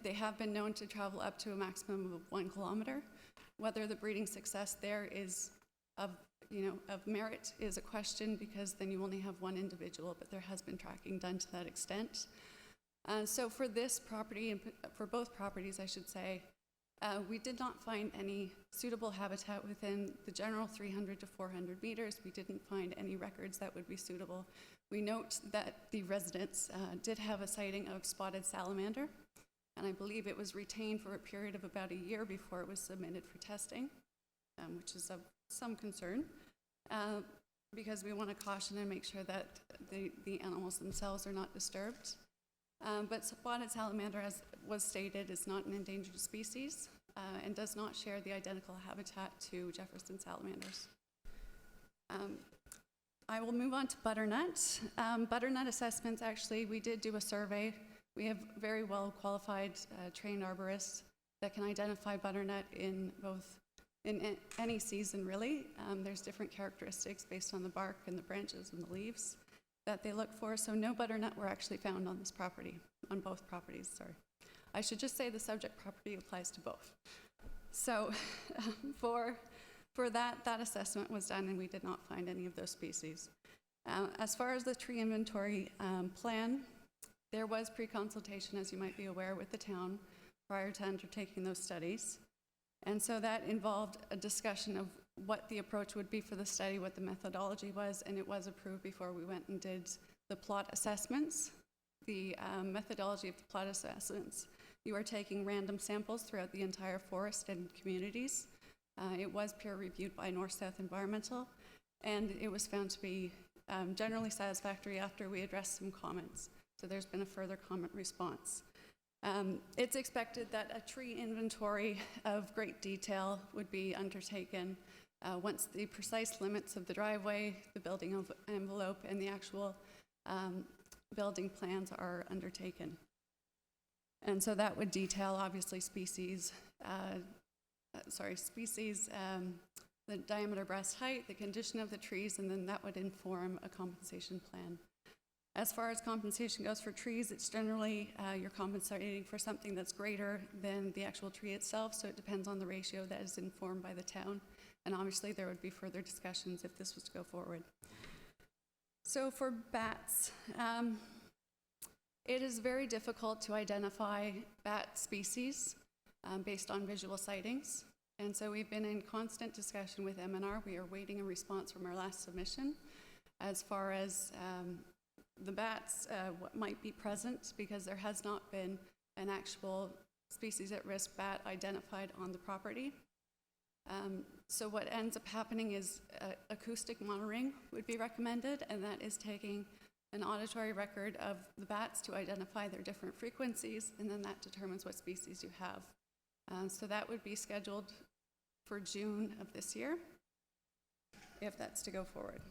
They have been known to travel up to a maximum of 1 kilometer. Whether the breeding success there is of merit is a question, because then you only have one individual, but there has been tracking done to that extent. So for this property, and for both properties, I should say, we did not find any suitable habitat within the general 300 to 400 meters. We didn't find any records that would be suitable. We note that the residents did have a sighting of spotted salamander, and I believe it was retained for a period of about a year before it was submitted for testing, which is of some concern, because we want to caution and make sure that the animals themselves are not disturbed. But spotted salamander, as was stated, is not an endangered species and does not share the identical habitat to Jefferson salamanders. I will move on to butternut. Butternut assessments, actually, we did do a survey. We have very well qualified trained arborists that can identify butternut in any season, really. There's different characteristics based on the bark and the branches and the leaves that they look for. So no butternut were actually found on this property, on both properties, sorry. I should just say the subject property applies to both. So for that assessment was done, and we did not find any of those species. As far as the tree inventory plan, there was pre-consultation, as you might be aware, with the town prior to undertaking those studies. And so that involved a discussion of what the approach would be for the study, what the methodology was, and it was approved before we went and did the plot assessments. The methodology of the plot assessments, you are taking random samples throughout the entire forest and communities. It was peer reviewed by North South Environmental, and it was found to be generally satisfactory after we addressed some comments. So there's been a further comment response. It's expected that a tree inventory of great detail would be undertaken once the precise limits of the driveway, the building envelope, and the actual building plans are undertaken. And so that would detail, obviously, species, the diameter breast height, the condition of the trees, and then that would inform a compensation plan. As far as compensation goes for trees, it's generally you're compensating for something that's greater than the actual tree itself, so it depends on the ratio that is informed by the town. And obviously there would be further discussions if this was to go forward. So for bats, it is very difficult to identify bat species based on visual sightings. And so we've been in constant discussion with MNR. We are waiting a response from our last submission as far as the bats, what might be present, because there has not been an actual species at risk bat identified on the property. So what ends up happening is acoustic monitoring would be recommended, and that is taking an auditory record of the bats to identify their different frequencies, and then that determines what species you have. So that would be scheduled for June of this year, if that's to go forward.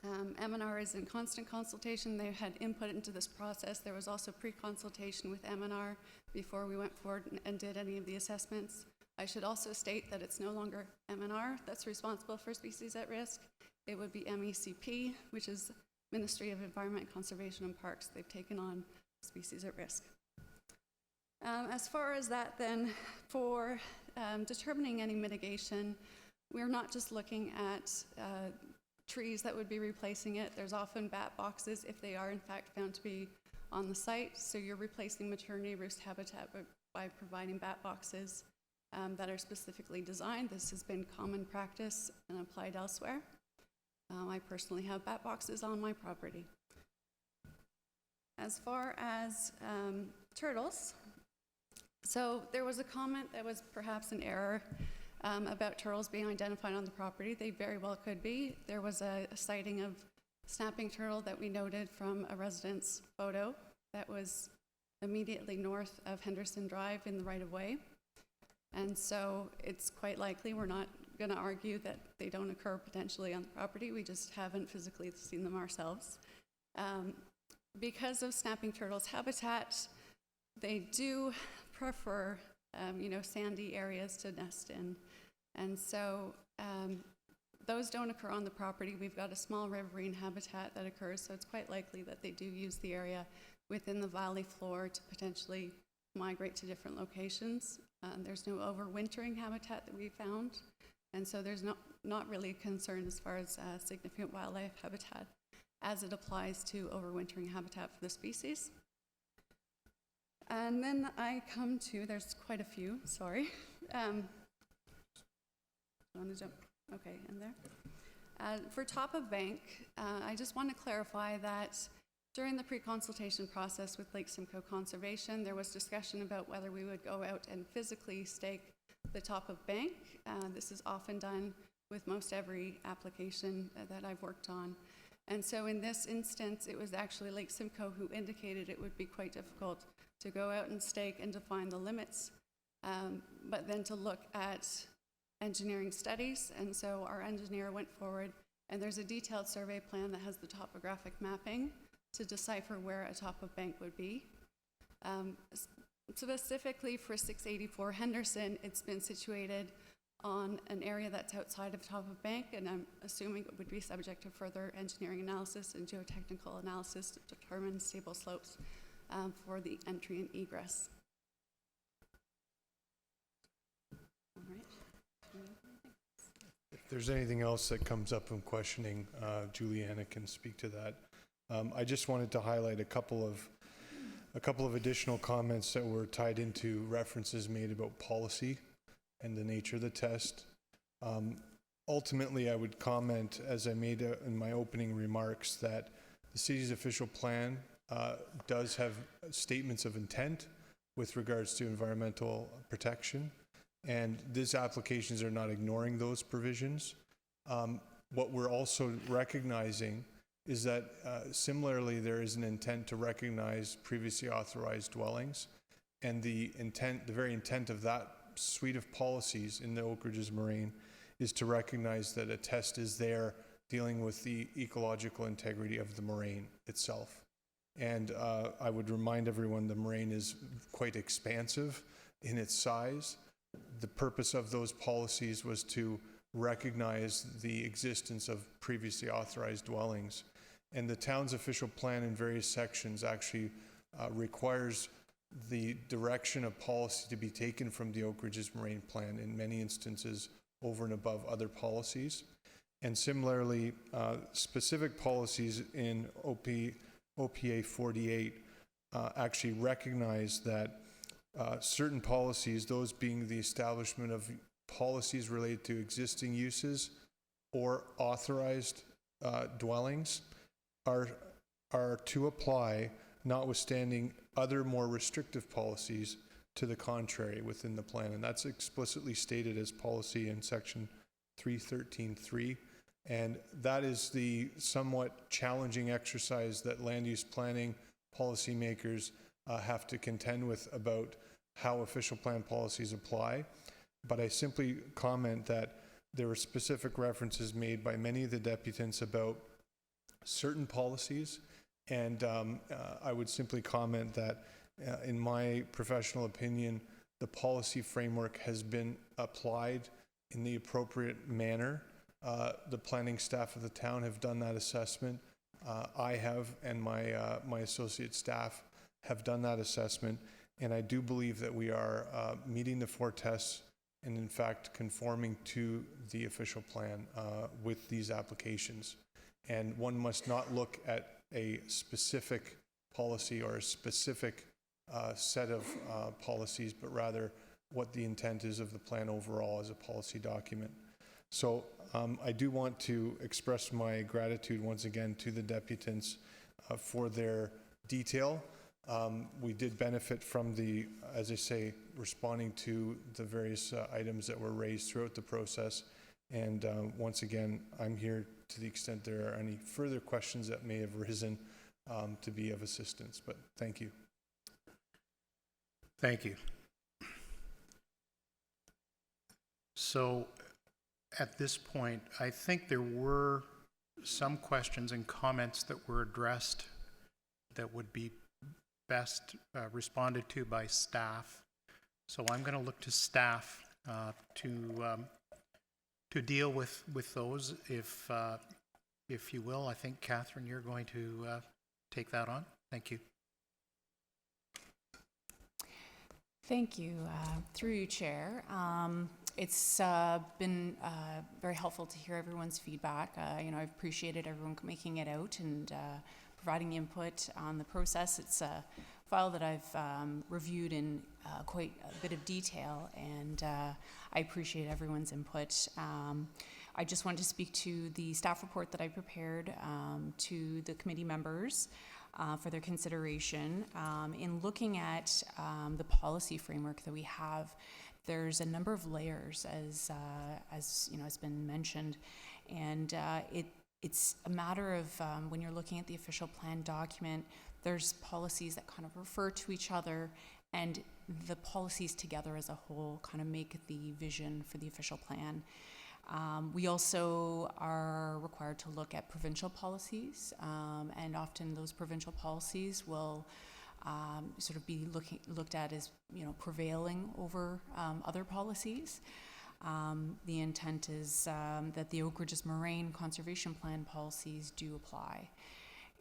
MNR is in constant consultation. They had input into this process. There was also pre-consultation with MNR before we went forward and did any of the assessments. I should also state that it's no longer MNR that's responsible for species at risk. It would be MECP, which is Ministry of Environment, Conservation and Parks. They've taken on species at risk. As far as that then, for determining any mitigation, we're not just looking at trees that would be replacing it. There's often bat boxes if they are in fact found to be on the site. So you're replacing maternity roost habitat by providing bat boxes that are specifically designed. This has been common practice and applied elsewhere. I personally have bat boxes on my property. As far as turtles, so there was a comment that was perhaps an error about turtles being identified on the property. They very well could be. There was a sighting of snapping turtle that we noted from a resident's photo that was immediately north of Henderson Drive in the right-of-way. And so it's quite likely, we're not going to argue that they don't occur potentially on the property. We just haven't physically seen them ourselves. Because of snapping turtles' habitat, they do prefer sandy areas to nest in. And so those don't occur on the property. We've got a small riverine habitat that occurs, so it's quite likely that they do use the area within the valley floor to potentially migrate to different locations. There's no overwintering habitat that we found, and so there's not really a concern as far as significant wildlife habitat as it applies to overwintering habitat for the species. And then I come to, there's quite a few, sorry. Want to jump? Okay, in there. For top of bank, I just want to clarify that during the pre-consultation process with Lake Simcoe Conservation, there was discussion about whether we would go out and physically stake the top of bank. This is often done with most every application that I've worked on. And so in this instance, it was actually Lake Simcoe who indicated it would be quite difficult to go out and stake and define the limits, but then to look at engineering studies. And so our engineer went forward, and there's a detailed survey plan that has the topographic mapping to decipher where a top of bank would be. Specifically for 684 Henderson, it's been situated on an area that's outside of top of bank, and I'm assuming it would be subject to further engineering analysis and geotechnical analysis to determine stable slopes for the entry and egress. All right. If there's anything else that comes up in questioning, Juliana can speak to that. I just wanted to highlight a couple of additional comments that were tied into references made about policy and the nature of the test. Ultimately, I would comment, as I made in my opening remarks, that the city's official plan does have statements of intent with regards to environmental protection. And these applications are not ignoring those provisions. What we're also recognizing is that similarly there is an intent to recognize previously authorized dwellings, and the very intent of that suite of policies in the Oak Ridges Moraine is to recognize that a test is there dealing with the ecological integrity of the moraine itself. And I would remind everyone the moraine is quite expansive in its size. The purpose of those policies was to recognize the existence of previously authorized dwellings. And the town's official plan in various sections actually requires the direction of policy to be taken from the Oak Ridges Moraine Plan in many instances over and above other policies. And similarly, specific policies in OPA 48 actually recognize that certain policies, those being the establishment of policies related to existing uses or authorized dwellings, are to apply, notwithstanding other more restrictive policies to the contrary within the plan. And that's explicitly stated as policy in section 313.3. And that is the somewhat challenging exercise that land use planning policymakers have to contend with about how official plan policies apply. But I simply comment that there were specific references made by many of the deputants about certain policies, and I would simply comment that in my professional opinion, the policy framework has been applied in the appropriate manner. The planning staff of the town have done that assessment. I have, and my associate staff have done that assessment, and I do believe that we are meeting the 4 tests and in fact conforming to the official plan with these applications. And one must not look at a specific policy or a specific set of policies, but rather what the intent is of the plan overall as a policy document. So I do want to express my gratitude once again to the deputants for their detail. We did benefit from the, as I say, responding to the various items that were raised throughout the process. And once again, I'm here to the extent there are any further questions that may have arisen to be of assistance. But thank you. Thank you. So at this point, I think there were some questions and comments that were addressed that would be best responded to by staff. So I'm going to look to staff to deal with those, if you will. I think, Catherine, you're going to take that on. Thank you. Thank you. Through you, Chair. It's been very helpful to hear everyone's feedback. I've appreciated everyone making it out and providing input on the process. It's a file that I've reviewed in quite a bit of detail, and I appreciate everyone's input. I just wanted to speak to the staff report that I prepared to the committee members for their consideration. In looking at the policy framework that we have, there's a number of layers, as has been mentioned, and it's a matter of when you're looking at the official plan document, there's policies that kind of refer to each other, and the policies together as a whole kind of make the vision for the official plan. We also are required to look at provincial policies, and often those provincial policies will sort of be looked at as prevailing over other policies. The intent is that the Oak Ridges Moraine Conservation Plan policies do apply.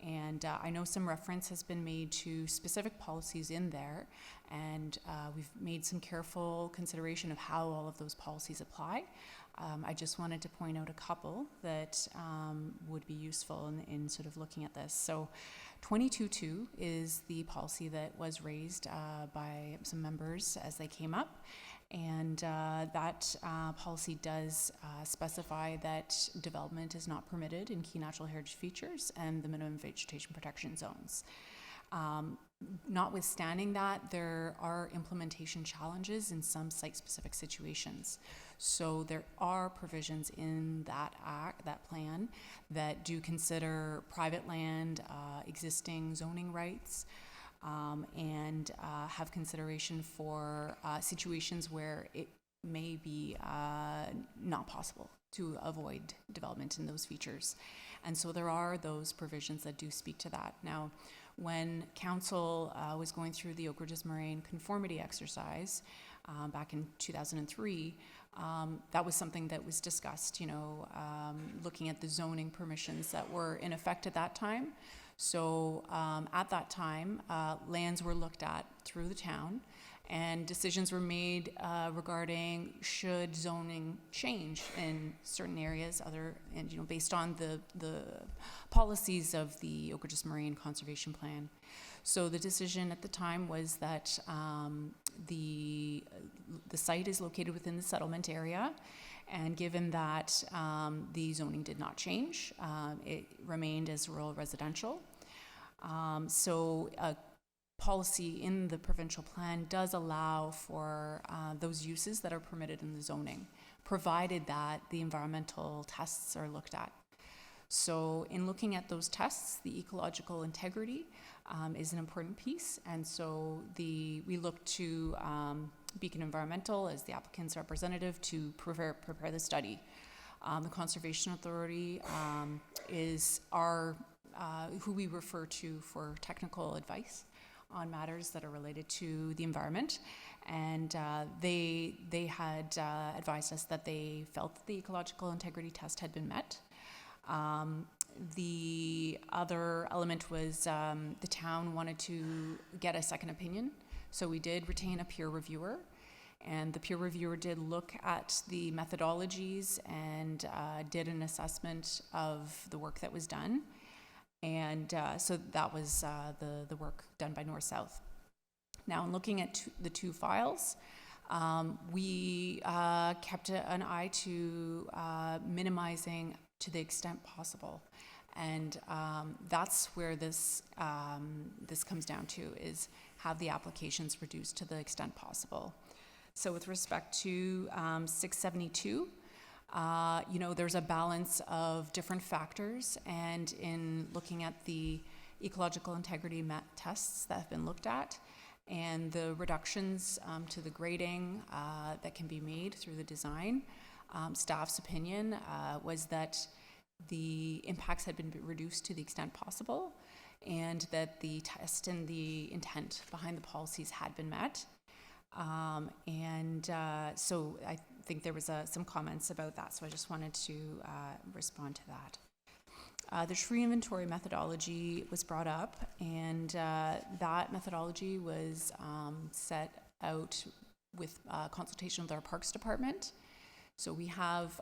And I know some reference has been made to specific policies in there, and we've made some careful consideration of how all of those policies apply. I just wanted to point out a couple that would be useful in sort of looking at this. So 22.2 is the policy that was raised by some members as they came up. And that policy does specify that development is not permitted in key natural heritage features and the minimum vegetation protection zones. Notwithstanding that, there are implementation challenges in some site-specific situations. So there are provisions in that plan, that do consider private land, existing zoning rights, and have consideration for situations where it may be not possible to avoid development in those features. And so there are those provisions that do speak to that. Now, when council was going through the Oak Ridges Moraine conformity exercise back in 2003, that was something that was discussed, looking at the zoning permissions that were in effect at that time. So at that time, lands were looked at through the town, and decisions were made regarding should zoning change in certain areas, based on the policies of the Oak Ridges Moraine Conservation Plan. So the decision at the time was that the site is located within the settlement area, and given that the zoning did not change, it remained as rural residential. So a policy in the provincial plan does allow for those uses that are permitted in the zoning, provided that the environmental tests are looked at. So in looking at those tests, the ecological integrity is an important piece, and so we look to Beacon Environmental as the applicant's representative to prepare the study. The Conservation Authority is who we refer to for technical advice on matters that are related to the environment, and they had advised us that they felt that the ecological integrity test had been met. The other element was the town wanted to get a second opinion, so we did retain a peer reviewer, and the peer reviewer did look at the methodologies and did an assessment of the work that was done. And so that was the work done by North South. Now, in looking at the two files, we kept an eye to minimizing to the extent possible. And that's where this comes down to, is have the applications reduced to the extent possible. So with respect to 672, there's a balance of different factors, and in looking at the ecological integrity tests that have been looked at, and the reductions to the grading that can be made through the design, staff's opinion was that the impacts had been reduced to the extent possible, and that the test and the intent behind the policies had been met. So I think there was some comments about that, so I just wanted to respond to that. The tree inventory methodology was brought up, and that methodology was set out with consultation with our Parks Department. So we have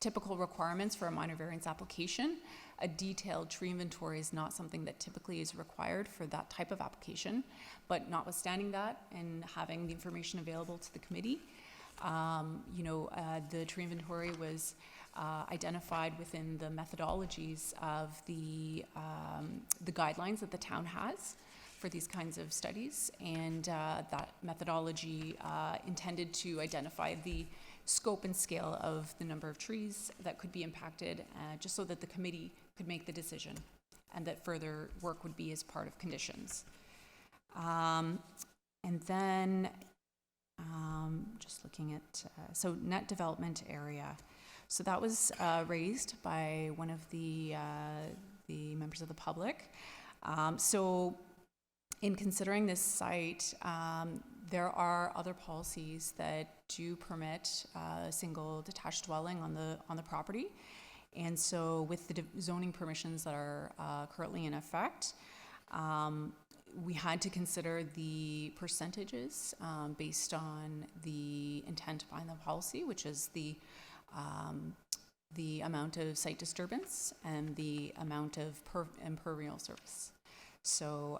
typical requirements for a minor variance application. A detailed tree inventory is not something that typically is required for that type of application, but notwithstanding that, and having the information available to the committee, the tree inventory was identified within the methodologies of the guidelines that the town has for these kinds of studies, and that methodology intended to identify the scope and scale of the number of trees that could be impacted, just so that the committee could make the decision, and that further work would be as part of conditions. And then just looking at, so net development area. So that was raised by one of the members of the public. So in considering this site, there are other policies that do permit a single detached dwelling on the property. And so with the zoning permissions that are currently in effect, we had to consider the percentages based on the intent behind the policy, which is the amount of site disturbance and the amount of impermeable surface. So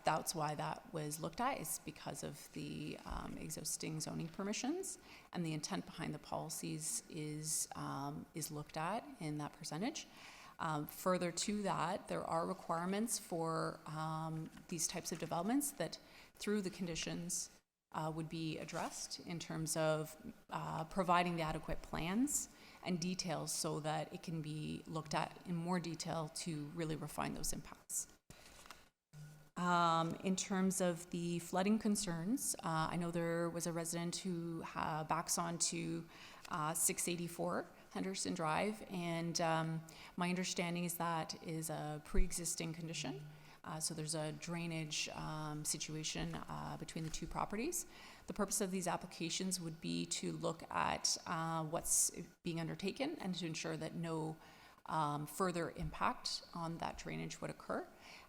that's why that was looked at, is because of the existing zoning permissions, and the intent behind the policies is looked at in that percentage. Further to that, there are requirements for these types of developments that through the conditions would be addressed in terms of providing the adequate plans and details so that it can be looked at in more detail to really refine those impacts. In terms of the flooding concerns, I know there was a resident who backs onto 684 Henderson Drive, and my understanding is that is a pre-existing condition. So there's a drainage situation between the two properties. The purpose of these applications would be to look at what's being undertaken and to ensure that no further impact on that drainage would occur.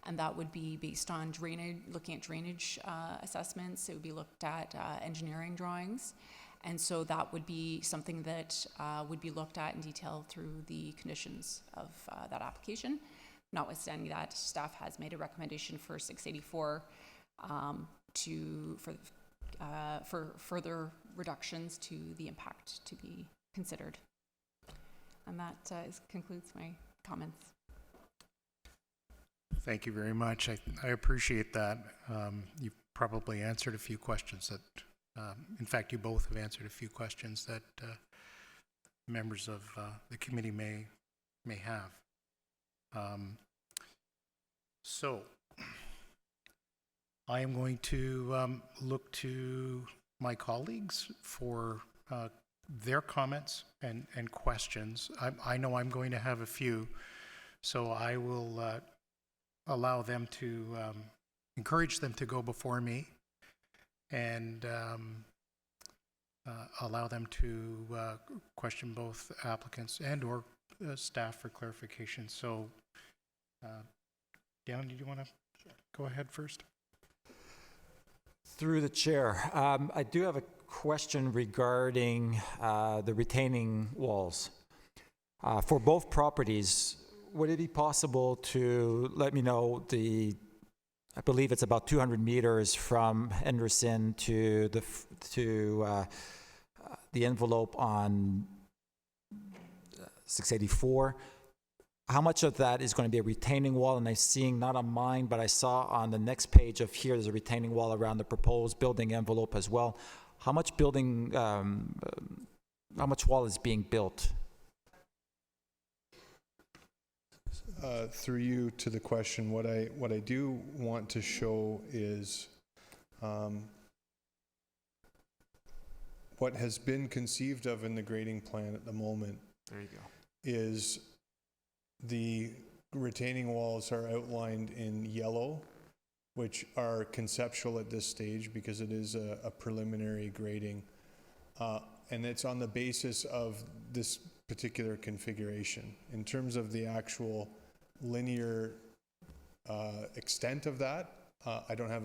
And that would be based on drainage, looking at drainage assessments. It would be looked at engineering drawings. And so that would be something that would be looked at in detail through the conditions of that application. Notwithstanding that, staff has made a recommendation for 684 for further reductions to the impact to be considered. And that concludes my comments. Thank you very much. I appreciate that. You've probably answered a few questions that, in fact, you both have answered a few questions that members of the committee may have. So I am going to look to my colleagues for their comments and questions. I know I'm going to have a few, so I will allow them to, encourage them to go before me and allow them to question both applicants and or staff for clarification. So, Galen, did you want to go ahead first? Through the chair, I do have a question regarding the retaining walls. For both properties, would it be possible to let me know I believe it's about 200 meters from Henderson to the envelope on 684. How much of that is going to be a retaining wall? And I'm seeing, not on mine, but I saw on the next page of here, there's a retaining wall around the proposed building envelope as well. How much wall is being built? Through you to the question, what I do want to show is what has been conceived of in the grading plan at the moment. There you go. Is the retaining walls are outlined in yellow, which are conceptual at this stage because it is a preliminary grading. And it's on the basis of this particular configuration. In terms of the actual linear extent of that, I don't have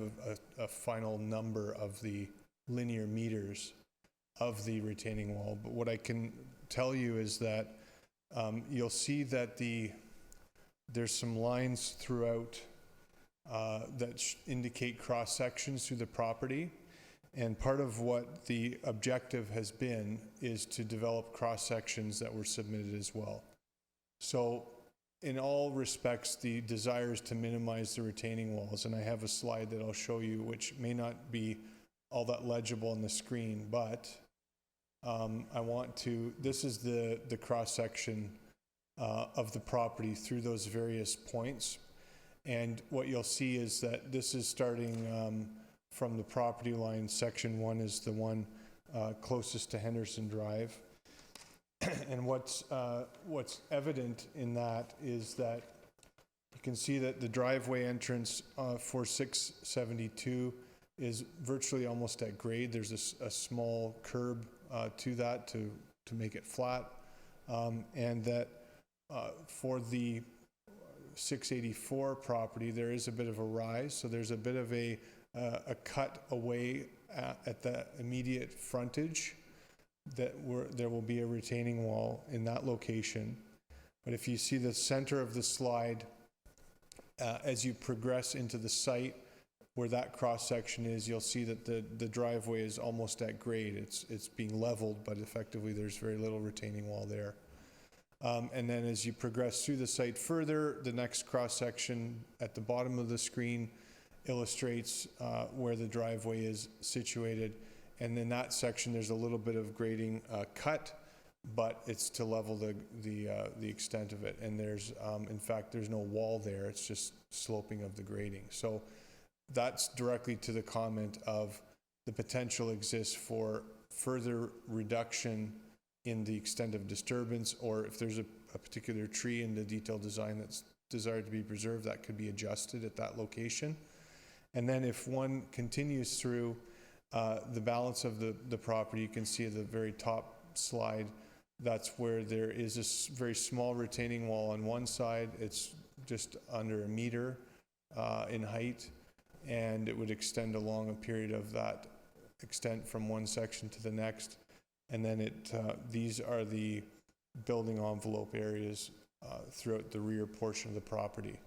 a final number of the linear meters of the retaining wall, but what I can tell you is that you'll see that there's some lines throughout that indicate cross sections through the property, and part of what the objective has been is to develop cross sections that were submitted as well. So in all respects, the desire is to minimize the retaining walls, and I have a slide that I'll show you which may not be all that legible on the screen, but this is the cross section of the property through those various points. And what you'll see is that this is starting from the property line. Section 1 is the one closest to Henderson Drive. And what's evident in that is that you can see that the driveway entrance for 672 is virtually almost at grade. There's a small curb to that to make it flat, and that for the 684 property there is a bit of a rise, so there's a bit of a cut away at the immediate frontage that there will be a retaining wall in that location. But if you see the center of the slide, as you progress into the site where that cross section is, you'll see that the driveway is almost at grade. It's being leveled, but effectively there's very little retaining wall there. And then as you progress through the site further, the next cross-section at the bottom of the screen illustrates where the driveway is situated. And in that section, there's a little bit of grading cut, but it's to level the extent of it. And there's, in fact, there's no wall there. It's just sloping of the grading. So that's directly to the comment of the potential exists for further reduction in the extent of disturbance, or if there's a particular tree in the detailed design that's desired to be preserved, that could be adjusted at that location. And then if one continues through the balance of the property, you can see at the very top slide, that's where there is a very small retaining wall on one side. It's just under 1 meter in height, and it would extend along a period of that extent from one section to the next. And then these are the building envelope areas throughout the rear portion of the property.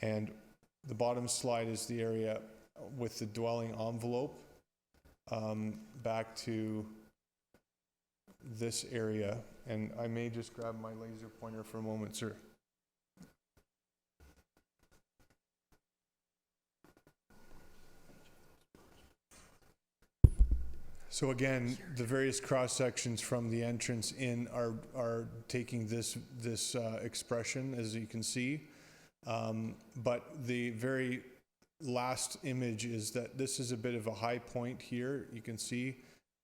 And the bottom slide is the area with the dwelling envelope back to this area. And I may just grab my laser pointer for a moment, sir. So again, the various cross sections from the entrance in are taking this expression, as you can see. But the very last image is that this is a bit of a high point here, you can see.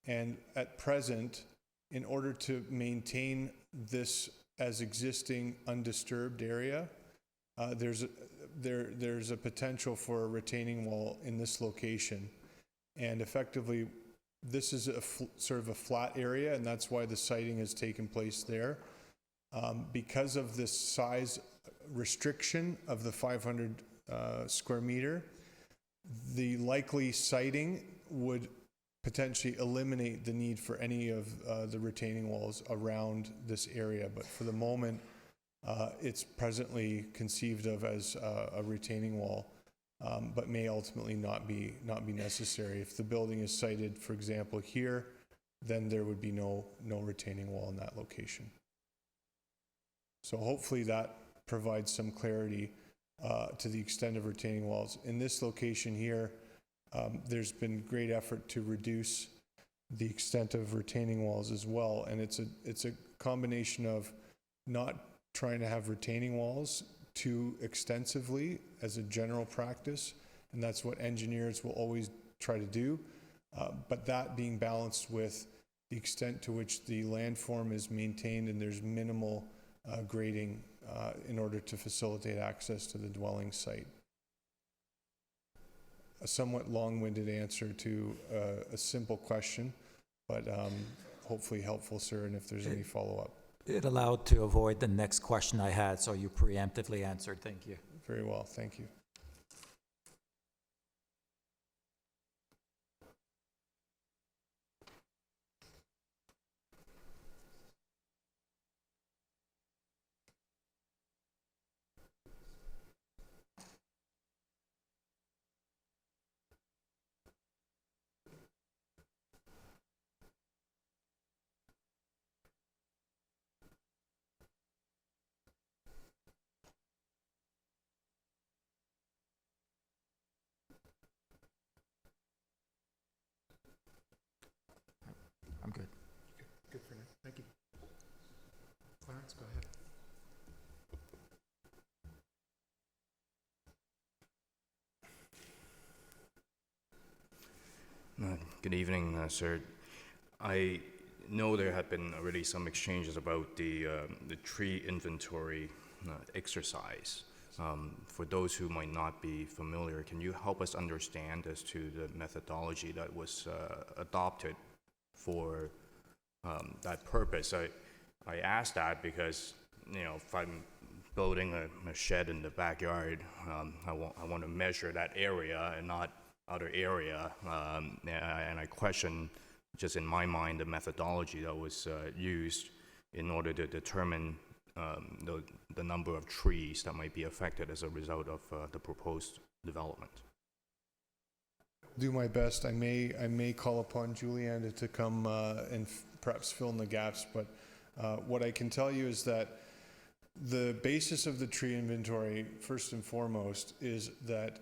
And at present, in order to maintain this as existing undisturbed area, there's a potential for a retaining wall in this location. And effectively, this is sort of a flat area, and that's why the siting has taken place there. Because of this size restriction of the 500 square meter, the likely siting would potentially eliminate the need for any of the retaining walls around this area. But for the moment, it's presently conceived of as a retaining wall. But may ultimately not be necessary. If the building is sited, for example, here, then there would be no retaining wall in that location. So hopefully that provides some clarity to the extent of retaining walls. In this location here, there's been great effort to reduce the extent of retaining walls as well, and it's a combination of not trying to have retaining walls too extensively as a general practice, and that's what engineers will always try to do, but that being balanced with the extent to which the landform is maintained and there's minimal grading in order to facilitate access to the dwelling site. A somewhat long-winded answer to a simple question, but hopefully helpful, sir, and if there's any follow-up. It allowed to avoid the next question I had, so you preemptively answered. Thank you. Very well, thank you. I'm good. Good for now. Thank you. Clarence, go ahead. Good evening, sir. I know there have been already some exchanges about the tree inventory exercise. For those who might not be familiar, can you help us understand as to the methodology that was adopted for that purpose? I ask that because, if I'm building a shed in the backyard, I want to measure that area and not other area, and I question, just in my mind, the methodology that was used in order to determine the number of trees that might be affected as a result of the proposed development. Do my best. I may call upon Julianne to come and perhaps fill in the gaps, but What I can tell you is that the basis of the tree inventory, first and foremost, is that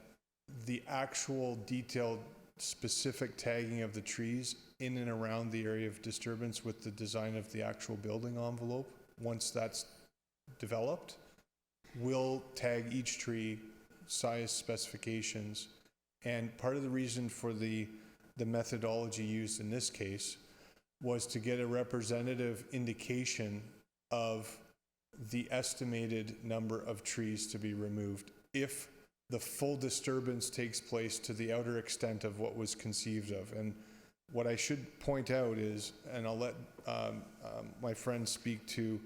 the actual detailed specific tagging of the trees in and around the area of disturbance with the design of the actual building envelope, once that's developed, will tag each tree, size specifications. And part of the reason for the methodology used in this case was to get a representative indication of the estimated number of trees to be removed if the full disturbance takes place to the outer extent of what was conceived of. And what I should point out is, and I'll let my friend speak to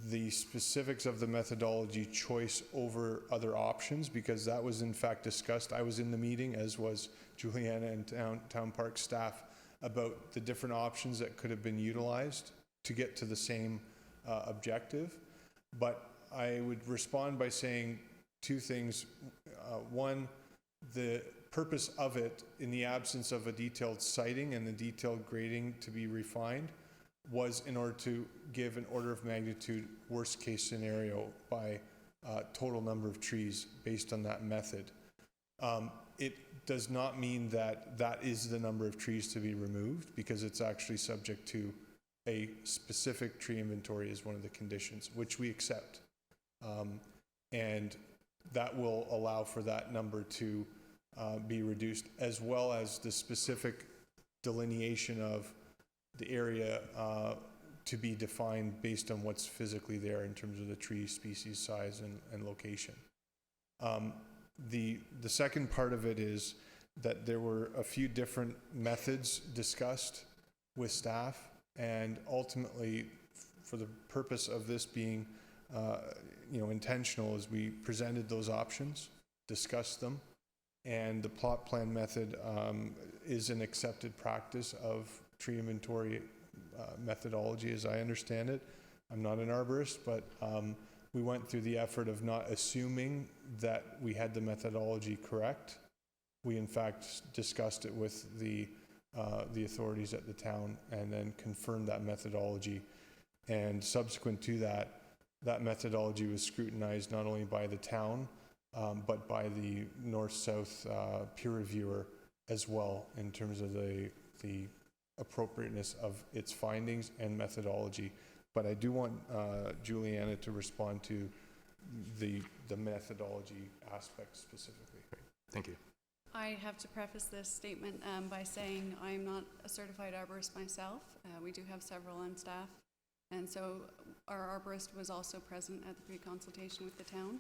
the specifics of the methodology choice over other options, because that was in fact discussed. I was in the meeting, as was Juliana and Town Park staff, about the different options that could have been utilized to get to the same objective. But I would respond by saying two things. One, the purpose of it, in the absence of a detailed siting and the detailed grading to be refined, was in order to give an order of magnitude worst case scenario by total number of trees based on that method. It does not mean that that is the number of trees to be removed, because it's actually subject to a specific tree inventory as one of the conditions, which we accept. And that will allow for that number to be reduced, as well as the specific delineation of the area to be defined based on what's physically there in terms of the tree species, size, and location. The second part of it is that there were a few different methods discussed with staff, and ultimately, for the purpose of this being intentional, is we presented those options, discussed them, and the plot plan method is an accepted practice of tree inventory methodology, as I understand it. I'm not an arborist, but we went through the effort of not assuming that we had the methodology correct. We in fact discussed it with the authorities at the town, and then confirmed that methodology. And subsequent to that, that methodology was scrutinized not only by the town, but by the north-south peer reviewer as well, in terms of the appropriateness of its findings and methodology. But I do want Juliana to respond to the methodology aspect specifically. Thank you. I have to preface this statement by saying I'm not a certified arborist myself. We do have several on staff. And so our arborist was also present at the pre-consultation with the town.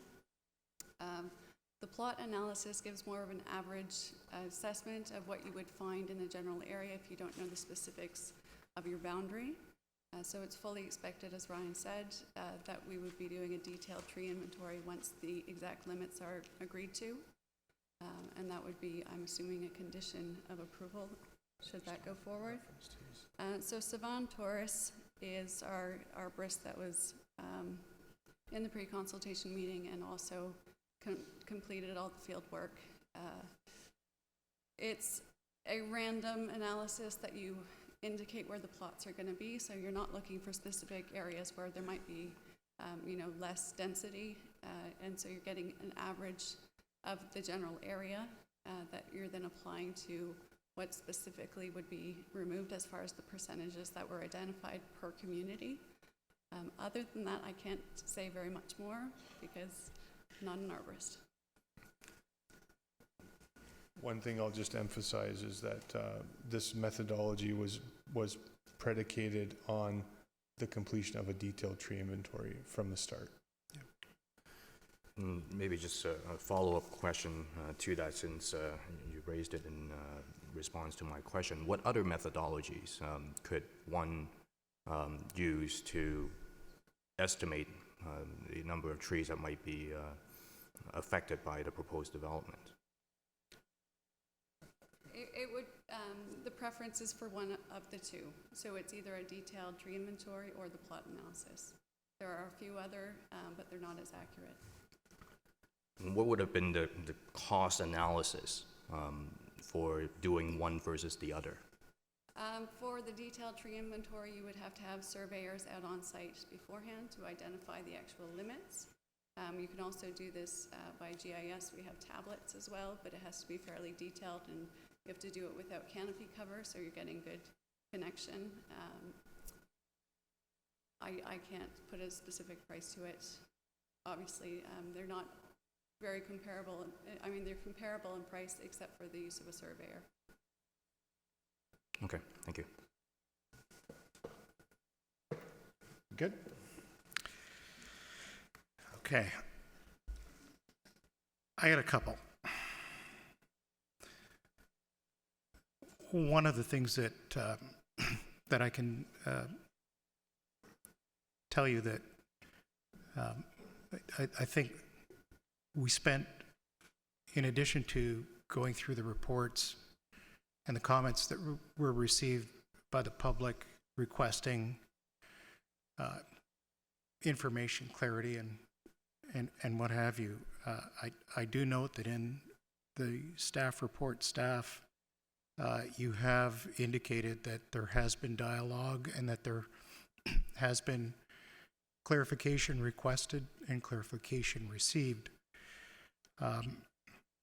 The plot analysis gives more of an average assessment of what you would find in the general area if you don't know the specifics of your boundary. So it's fully expected, as Ryan said, that we would be doing a detailed tree inventory once the exact limits are agreed to. And that would be, I'm assuming, a condition of approval, should that go forward. So Savan Torres is our arborist that was in the pre-consultation meeting and also completed all the field work. It's a random analysis that you indicate where the plots are going to be, so you're not looking for specific areas where there might be less density, and so you're getting an average of the general area that you're then applying to what specifically would be removed as far as the percentages that were identified per community. Other than that, I can't say very much more because I'm not an arborist. One thing I'll just emphasize is that this methodology was predicated on the completion of a detailed tree inventory from the start. Maybe just a follow-up question to that, since you raised it in response to my question. What other methodologies could one use to estimate the number of trees that might be affected by the proposed development? It would, the preference is for one of the two. So it's either a detailed tree inventory or the plot analysis. There are a few other, but they're not as accurate. What would have been the cost analysis for doing one versus the other? For the detailed tree inventory, you would have to have surveyors out on site beforehand to identify the actual limits. You can also do this by GIS. We have tablets as well, but it has to be fairly detailed, and you have to do it without canopy cover, so you're getting good connection. I can't put a specific price to it. Obviously, they're not very comparable. I mean, they're comparable in price except for the use of a surveyor. Okay, thank you. Good. Okay. I got a couple. One of the things that that I can tell you that I think we spent, in addition to going through the reports and the comments that were received by the public requesting information, clarity, and what have you, I do note that in the staff report, you have indicated that there has been dialogue and that there has been clarification requested and clarification received.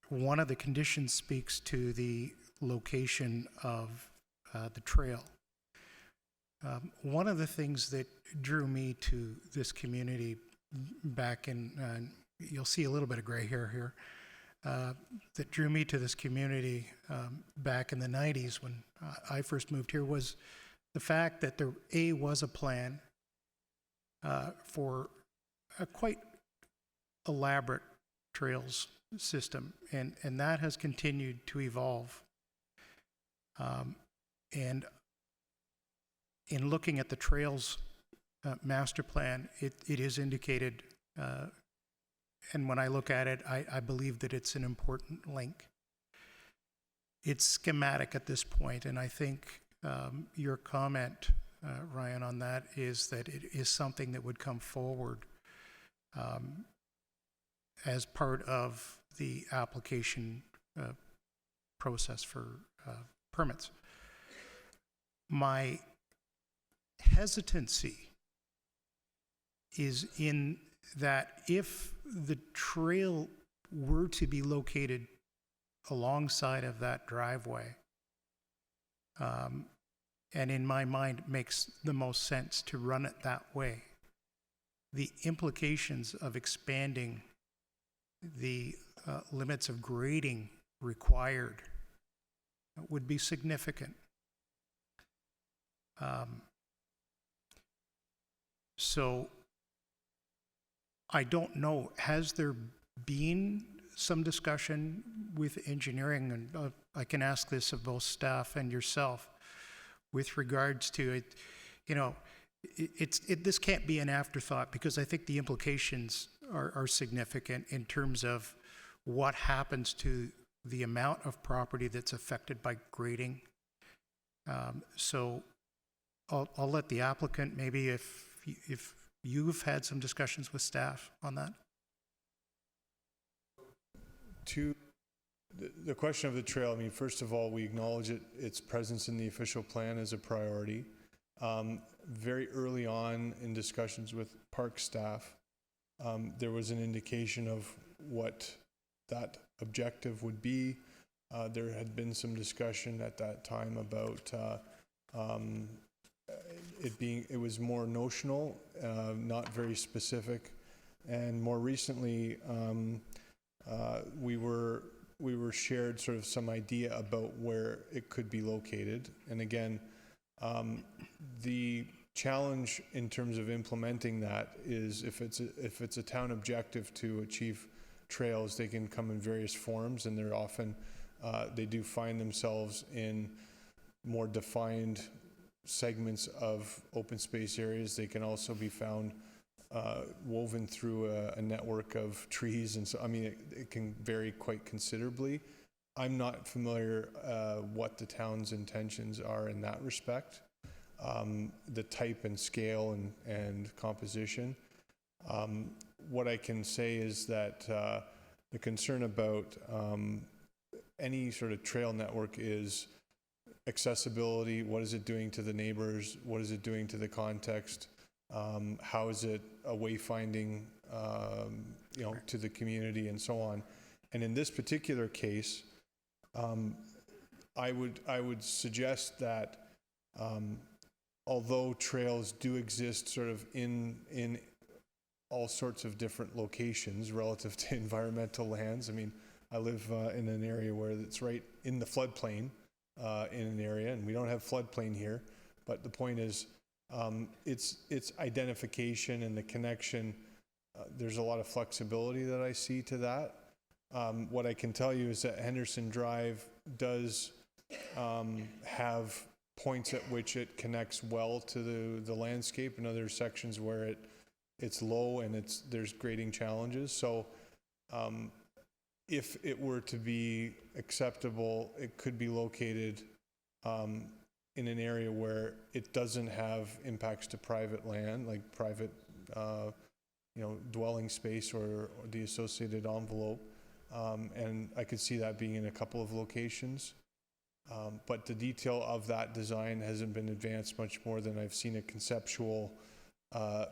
One of the conditions speaks to the location of the trail. One of the things that drew me to this community back in, you'll see a little bit of gray hair here, that drew me to this community back in the 90s when I first moved here was the fact that there was a plan for a quite elaborate trails system, and that has continued to evolve. And in looking at the trails master plan, it is indicated, and when I look at it, I believe that it's an important link. It's schematic at this point, and I think your comment, Ryan, on that is that it is something that would come forward as part of the application process for permits. My hesitancy is in that if the trail were to be located alongside of that driveway, and in my mind makes the most sense to run it that way, the implications of expanding the limits of grading required would be significant. So I don't know, has there been some discussion with engineering, and I can ask this of both staff and yourself, with regards to it, you know, this can't be an afterthought, because I think the implications are significant in terms of what happens to the amount of property that's affected by grading. So I'll let the applicant, maybe if you've had some discussions with staff on that. To the question of the trail, I mean, first of all, we acknowledge its presence in the official plan as a priority. Very early on in discussions with park staff, there was an indication of what that objective would be. There had been some discussion at that time about it was more notional, not very specific, and more recently we were shared sort of some idea about where it could be located. And again, the challenge in terms of implementing that is if it's a town objective to achieve trails, they can come in various forms, and they're often they do find themselves in more defined segments of open space areas. They can also be found woven through a network of trees, and so I mean it can vary quite considerably. I'm not familiar what the town's intentions are in that respect, the type and scale and composition. What I can say is that the concern about any sort of trail network is accessibility, what is it doing to the neighbors, what is it doing to the context, how is it a wayfinding, to the community and so on. And in this particular case, I would suggest that although trails do exist sort of in all sorts of different locations relative to environmental lands. I mean, I live in an area where it's right in the floodplain in an area, and we don't have floodplain here. But the point is, it's identification and the connection. There's a lot of flexibility that I see to that. What I can tell you is that Henderson Drive does have points at which it connects well to the landscape, and other sections where it's low and there's grading challenges. So if it were to be acceptable, it could be located in an area where it doesn't have impacts to private land, like private dwelling space or the associated envelope. And I could see that being in a couple of locations. But the detail of that design hasn't been advanced much more than I've seen a conceptual,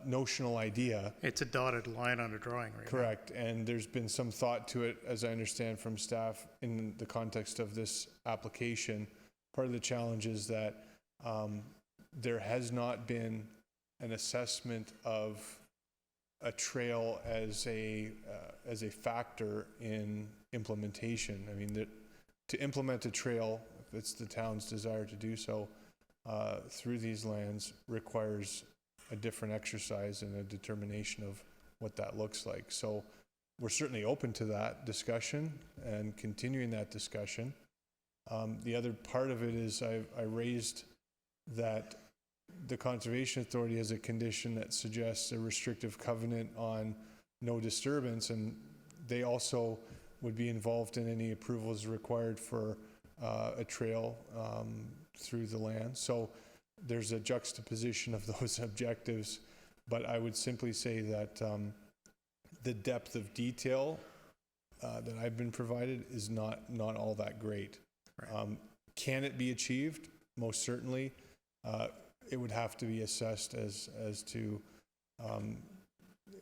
notional idea. It's a dotted line on a drawing, right? Correct. And there's been some thought to it, as I understand from staff, in the context of this application. Part of the challenge is that there has not been an assessment of a trail as a factor in implementation. I mean, to implement a trail, if it's the town's desire to do so, through these lands requires a different exercise and a determination of what that looks like. So we're certainly open to that discussion and continuing that discussion. The other part of it is I raised that the Conservation Authority has a condition that suggests a restrictive covenant on no disturbance, and they also would be involved in any approvals required for a trail through the land. So there's a juxtaposition of those objectives, but I would simply say that the depth of detail that I've been provided is not all that great. Right. Can it be achieved? Most certainly. It would have to be assessed as to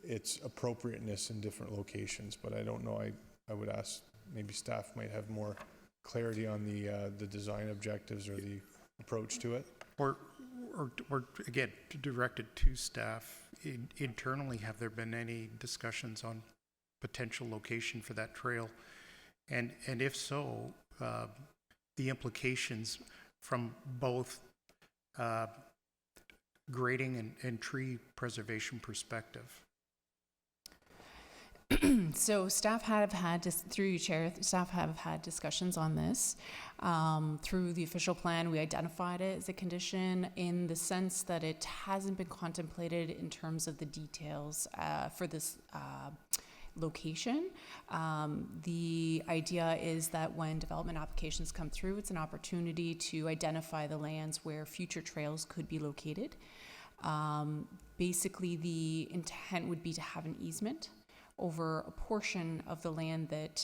its appropriateness in different locations, but I don't know. I would ask, maybe staff might have more clarity on the design objectives or the approach to it. Or again, directed to staff internally, have there been any discussions on potential location for that trail? And if so, the implications from both grading and tree preservation perspective? So staff have had, through you, Chair, staff have had discussions on this. Through the official plan, we identified it as a condition in the sense that it hasn't been contemplated in terms of the details for this location. The idea is that when development applications come through, it's an opportunity to identify the lands where future trails could be located. Basically, the intent would be to have an easement over a portion of the land that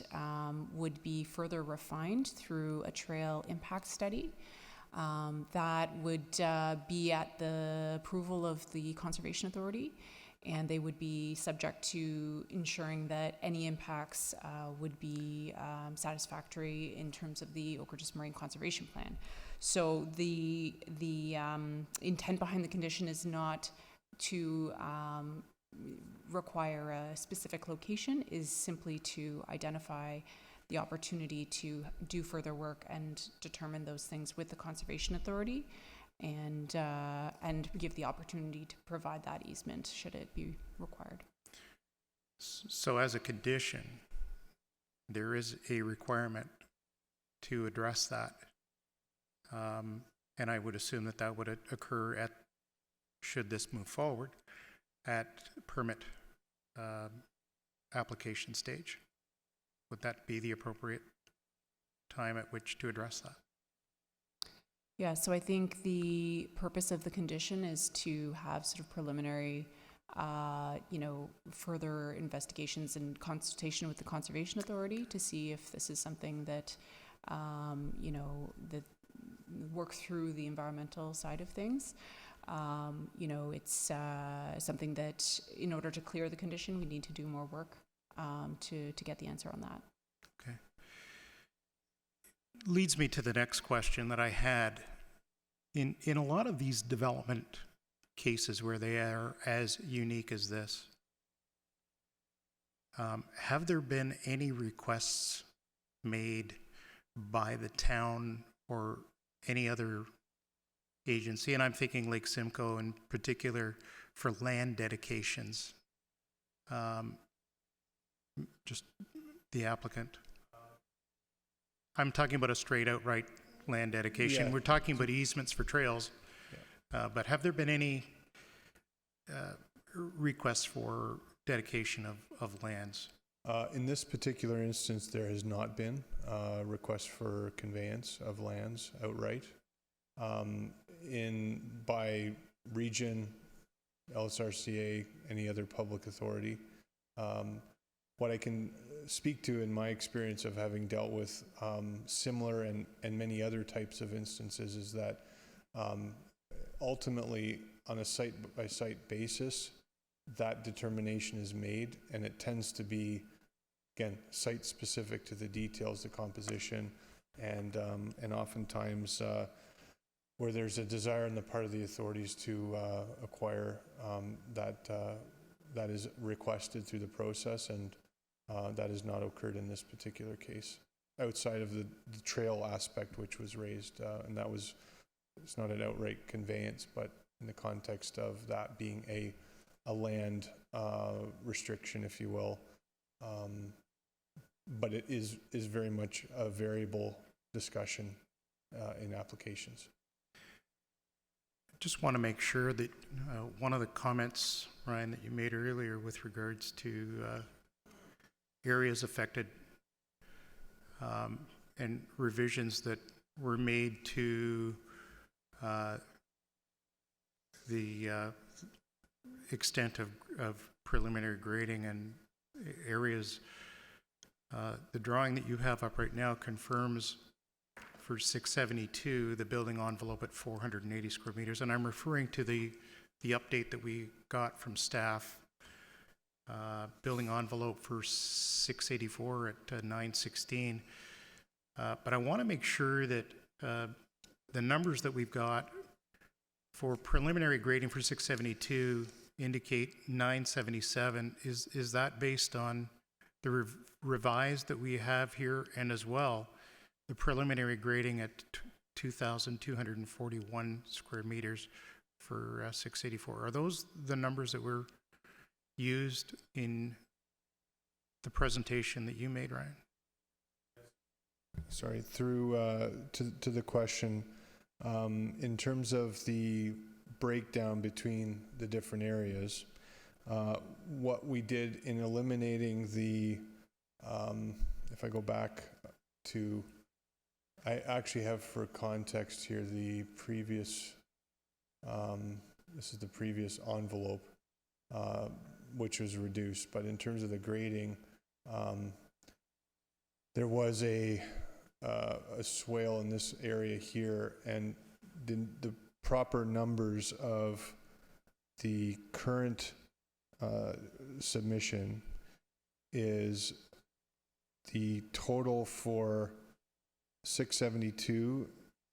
would be further refined through a trail impact study. That would be at the approval of the Conservation Authority, and they would be subject to ensuring that any impacts would be satisfactory in terms of the Oak Marine Conservation Plan. So the intent behind the condition is not to require a specific location, is simply to identify the opportunity to do further work and determine those things with the Conservation Authority, and give the opportunity to provide that easement should it be required. So as a condition, there is a requirement to address that. And I would assume that would occur at, should this move forward, at permit application stage. Would that be the appropriate time at which to address that? Yeah, so I think the purpose of the condition is to have sort of preliminary, further investigations and consultation with the Conservation Authority to see if this is something that, that work through the environmental side of things. It's something that in order to clear the condition, we need to do more work to get the answer on that. Okay. Leads me to the next question that I had. In a lot of these development cases where they are as unique as this, have there been any requests made by the town or any other agency, and I'm thinking Lake Simcoe in particular, for land dedications? Just the applicant. I'm talking about a straight outright land dedication. Yeah. We're talking about easements for trails, but have there been any requests for dedication of lands? In this particular instance, there has not been a request for conveyance of lands outright. By region, LSRCA, any other public authority. What I can speak to in my experience of having dealt with similar and many other types of instances is that ultimately on a site-by-site basis, that determination is made, and it tends to be, again, site-specific to the details, the composition, and oftentimes where there's a desire on the part of the authorities to acquire, that is requested through the process, and that has not occurred in this particular case, outside of the trail aspect which was raised, and it's not an outright conveyance, but in the context of that being a land restriction, if you will. But it is very much a variable discussion in applications. Just want to make sure that one of the comments, Ryan, that you made earlier with regards to areas affected and revisions that were made to the extent of preliminary grading and areas. The drawing that you have up right now confirms for 672 the building envelope at 480 square meters, and I'm referring to the update that we got from staff. Building envelope for 684 at 916. But I want to make sure that the numbers that we've got for preliminary grading for 672 indicate 977. Is that based on the revised that we have here, and as well the preliminary grading at 2,241 square meters for 684? Are those the numbers that were used in the presentation that you made, Ryan? Sorry, through to the question, in terms of the breakdown between the different areas, what we did in eliminating the, if I go back to, I actually have for context here the previous, this is the previous envelope, which was reduced, but in terms of the grading, there was a swale in this area here, and the proper numbers of the current submission is the total for 672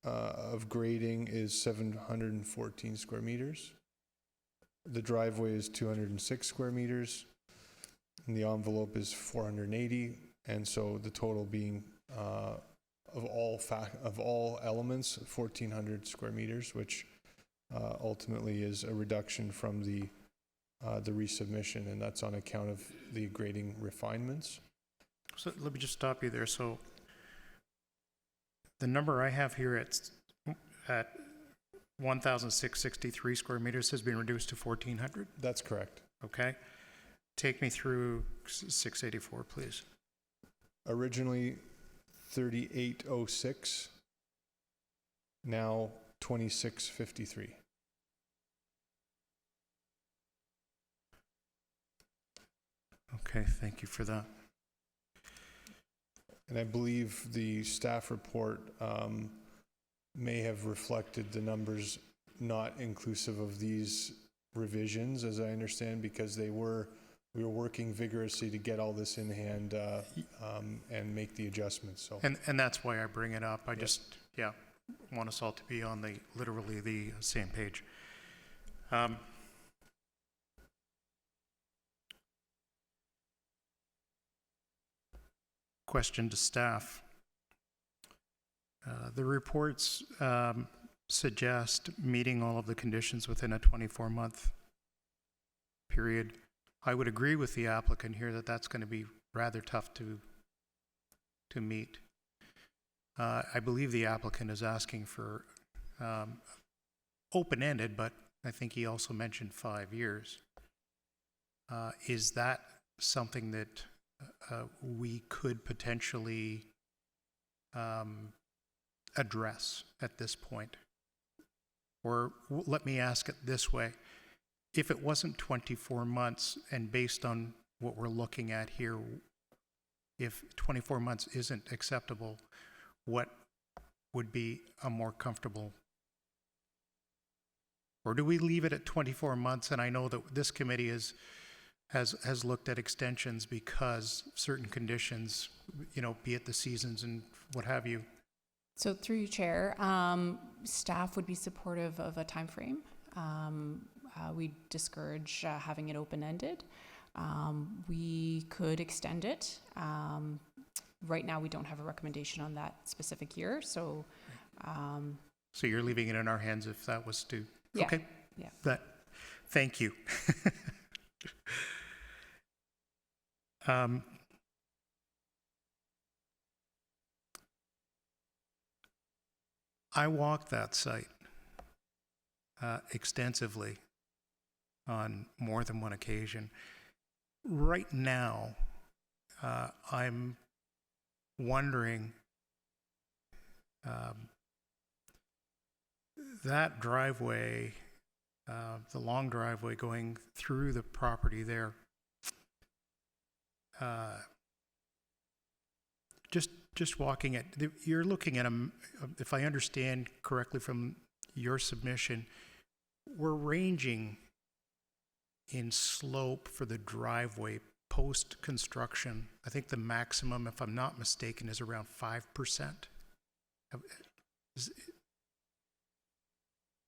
of grading is 714 square meters. The driveway is 206 square meters, and the envelope is 480, and so the total being of all elements 1,400 square meters, which ultimately is a reduction from the resubmission, and that's on account of the grading refinements. So let me just stop you there. So the number I have here at 1,663 square meters has been reduced to 1,400? That's correct. Okay. Take me through 684, please. Originally 3806, now 2653. Okay, thank you for that. And I believe the staff report may have reflected the numbers not inclusive of these revisions, as I understand, because we were working vigorously to get all this in hand and make the adjustments. So, and that's why I bring it up. I just want us all to be on literally the same page. Question to staff. The reports suggest meeting all of the conditions within a 24-month period. I would agree with the applicant here that that's going to be rather tough to meet. I believe the applicant is asking for open-ended, but I think he also mentioned 5 years. Is that something that we could potentially address at this point? Or let me ask it this way. If it wasn't 24 months, and based on what we're looking at here, if 24 months isn't acceptable, what would be a more comfortable? Or do we leave it at 24 months? And I know that this committee has looked at extensions because certain conditions, be it the seasons and what have you. So through you, Chair, staff would be supportive of a time frame. We discourage having it open-ended. We could extend it. Right now, we don't have a recommendation on that specific year, so. So you're leaving it in our hands if that was to. Yeah. Okay. Yeah. Thank you. I walked that site extensively on more than one occasion. Right now, I'm wondering that driveway, the long driveway going through the property there, just walking it, you're looking at if I understand correctly from your submission, we're ranging in slope for the driveway post-construction. I think the maximum, if I'm not mistaken, is around 5%.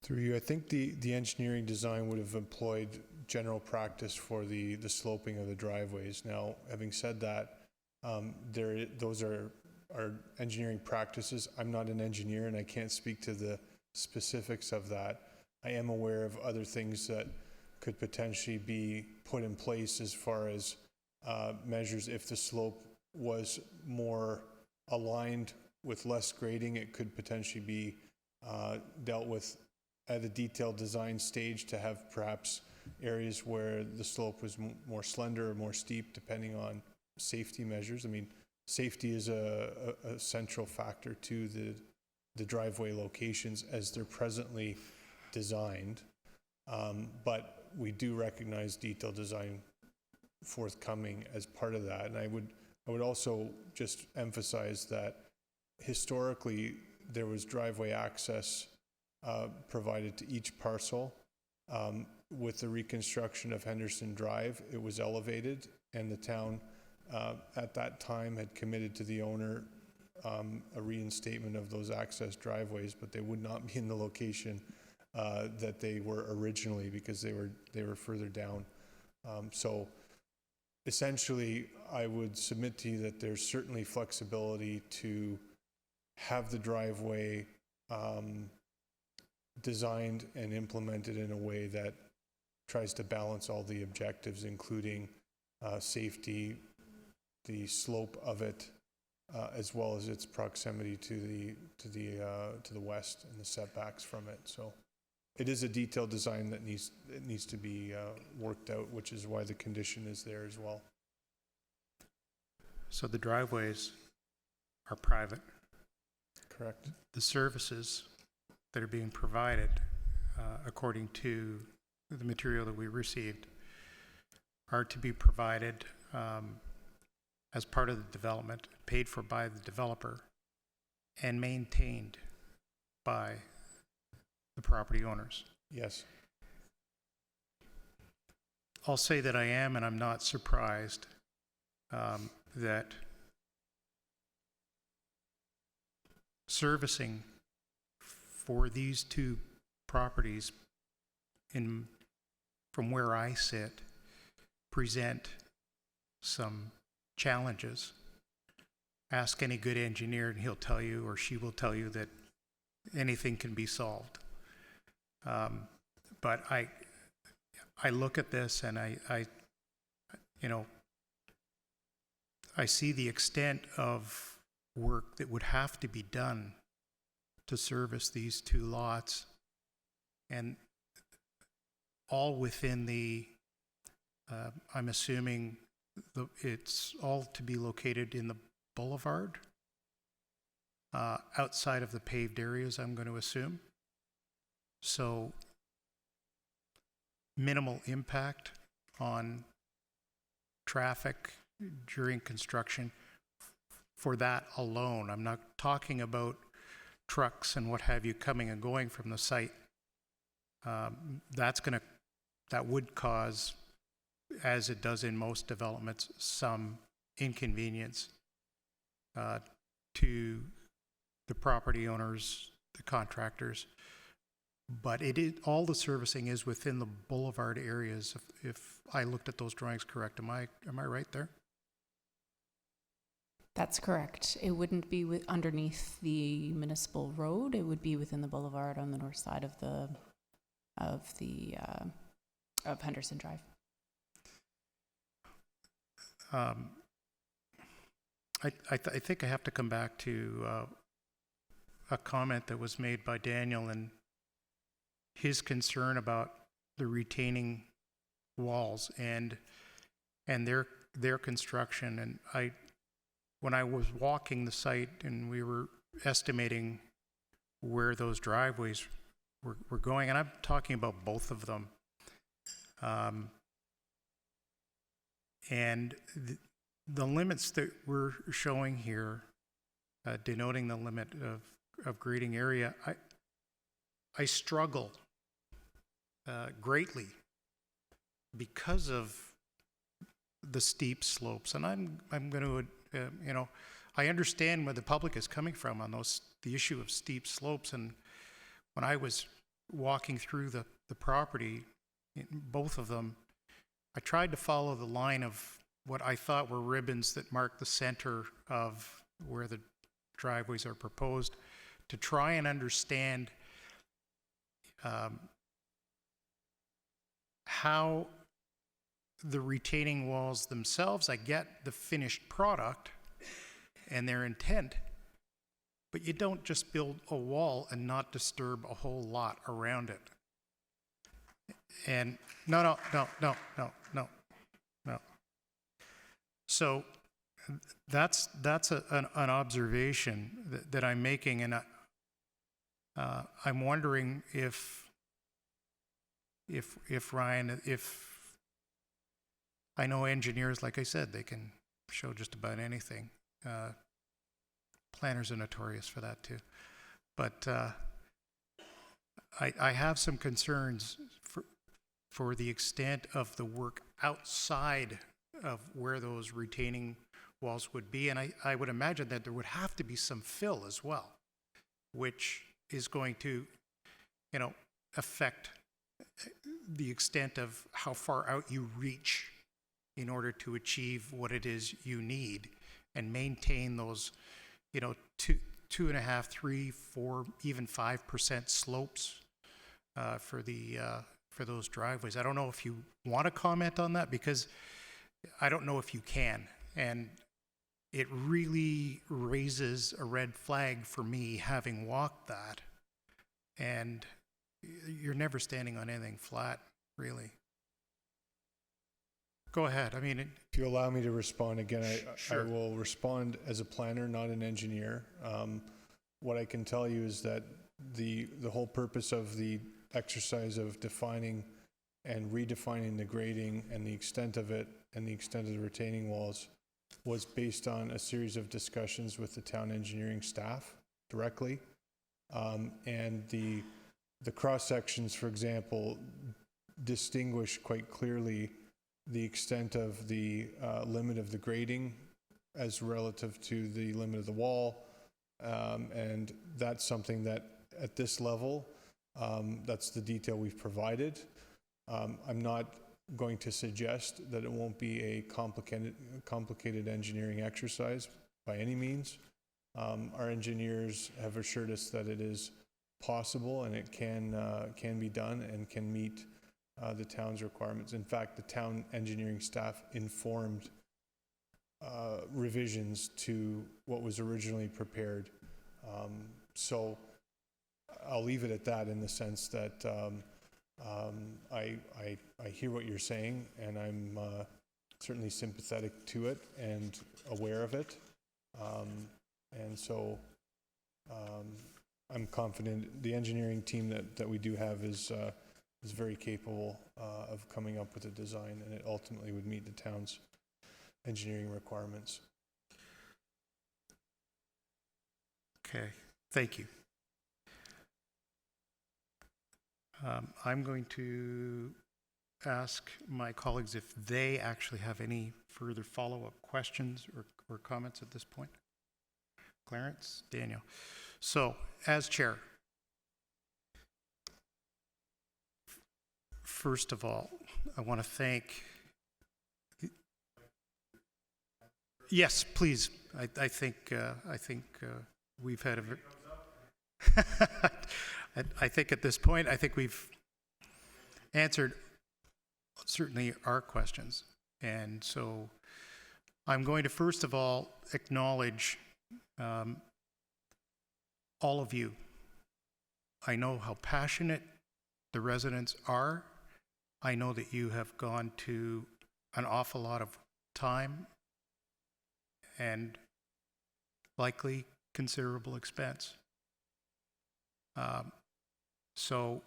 through you, I think the engineering design would have employed general practice for the sloping of the driveways. Now, having said that, those are engineering practices. I'm not an engineer and I can't speak to the specifics of that. I am aware of other things that could potentially be put in place as far as measures. If the slope was more aligned with less grading, it could potentially be dealt with at a detailed design stage to have perhaps areas where the slope was more slender or more steep, depending on safety measures. I mean, safety is a central factor to the driveway locations as they're presently designed. But we do recognize detailed design forthcoming as part of that. And I would also just emphasize that historically there was driveway access provided to each parcel. With the reconstruction of Henderson Drive, it was elevated, and the town at that time had committed to the owner a reinstatement of those access driveways, but they would not be in the location that they were originally because they were further down. So essentially, I would submit to you that there's certainly flexibility to have the driveway designed and implemented in a way that tries to balance all the objectives, including safety, the slope of it, as well as its proximity to the west and the setbacks from it. So it is a detailed design that needs to be worked out, which is why the condition is there as well. So the driveways are private. Correct. The services that are being provided, according to the material that we received, are to be provided as part of the development, paid for by the developer, and maintained by the property owners. Yes. I'll say that I am, and I'm not surprised that servicing for these two properties from where I sit present some challenges. Ask any good engineer and he'll tell you, or she will tell you, that anything can be solved. But I look at this and I see the extent of work that would have to be done to service these two lots, and all within the, I'm assuming it's all to be located in the boulevard, outside of the paved areas, I'm going to assume. So minimal impact on traffic during construction for that alone. I'm not talking about trucks and what have you coming and going from the site. That would cause, as it does in most developments, some inconvenience to the property owners, the contractors. But all the servicing is within the boulevard areas. If I looked at those drawings correct, am I right there? That's correct. It wouldn't be underneath the municipal road. It would be within the boulevard on the north side of Henderson Drive. I think I have to come back to a comment that was made by Daniel and his concern about the retaining walls and their construction. And when I was walking the site and we were estimating where those driveways were going, and I'm talking about both of them, and the limits that we're showing here, denoting the limit of grading area, I struggle greatly because of the steep slopes. And I'm going to, I understand where the public is coming from on the issue of steep slopes. And when I was walking through the property, both of them, I tried to follow the line of what I thought were ribbons that marked the center of where the driveways are proposed, to try and understand how the retaining walls themselves, I get the finished product and their intent, but you don't just build a wall and not disturb a whole lot around it. And no. So that's an observation that I'm making, and I'm wondering if Ryan, I know engineers, like I said, they can show just about anything. Planners are notorious for that too. But I have some concerns for the extent of the work outside of where those retaining walls would be. And I would imagine that there would have to be some fill as well, which is going to, affect the extent of how far out you reach in order to achieve what it is you need and maintain those, 2.5%, 3%, 4%, even 5% slopes for those driveways. I don't know if you want to comment on that, because I don't know if you can. And it really raises a red flag for me, having walked that. And you're never standing on anything flat, really. Go ahead. If you allow me to respond again, Sure. I will respond as a planner, not an engineer. What I can tell you is that the whole purpose of the exercise of defining and redefining the grading and the extent of it and the extent of the retaining walls was based on a series of discussions with the town engineering staff directly. And the cross sections, for example, distinguish quite clearly the extent of the limit of the grading as relative to the limit of the wall. And that's something that at this level, that's the detail we've provided. I'm not going to suggest that it won't be a complicated engineering exercise by any means. Our engineers have assured us that it is possible and it can be done and can meet the town's requirements. In fact, the town engineering staff informed revisions to what was originally prepared. So I'll leave it at that in the sense that I hear what you're saying, and I'm certainly sympathetic to it and aware of it. And so I'm confident the engineering team that we do have is very capable of coming up with a design, and it ultimately would meet the town's engineering requirements. Okay, thank you. I'm going to ask my colleagues if they actually have any further follow-up questions or comments at this point. Clarence, Daniel. So, as chair, first of all, I want to thank. Yes, please. I think we've had a. I think at this point, I think we've answered certainly our questions. And so I'm going to first of all acknowledge all of you. I know how passionate the residents are. I know that you have gone to an awful lot of time and likely considerable expense. So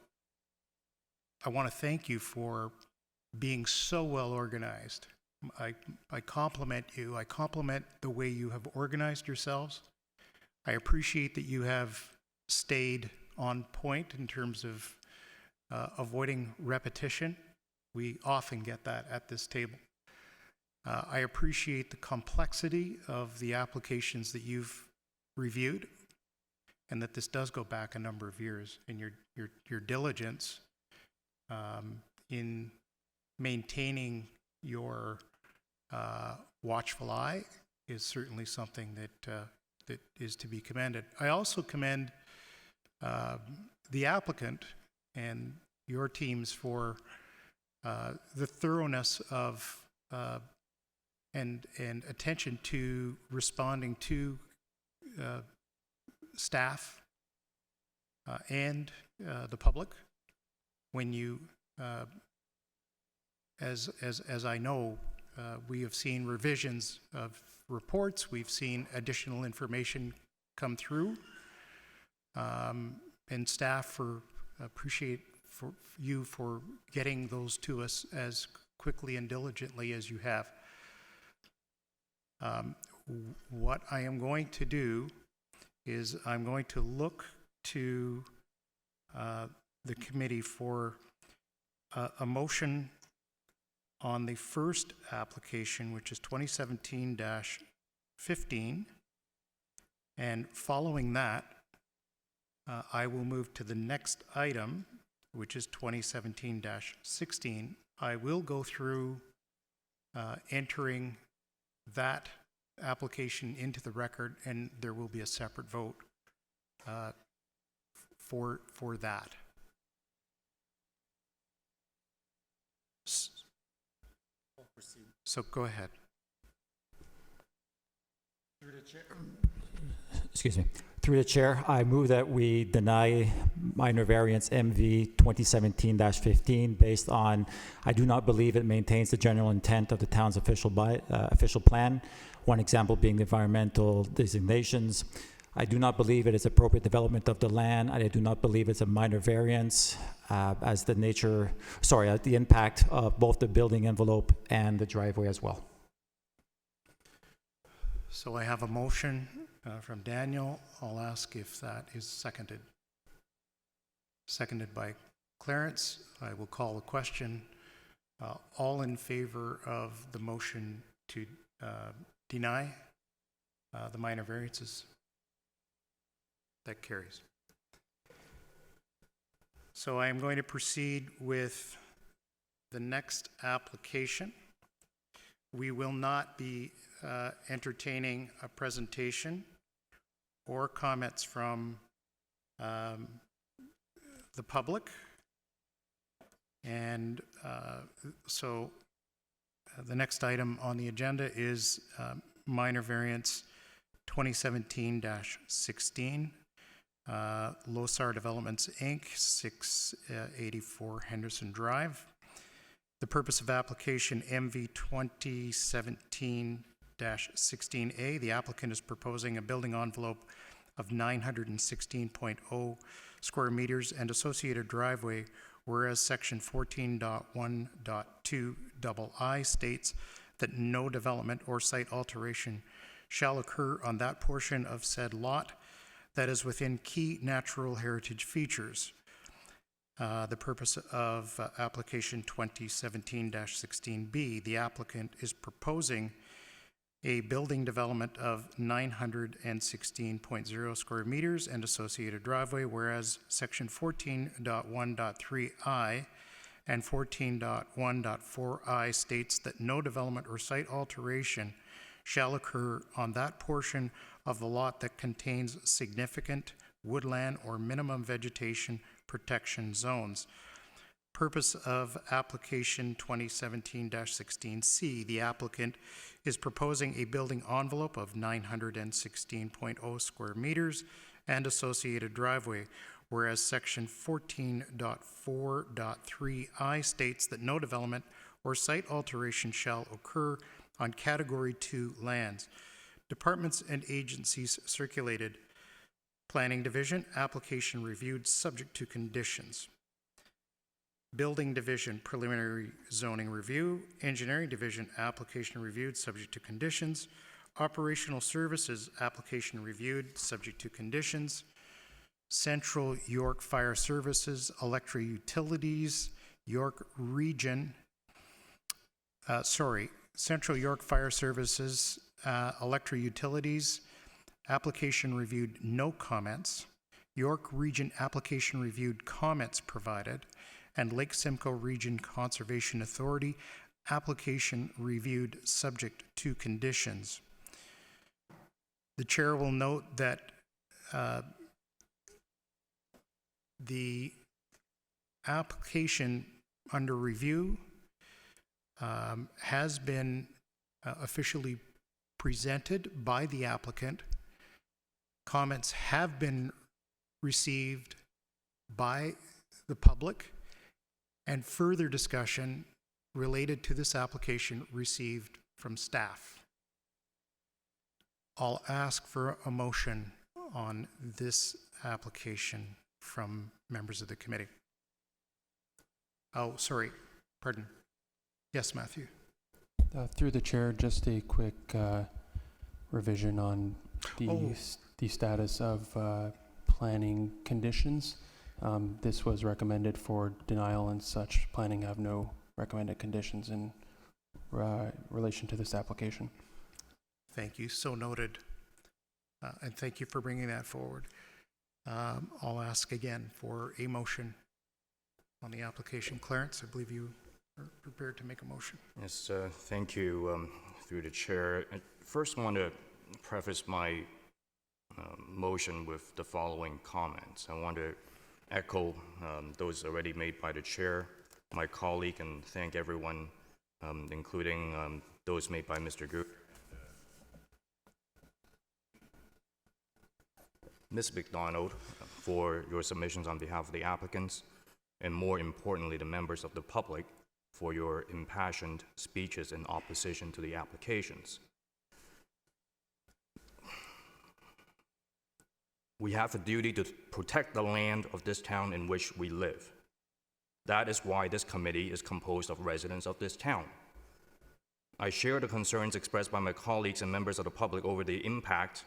I want to thank you for being so well organized. I compliment you. I compliment the way you have organized yourselves. I appreciate that you have stayed on point in terms of avoiding repetition. We often get that at this table. I appreciate the complexity of the applications that you've reviewed, and that this does go back a number of years, and your diligence in maintaining your watchful eye is certainly something that is to be commended. I also commend the applicant and your teams for the thoroughness of and attention to responding to staff and the public when you, as I know, we have seen revisions of reports, we've seen additional information come through, and staff appreciate you for getting those to us as quickly and diligently as you have. What I am going to do is I'm going to look to the committee for a motion on the first application, which is 2017-15, and following that, I will move to the next item, which is 2017-16. I will go through entering that application into the record, and there will be a separate vote for that. So go ahead. Excuse me. Through the chair, I move that we deny minor variance MV 2017-15 based on, I do not believe it maintains the general intent of the town's official plan. One example being the environmental designations. I do not believe it is appropriate development of the land. I do not believe it's a minor variance as the impact of both the building envelope and the driveway as well. So I have a motion from Daniel. I'll ask if that is seconded. Seconded by Clarence. I will call the question. All in favor of the motion to deny the minor variances? That carries. So I am going to proceed with the next application. We will not be entertaining a presentation or comments from the public. And so the next item on the agenda is minor variance 2017-16, Losar Developments, Inc., 684 Henderson Drive. The purpose of application MV 2017-16A, the applicant is proposing a building envelope of 916.0 square meters and associated driveway, whereas section 14.1.2 states that no development or site alteration shall occur on that portion of said lot that is within key natural heritage features. The purpose of application 2017-16B, the applicant is proposing a building development of 916.0 square meters and associated driveway, whereas section 14.1.3I and 14.1.4I states that no development or site alteration shall occur on that portion of the lot that contains significant woodland or minimum vegetation protection zones. Purpose of application 2017-16C, the applicant is proposing a building envelope of 916.0 square meters and associated driveway, whereas section 14.4.3I states that no development or site alteration shall occur on Category 2 lands. Departments and agencies circulated. Planning Division, application reviewed subject to conditions. Building Division, preliminary zoning review. Engineering Division, application reviewed subject to conditions. Operational Services, application reviewed subject to conditions. Central York Fire Services, Electric Utilities, York Region, Central York Fire Services, Electric Utilities, application reviewed, no comments. York Region application reviewed, comments provided. And Lake Simcoe Region Conservation Authority, application reviewed subject to conditions. The chair will note that the application under review has been officially presented by the applicant. Comments have been received by the public, and further discussion related to this application received from staff. I'll ask for a motion on this application from members of the committee. Oh, sorry, pardon. Yes, Matthew. Through the chair, just a quick revision on the status of planning conditions. This was recommended for denial and such. Planning have no recommended conditions in relation to this application. Thank you, so noted. And thank you for bringing that forward. I'll ask again for a motion on the application. Clarence, I believe you are prepared to make a motion. Yes, thank you, through the chair. I first want to preface my motion with the following comments. I want to echo those already made by the chair, my colleague, and thank everyone, including those made by Mr. Gu. Ms. McDonald, for your submissions on behalf of the applicants, and more importantly, the members of the public, for your impassioned speeches in opposition to the applications. We have a duty to protect the land of this town in which we live. That is why this committee is composed of residents of this town. I share the concerns expressed by my colleagues and members of the public over the impact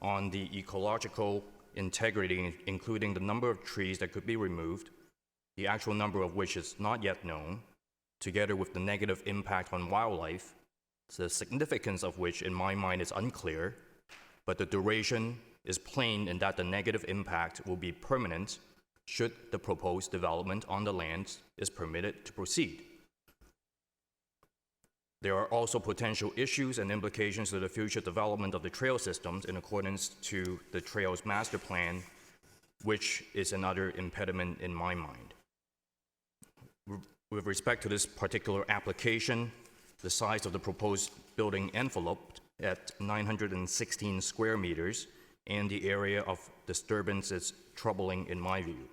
on the ecological integrity, including the number of trees that could be removed, the actual number of which is not yet known, together with the negative impact on wildlife, the significance of which in my mind is unclear, but the duration is plain in that the negative impact will be permanent should the proposed development on the land is permitted to proceed. There are also potential issues and implications to the future development of the trail systems in accordance to the trails master plan, which is another impediment in my mind. With respect to this particular application, the size of the proposed building envelope at 916 square meters and the area of disturbance is troubling in my view.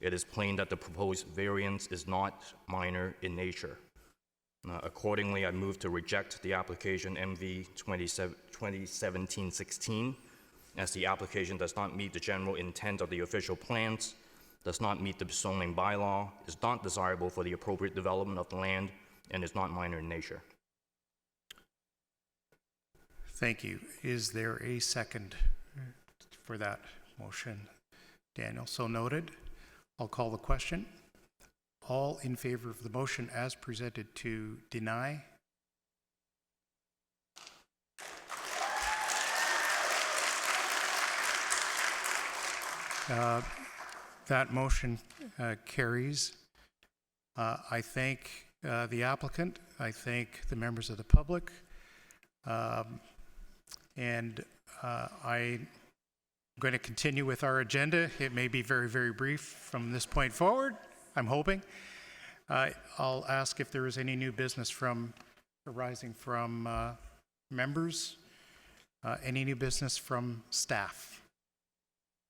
It is plain that the proposed variance is not minor in nature. Accordingly, I move to reject the application MV 2017-16 as the application does not meet the general intent of the official plans, does not meet the zoning bylaw, is not desirable for the appropriate development of the land, and is not minor in nature. Thank you. Is there a second for that motion? Daniel, so noted. I'll call the question. All in favor of the motion as presented to deny? That motion carries. I thank the applicant. I thank the members of the public. And I'm going to continue with our agenda. It may be very, very brief from this point forward, I'm hoping. I'll ask if there is any new business arising from members. Any new business from staff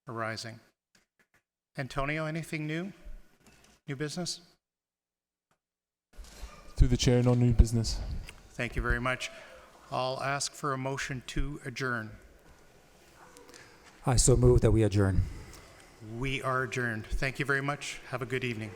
arising? Antonio, anything new? New business? Through the chair, no new business. Thank you very much. I'll ask for a motion to adjourn. I so move that we adjourn. We are adjourned. Thank you very much. Have a good evening.